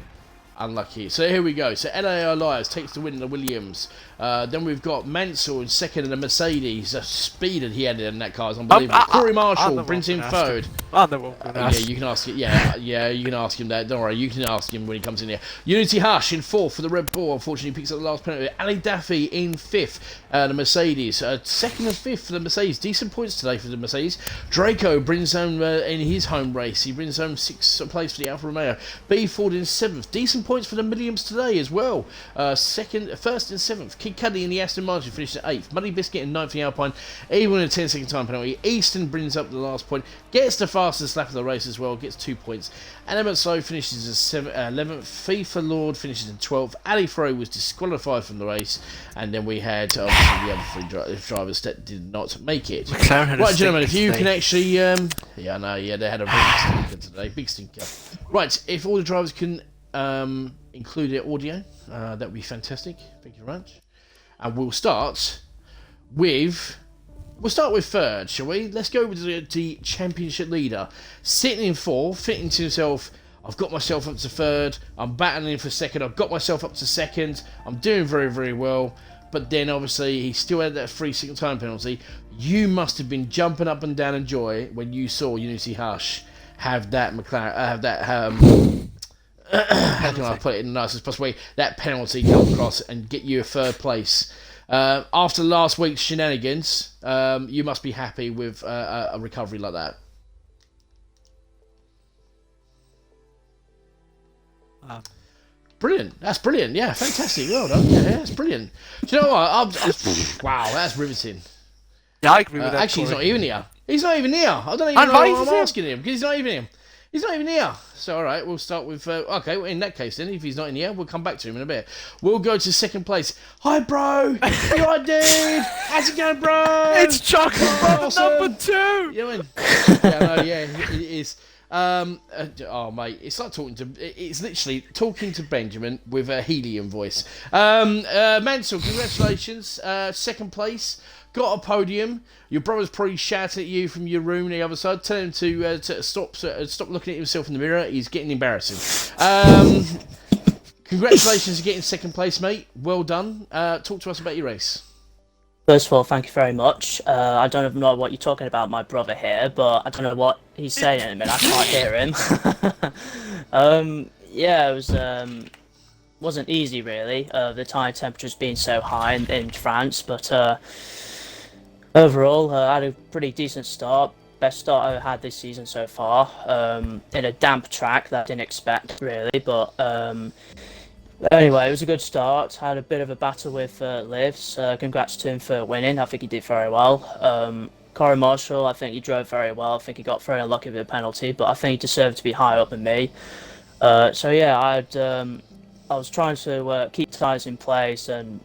Unlucky. So here we go. So LAR Lives takes the win in the Williams. Then we've got Mansell in second in the Mercedes. The speed that he had in that car is unbelievable. Corey Marshall brings him third. Yeah, you can ask it. Yeah, you can ask him that. Don't worry, you can ask him when he comes in here. Unity Hush in fourth for the Red Bull. Unfortunately, picks up the last penalty. Ali Daffy in fifth. The Mercedes. Second and fifth for the Mercedes. Decent points today for the Mercedes. Draco brings home in his home race. He brings home sixth place for the Alfa Romeo. B Ford in seventh. Decent points for the Williams today as well. First and seventh. Kid Cuddy in the Aston Martin finished at eighth. Money Biscuit in ninth in the Alpine. Even a 10-second time penalty. Easton brings up the last point. Gets the fastest lap of the race as well. Gets 2 points. Element So finishes as 11th. FIFA Lord finishes in 12th. Ali Fro was disqualified from the race. And then we had obviously the other three drivers that did not make it. Right, gentlemen, if you can actually... yeah, they had a big stinker today. Big stinker. Right, if all the drivers can include their audio, that would be fantastic. Thank you very much. And we'll start with we'll start with third, shall we? Let's go with the championship leader. Sitting in fourth, thinking to himself, I've got myself up to third, I'm battling for second, I've got myself up to second, I'm doing very, very well. But then obviously he still had that 3-second time penalty. You must have been jumping up and down in joy when you saw Unity Hush have that how can I put it in the nicest possible way, that penalty come across and get you a third place. After last week's shenanigans, you must be happy with a recovery like that. Brilliant. That's brilliant. Yeah, fantastic. Well done. Yeah, that's brilliant. Do you know what? Wow, that's riveting. Yeah, I agree with that. Actually, he's not even here. He's not even here. I don't even know why I'm asking him, because he's not even here. He's not even here. So, all right, we'll start with... okay, well, in that case, then, if he's not in here, we'll come back to him in a bit. We'll go to second place. Hi, bro. You all right, dude? How's it going, bro? It's Chocolate Brother awesome. number 2. You know what I mean? Yeah, it is. Oh, mate, it's like talking to... It's literally talking to Benjamin with a helium voice. Mansell, congratulations. Second place. Got a podium. Your brother's probably shouting at you from your room on the other side. Tell him to stop looking at himself in the mirror. He's getting embarrassing. Congratulations on getting second place, mate. Well done. Talk to us about your race. First of all, thank you very much. I don't know what you're talking about, my brother here, but I don't know what he's saying in a minute. I can't hear him. Yeah, it was wasn't easy really. The tide temperatures being so high in France, but overall, I had a pretty decent start. Best start I've had this season so far. In a damp track that I didn't expect really, but anyway, it was a good start. Had a bit of a battle with Livs. Congrats to him for winning. I think he did very well. Corey Marshall, I think he drove very well. I think he got very unlucky with a penalty, but I think he deserved to be higher up than me. So yeah, I was trying to keep tyres in place, and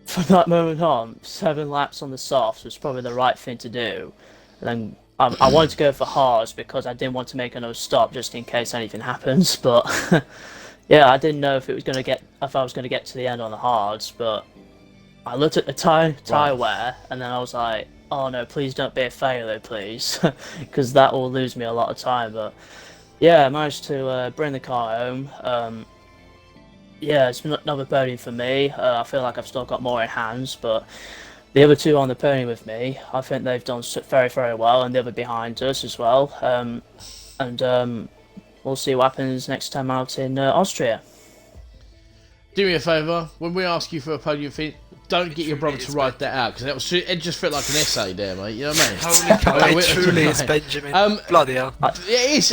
from that moment on, 7 laps on the softs was probably the right thing to do. And then I wanted to go for hards because I didn't want to make another stop just in case anything happens. But yeah, I didn't know if I was going to get to the end on the hards. But I looked at the tyre wear, and then I was like, oh no, please don't be a failure, please, because that will lose me a lot of time. But yeah, I managed to bring the car home. Yeah, it's another podium for me. I feel like I've still got more in hands, but the other two on the podium with me, I think they've done very, very well, and the other behind us as well. We'll see what happens next time out in Austria. Do me a favour, when we ask you for a podium thing, don't get your brother to write that out, because it just felt like an essay there, mate. You know what I mean? Holy cow, it truly is Benjamin. Bloody hell. It's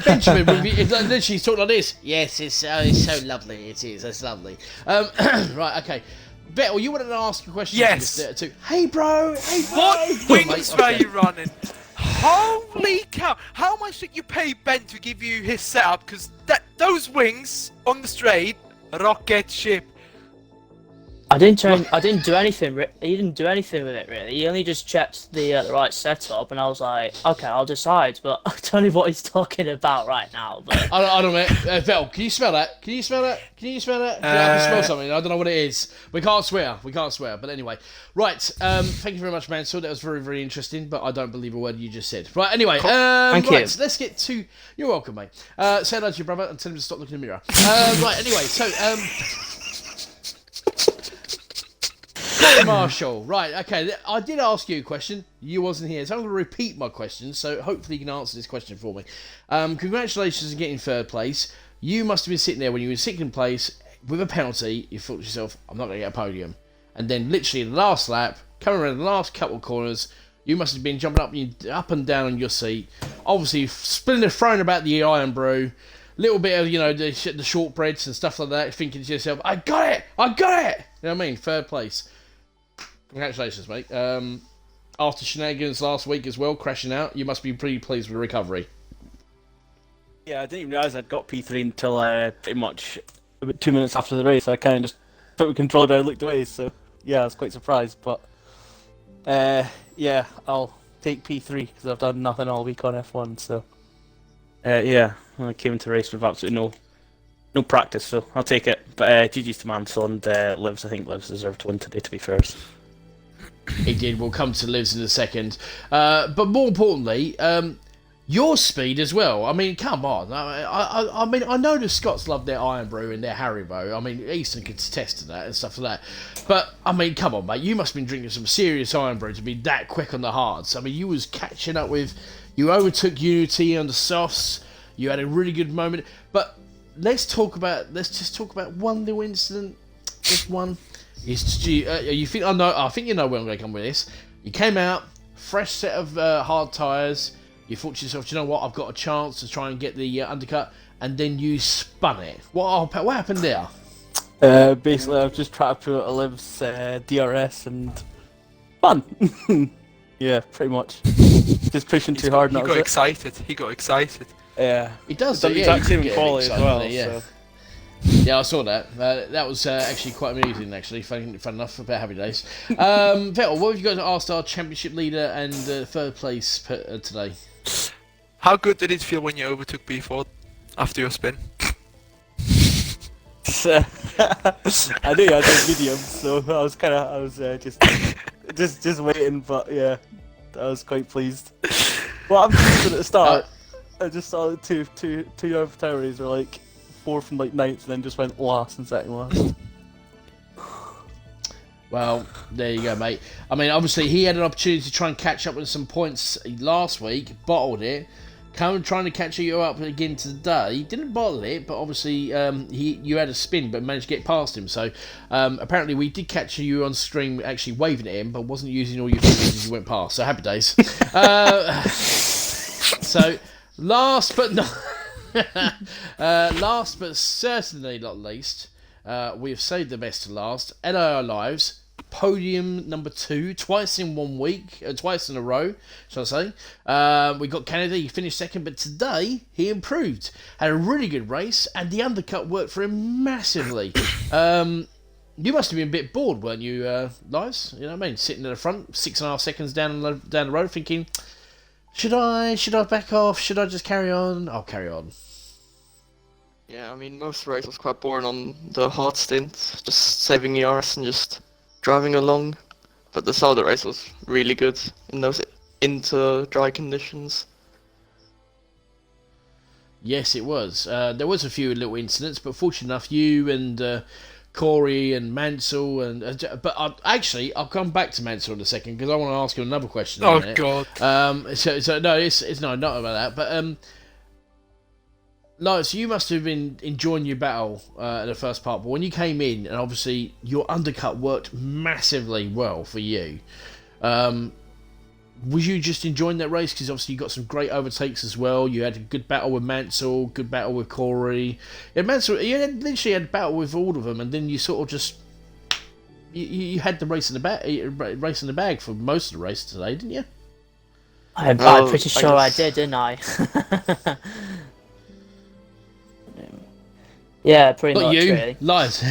Benjamin. Literally, he's talking like this. Yes, it's so lovely. It is. It's lovely. Right, okay. Bettel, you wanted to ask a question? Yes. Too. Hey, bro. What wings were you running? Holy cow! How much did you pay Ben to give you his setup? Because those wings on the straight, rocket ship. I didn't do anything. He didn't do anything with it really. He only just checked the right setup, and I was like, okay, I'll decide. But I don't know what he's talking about right now. But I don't know, Vettel, can you smell that? Can you smell that? I can smell something. I don't know what it is. We can't swear. But anyway, right. Thank you very much, Mansell. That was very, very interesting. But I don't believe a word you just said. Right. Anyway, Thank you. Let's get to. You're welcome, mate. Say hello to your brother and tell him to stop looking in the mirror. Right. Anyway, so Marshall, right, okay, I did ask you a question, you wasn't here, so I'm going to repeat my question, so hopefully you can answer this question for me. Congratulations on getting third place. You must have been sitting there when you were in second place with a penalty, you thought to yourself, I'm not going to get a podium. And then literally the last lap, coming around the last couple of corners, you must have been jumping up and down on your seat, obviously throwing about the iron brew, little bit of, the shortbreads and stuff like that, thinking to yourself, I got it! You know what I mean? Third place. Congratulations, mate. After shenanigans last week as well, crashing out, you must be pretty pleased with the recovery. Yeah, I didn't even realise I'd got P3 until pretty much about 2 minutes after the race. I kind of just put my controller down and looked away, so yeah, I was quite surprised. But yeah, I'll take P3 because I've done nothing all week on F1, so yeah, I came into the race with absolutely no practice, so I'll take it. But GG's to Mansell and Livs. I think Livs deserved to win today, to be fair. He did. We'll come to Livs in a second. But more importantly, your speed as well. I mean, come on. I mean, I know the Scots love their Iron Brew and their Haribo. I mean, Easton could attest to that and stuff like that. But, I mean, come on, mate. You must have been drinking some serious Iron Brew to be that quick on the hards. I mean, you was catching up with... You overtook Unity on the softs. You had a really good moment. But let's just talk about one little incident. Just one. You think I know? I think you know where I'm going to come with this. You came out, fresh set of hard tyres. You thought to yourself, you know what? I've got a chance to try and get the undercut, and then you spun it. What happened there? Basically, I've just tried to put a Liv's DRS and fun. Yeah, pretty much. Just pushing too hard. He got excited. He got excited. Yeah, he does. The exact same quality as well. Yeah. So. Yeah, I saw that. That was actually quite amusing, actually. Fun enough. About happy days. Vettel, what have you got to ask our championship leader and third place today? How good did it feel when you overtook B4 after your spin? I knew you had a medium, so I was just waiting, but yeah, I was quite pleased. Well, I'm just at the start. I just saw two adversaries were like fourth and like ninth, and then just went last and second last. Well, there you go, mate. I mean, obviously he had an opportunity to try and catch up with some points last week, bottled it. Trying to catch you up again today. He didn't bottle it, but obviously you had a spin, but managed to get past him. So apparently we did catch you on stream actually waving at him, but wasn't using all your fingers as you went past. So happy days. So last but certainly not least, we have saved the best to last. NIR Lives. Podium number 2, twice in 1 week, twice in a row, shall I say. We got Canada, he finished second, but today he improved. Had a really good race, and the undercut worked for him massively. You must have been a bit bored, weren't you, Lives? You know what I mean? Sitting at the front, 6.5 seconds down the road, thinking, should I back off? Should I just carry on? I'll carry on. Yeah, I mean, most of the race was quite boring on the hard stint, just saving ERS and just driving along, but the start of the race was really good in those dry conditions. Yes, it was. There was a few little incidents, but fortunate enough, you and Corey and Mansell but I'll come back to Mansell in a second because I want to ask you another question. Oh in a minute. God. So no, it's not about that, but no, so you must have been enjoying your battle in the first part, but when you came in, and obviously your undercut worked massively well for you, was you just enjoying that race? Because obviously you got some great overtakes as well. You had a good battle with Mansell, good battle with Corey. Yeah, Mansell, you literally had a battle with all of them, and then you sort of just you had the race in the bag for most of the race today, didn't you? I'm pretty sure I did, didn't I? Yeah, pretty Not much, you, really. Lies.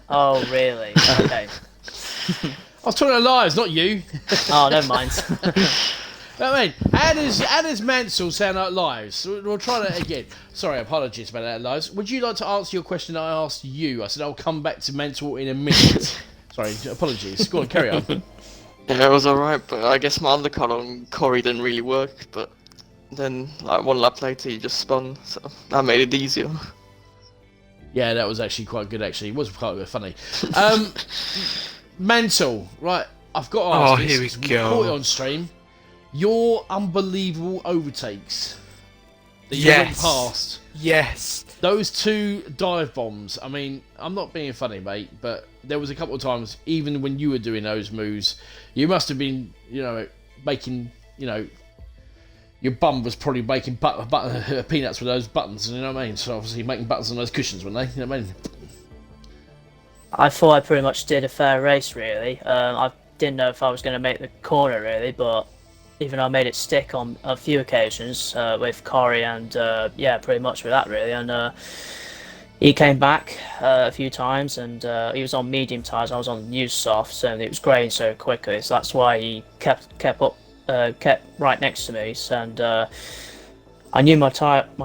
Oh, really? Okay. I was talking about Lies, not you. Oh, never mind. I mean, how does Mansell sound like Lies? We'll try that again. Sorry, apologies about that, Lies. Would you like to answer your question that I asked you? I said I'll come back to Mansell in a minute. Sorry, apologies. Go on, carry on. Yeah, it was alright, but I guess my undercut on Corey didn't really work, but then like 1 lap later he just spun, so that made it easier. Yeah, that was actually quite good, actually. It was quite funny. Mansell, right, I've got to ask this. Here we go. Caught it on stream. Your unbelievable overtakes that you went past. Yes. Those 2 dive bombs. I mean, I'm not being funny, mate, but there was a couple of times, even when you were doing those moves, you must have been, making, your bum was probably making peanuts with those buttons, you know what I mean? So obviously making buttons on those cushions, weren't they? You know what I mean? I thought I pretty much did a fair race, really. I didn't know if I was going to make the corner, really, but even though I made it stick on a few occasions with Corey and, pretty much with that, really. And he came back a few times, and he was on medium tyres, I was on new softs, and it was greying so quickly, so that's why he kept right next to me, and I knew my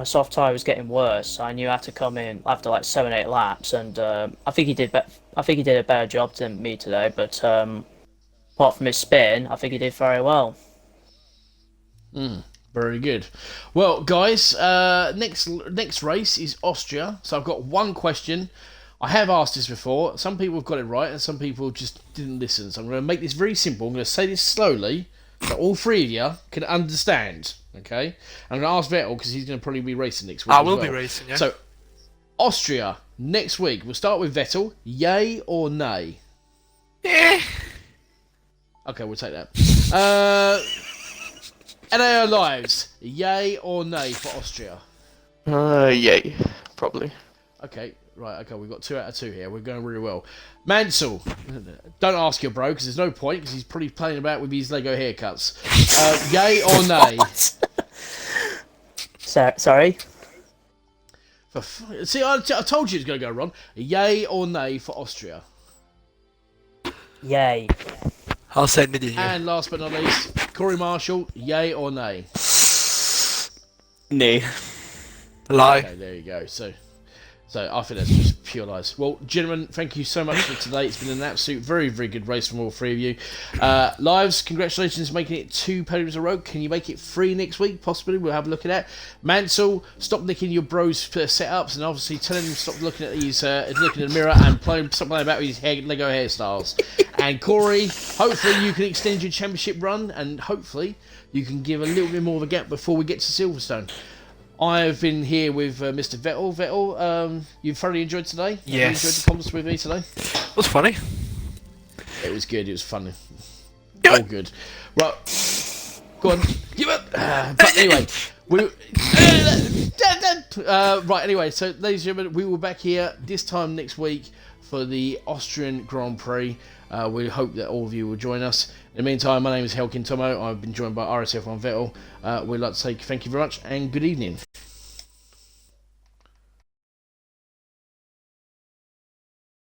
soft tyre was getting worse. So I knew I had to come in after like 7-8 laps, and I think he did a better job than me today. But apart from his spin, I think he did very well. Very good. Well, guys, next race is Austria. So I've got one question. I have asked this before. Some people have got it right, and some people just didn't listen. So I'm going to make this very simple. I'm going to say this slowly, so all three of you can understand. Okay? I'm going to ask Vettel because he's going to probably be racing next week. I will be racing, yeah. So, Austria next week. We'll start with Vettel. Yay or nay? Yeah. Okay, we'll take that. NAO Lives. Yay or nay for Austria? Yay, probably. Okay, right, okay, we've got 2 out of 2 here. We're going really well. Mansell, don't ask your bro, because there's no point, because he's probably playing about with his Lego haircuts. Yay or nay? Sorry? See, I told you it was going to go wrong. Yay or nay for Austria? Yay. I'll send it to you. And last but not least, Corey Marshall, yay or nay? Nay. Lie. Okay, there you go. So I think that's just pure lies. Well, gentlemen, thank you so much for today. It's been an absolute very, very good race from all three of you. Lives, congratulations on making it 2 podiums in a row. Can you make it 3 next week? Possibly. We'll have a look at that. Mansell, stop nicking your bros' setups and obviously telling him to stop looking at his looking in the mirror and stop playing about with his Lego hairstyles. And Corey, hopefully you can extend your championship run and hopefully you can give a little bit more of a gap before we get to Silverstone. I've been here with Mr. Vettel. Vettel, you thoroughly enjoyed today? Yes. You enjoyed the conference with me today? It was funny. It was good. It was funny. All good. Right. Go on. Give it. But anyway, right. Anyway, so ladies and gentlemen, we will be back here this time next week for the Austrian Grand Prix. We hope that all of you will join us. In the meantime, my name is Helkin Tomo. I've been joined by RSF1 Vettel. We'd like to say thank you very much and good evening.